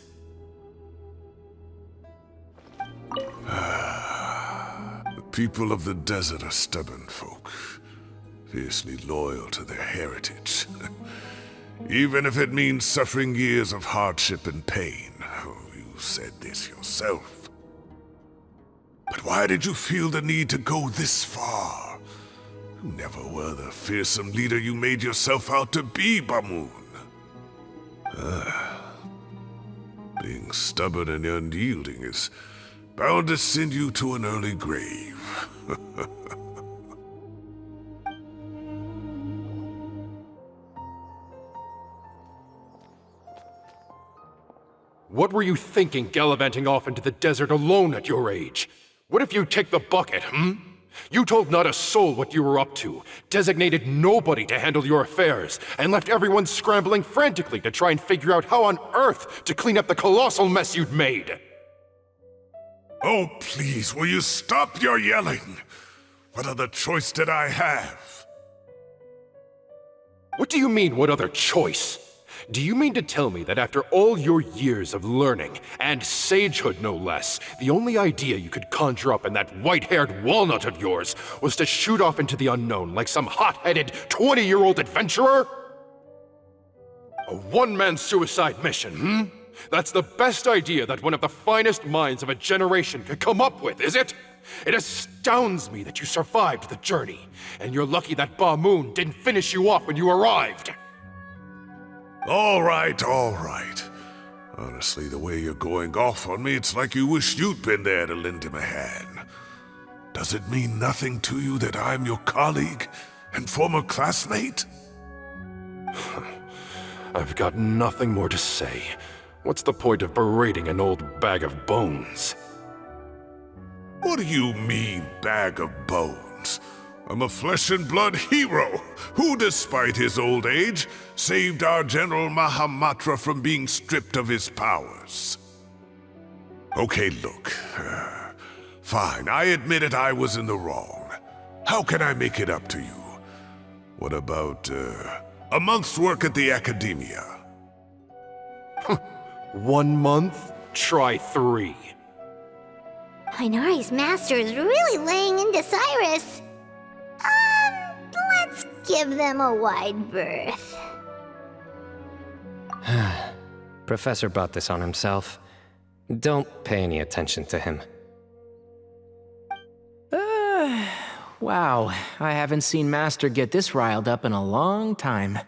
The people of the desert are stubborn folk, fiercely loyal to their heritage. Even if it means suffering years of hardship and pain. Oh, you said this yourself. But why did you feel the need to go this far? You never were the fearsome leader you made yourself out to be, Bamoon. Being stubborn and unyielding is bound to send you to an early grave. What were you thinking gallivanting off into the desert alone at your age? What if you take the bucket, You told not a soul what you were up to, designated nobody to handle your affairs, and left everyone scrambling frantically to try and figure out how on earth to clean up the colossal mess you'd made. Oh, please, will you stop your yelling? What other choice did I have? What do you mean, what other choice? Do you mean to tell me that after all your years of learning, and sagehood no less, the only idea you could conjure up in that white-haired walnut of yours was to shoot off into the unknown like some hot-headed 20-year-old adventurer? A one-man suicide mission, That's the best idea that one of the finest minds of a generation could come up with, is it? It astounds me that you survived the journey, and you're lucky that Ba Moon didn't finish you off when you arrived. All right. Honestly, the way you're going off on me, it's like you wish you'd been there to lend him a hand. Does it mean nothing to you that I'm your colleague and former classmate? I've got nothing more to say. What's the point of berating an old bag of bones? What do you mean, bag of bones? I'm a flesh and blood hero who, despite his old age, saved our General Mahamatra from being stripped of his powers. Okay, look. Fine, I admit it, I was in the wrong. How can I make it up to you? What about, a month's work at the Academia? 1 month? Try 3. Inari's master is really laying into Cyrus. Let's give them a wide berth. Professor brought this on himself. Don't pay any attention to him. Wow, I haven't seen Master get this riled up in a long time.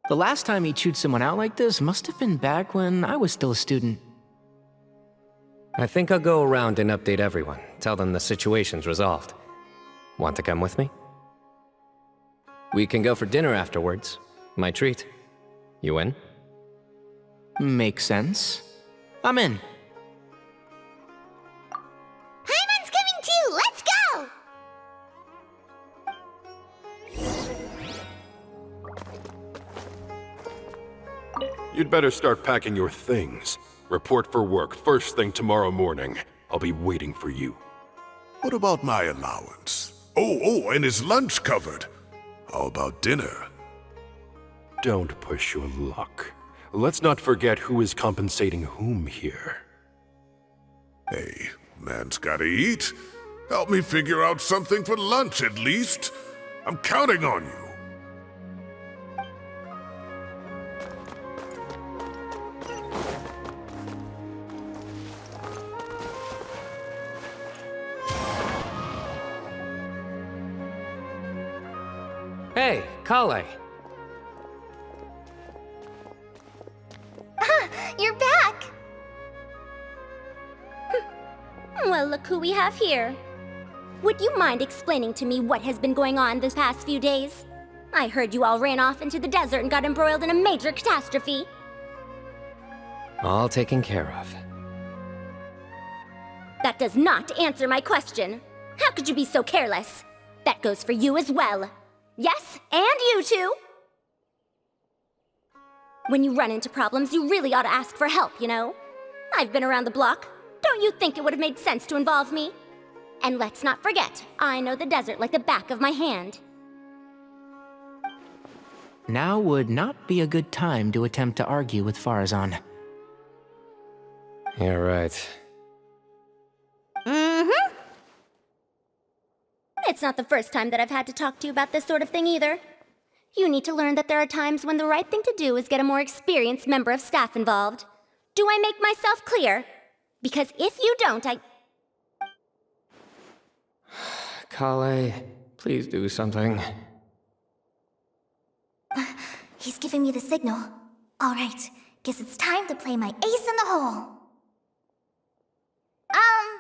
The last time he chewed someone out like this must have been back when I was still a student. I think I'll go around and update everyone, tell them the situation's resolved. Want to come with me? We can go for dinner afterwards. My treat. You in? Makes sense. I'm in. Paimon's coming too! Let's go! You'd better start packing your things. Report for work first thing tomorrow morning. I'll be waiting for you. What about my allowance? Oh, and his lunch covered. How about dinner? Don't push your luck. Let's not forget who is compensating whom here. Hey, man's gotta eat. Help me figure out something for lunch at least. I'm counting on you. Hey, Kale. You're back! Well, look who we have here. Would you mind explaining to me what has been going on this past few days? I heard you all ran off into the desert and got embroiled in a major catastrophe. All taken care of. That does not answer my question. How could you be so careless? That goes for you as well. Yes, and you too. When you run into problems, you really ought to ask for help, you know? I've been around the block. Don't you think it would have made sense to involve me? And let's not forget, I know the desert like the back of my hand. Now would not be a good time to attempt to argue with Farazan. You're right. Mm-hmm. It's not the first time that I've had to talk to you about this sort of thing either. You need to learn that there are times when the right thing to do is get a more experienced member of staff involved. Do I make myself clear? Because if you don't, Kale, please do something. He's giving me the signal. All right, guess it's time to play my ace in the hole.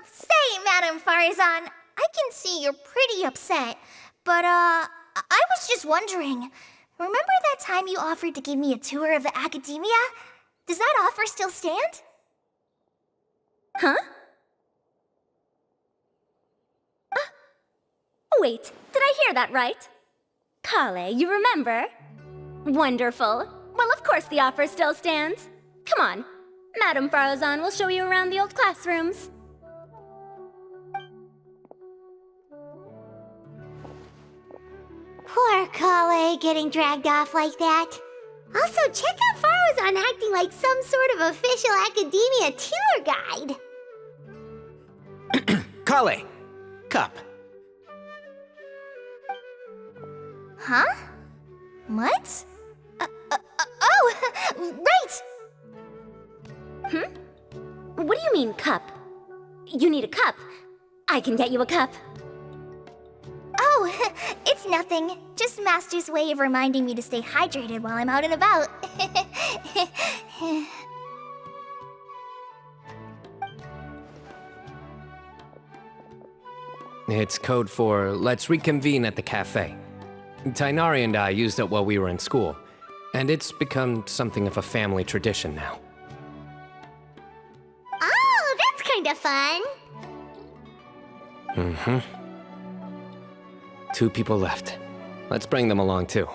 Say, Madame Farazan, I can see you're pretty upset, but, I was just wondering, remember that time you offered to give me a tour of the Academia? Does that offer still stand? Huh? Wait, did I hear that right? Kale, you remember? Wonderful. Well, of course the offer still stands. Come on. Madame Farozan will show you around the old classrooms. Poor Kale getting dragged off like that. Also, check out Farozan acting like some sort of official academia tour guide. Kale! Cup. Huh? What? Oh, right! What do you mean, cup? You need a cup. I can get you a cup. Oh, it's nothing. Just Master's way of reminding me to stay hydrated while I'm out and about. It's code for let's reconvene at the cafe. Tighnari and I used it while we were in school, and it's become something of a family tradition now. Oh, that's kind of fun. Mm-hmm. 2 people left. Let's bring them along, too.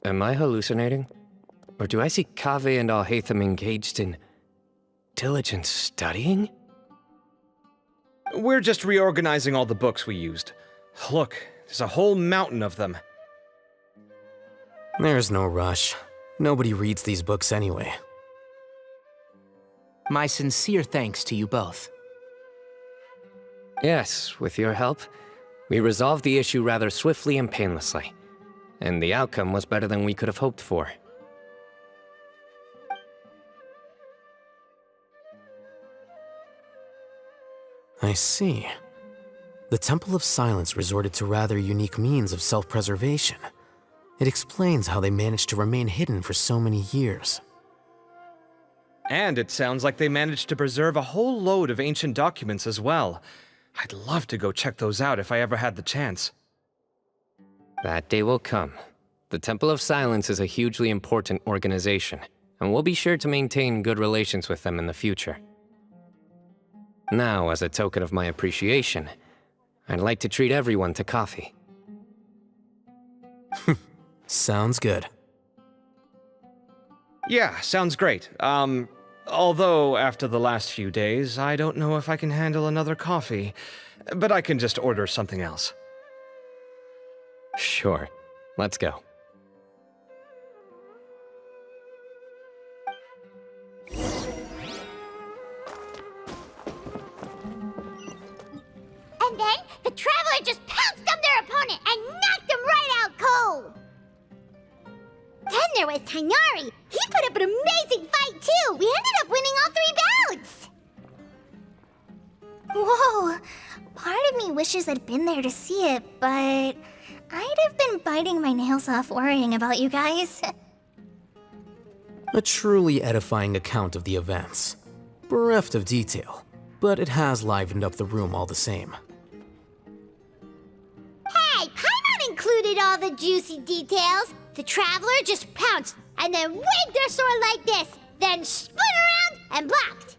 Am I hallucinating? Or do I see Kaveh and Alhaitham engaged in diligent studying? We're just reorganizing all the books we used. Look, there's a whole mountain of them. There's no rush. Nobody reads these books anyway. My sincere thanks to you both. Yes, with your help, we resolved the issue rather swiftly and painlessly. And the outcome was better than we could have hoped for. I see. The Temple of Silence resorted to rather unique means of self-preservation. It explains how they managed to remain hidden for so many years. And it sounds like they managed to preserve a whole load of ancient documents as well. I'd love to go check those out if I ever had the chance. That day will come. The Temple of Silence is a hugely important organization, and we'll be sure to maintain good relations with them in the future. Now, as a token of my appreciation, I'd like to treat everyone to coffee. Sounds good. Yeah, sounds great. Although after the last few days, I don't know if I can handle another coffee, but I can just order something else. Sure. Let's go. And then, the Traveler just pounced on their opponent and knocked him right out cold! Then there was Tighnari. He put up an amazing fight, too! We ended up winning all 3 bouts! Whoa! Part of me wishes I'd been there to see it, but I'd have been biting my nails off worrying about you guys. A truly edifying account of the events. Bereft of detail, but it has livened up the room all the same. Hey, Paimon included all the juicy details. The Traveler just pounced and then waved their sword like this, then spun around and blocked.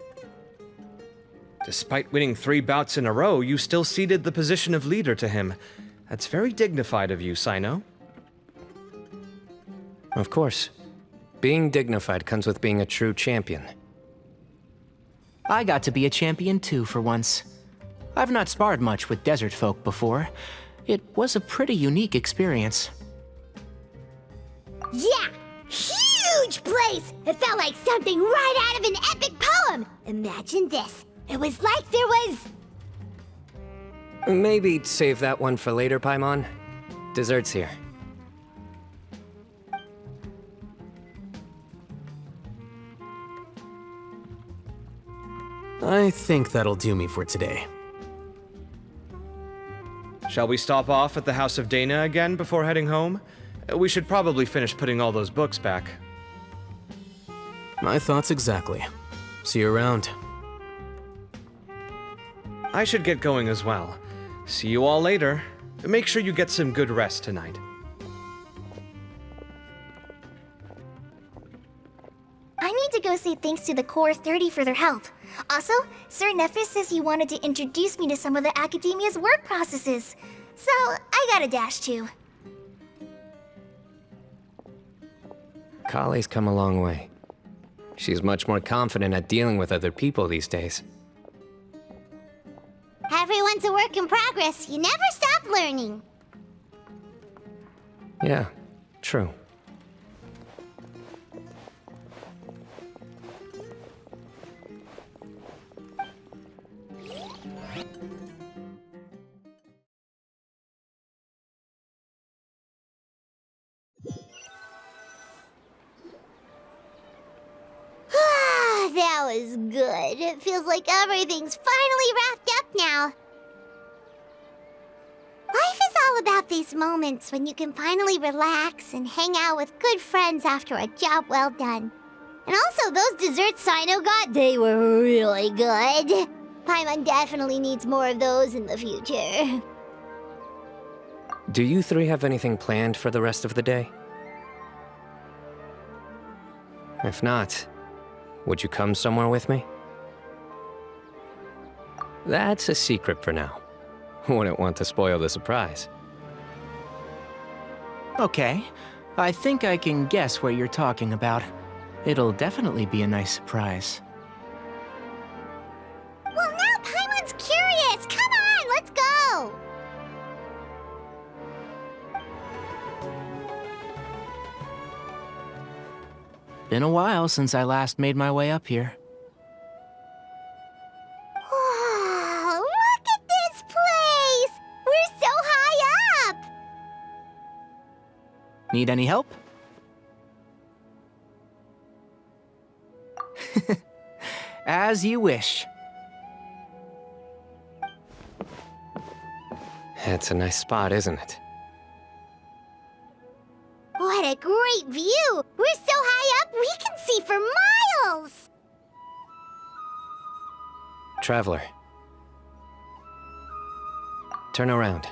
Despite winning 3 bouts in a row, you still ceded the position of leader to him. That's very dignified of you, Cyno. Of course. Being dignified comes with being a true champion. I got to be a champion too for once. I've not sparred much with desert folk before. It was a pretty unique experience. Yeah! Huge place! It felt like something right out of an epic poem! Imagine this. It was like there was... Maybe save that one for later, Paimon. Dessert's here. I think that'll do me for today. Shall we stop off at the House of Dana again before heading home? We should probably finish putting all those books back. My thoughts exactly. See you around. I should get going as well. See you all later. Make sure you get some good rest tonight. I need to go say thanks to the Core 30 for their help. Also, Sir Nephis says he wanted to introduce me to some of the Academia's work processes. So, I gotta dash too. Kali's come a long way. She's much more confident at dealing with other people these days. Everyone's a work in progress. You never stop learning. Yeah, true. That was good. It feels like everything's finally wrapped up now. Life is all about these moments when you can finally relax and hang out with good friends after a job well done. And also, those desserts Cyno got, they were really good. Paimon definitely needs more of those in the future. Do you three have anything planned for the rest of the day? If not, would you come somewhere with me? That's a secret for now. Wouldn't want to spoil the surprise. Okay, I think I can guess what you're talking about. It'll definitely be a nice surprise. Well, now Paimon's curious! Come on, let's go! Been a while since I last made my way up here. Wow, look at this place! We're so high up! Need any help? As you wish. It's a nice spot, isn't it? What a great view! We're so high up, we can see for miles! Traveler. Turn around.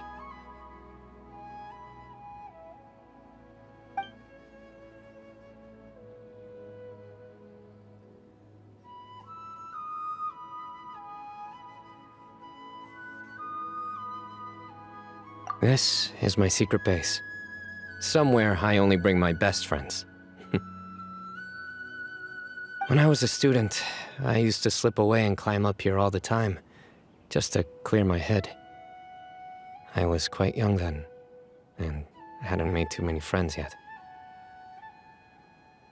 This is my secret base. Somewhere I only bring my best friends. When I was a student, I used to slip away and climb up here all the time, just to clear my head. I was quite young then, and hadn't made too many friends yet.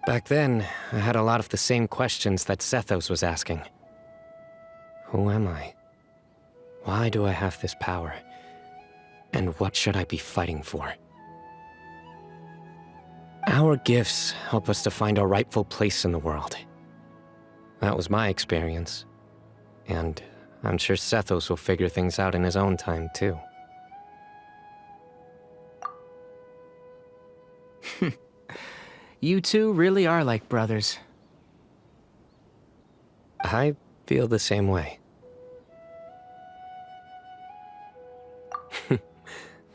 Back then, I had a lot of the same questions that Sethos was asking. Who am I? Why do I have this power? And what should I be fighting for? Our gifts help us to find our rightful place in the world. That was my experience. And I'm sure Sethos will figure things out in his own time, too. You two really are like brothers. I feel the same way.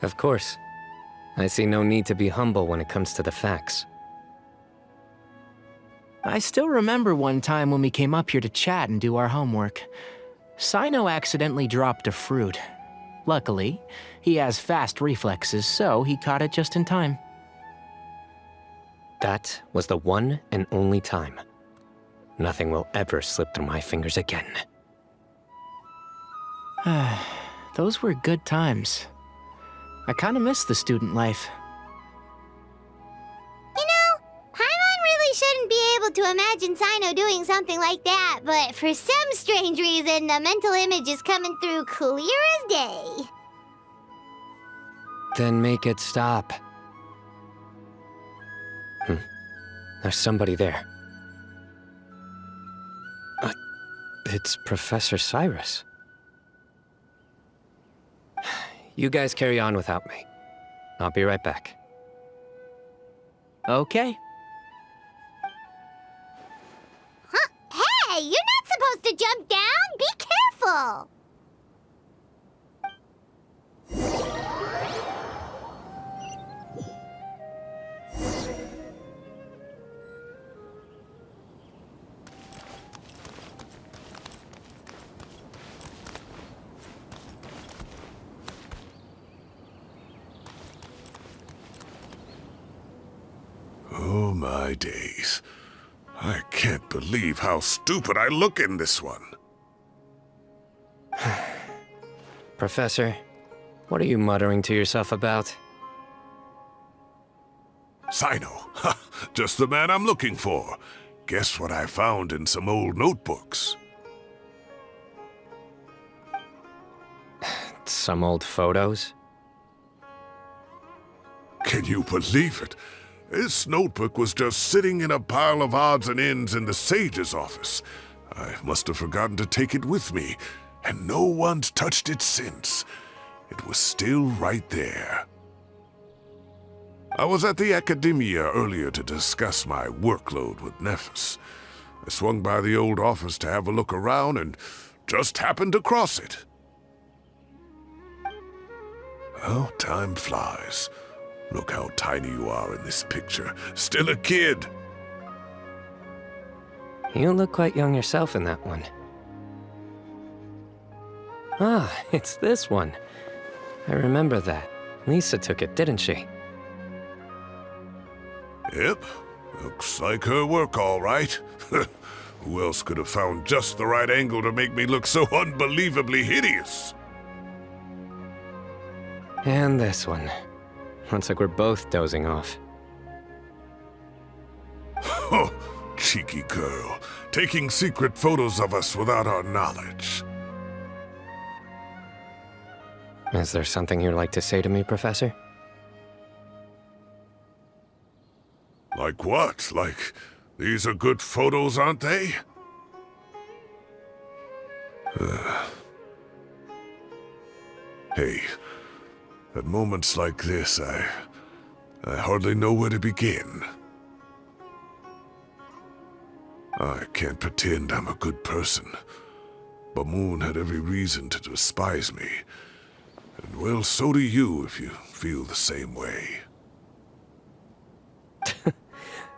Of course. I see no need to be humble when it comes to the facts. I still remember one time when we came up here to chat and do our homework. Cyno accidentally dropped a fruit. Luckily, he has fast reflexes, so he caught it just in time. That was the one and only time. Nothing will ever slip through my fingers again. Those were good times. I kinda miss the student life. You know, Paimon really shouldn't be able to imagine Cyno doing something like that, but for some strange reason, the mental image is coming through clear as day. Then make it stop. There's somebody there. It's Professor Cyrus. You guys carry on without me. I'll be right back. Okay. Huh? Hey, you're not supposed to jump down! Be careful! Oh my days. I can't believe how stupid I look in this one. Professor, what are you muttering to yourself about? Cyno. Ha! Just the man I'm looking for. Guess what I found in some old notebooks? Some old photos? Can you believe it? This notebook was just sitting in a pile of odds and ends in the sage's office. I must have forgotten to take it with me, and no one's touched it since. It was still right there. I was at the Academia earlier to discuss my workload with Nephis. I swung by the old office to have a look around and just happened to cross it. Well, time flies. Look how tiny you are in this picture. Still a kid. You look quite young yourself in that one. Ah, it's this one. I remember that. Lisa took it, didn't she? Yep. Looks like her work, all right. Who else could have found just the right angle to make me look so unbelievably hideous? And this one. Looks like we're both dozing off. Oh, cheeky girl. Taking secret photos of us without our knowledge. Is there something you'd like to say to me, Professor? Like what? Like, these are good photos, aren't they? Hey, at moments like this, I hardly know where to begin. I can't pretend I'm a good person. Bamoon had every reason to despise me. And well, so do you if you feel the same way.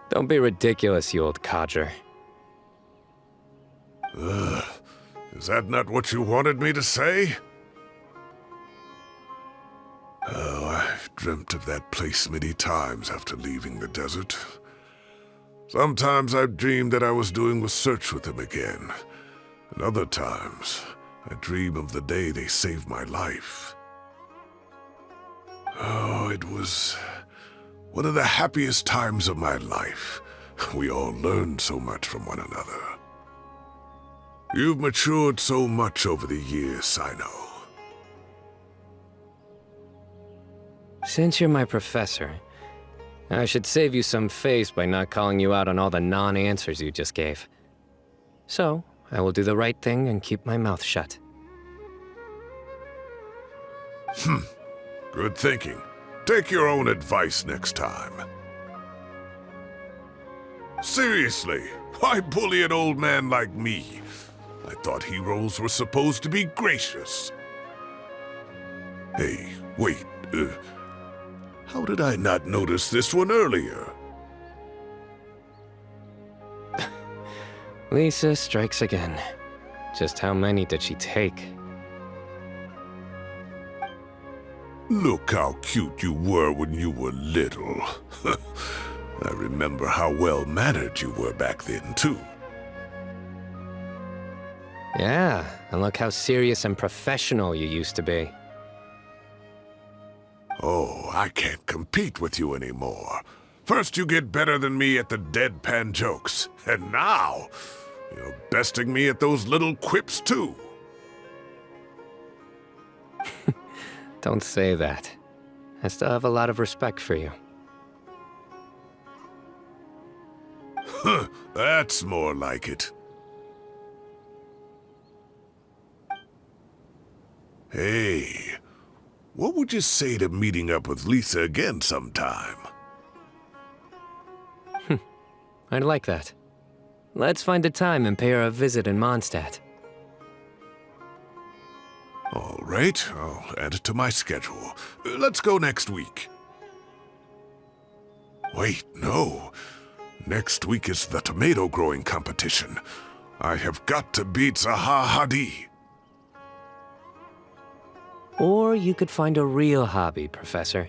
Don't be ridiculous, you old codger. Is that not what you wanted me to say? Oh, I've dreamt of that place many times after leaving the desert. Sometimes I've dreamed that I was doing research with them again. And other times, I dream of the day they saved my life. Oh, it was one of the happiest times of my life. We all learned so much from one another. You've matured so much over the years, Cyno. Since you're my professor, I should save you some face by not calling you out on all the non-answers you just gave. So, I will do the right thing and keep my mouth shut. Good thinking. Take your own advice next time. Seriously, why bully an old man like me? I thought heroes were supposed to be gracious. Hey, wait, how did I not notice this one earlier? Lisa strikes again. Just how many did she take? Look how cute you were when you were little. I remember how well-mannered you were back then, too. Yeah, and look how serious and professional you used to be. Oh, I can't compete with you anymore. First you get better than me at the deadpan jokes, and now you're besting me at those little quips, too. Don't say that. I still have a lot of respect for you. That's more like it. Hey, what would you say to meeting up with Lisa again sometime? I'd like that. Let's find a time and pay her a visit in Mondstadt. All right, I'll add it to my schedule. Let's go next week. Wait, no. Next week is the tomato growing competition. I have got to beat Zaha Hadi. Or you could find a real hobby, Professor.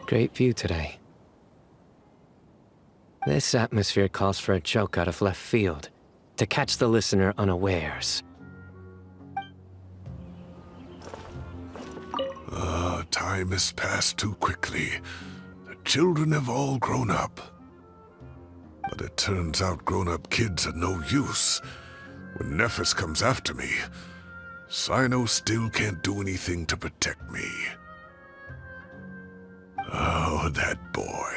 Great view today. This atmosphere calls for a joke out of left field, to catch the listener unawares. Time has passed too quickly. The children have all grown up. But it turns out grown-up kids are no use. When Nephis comes after me, Cyno still can't do anything to protect me. Oh, that boy.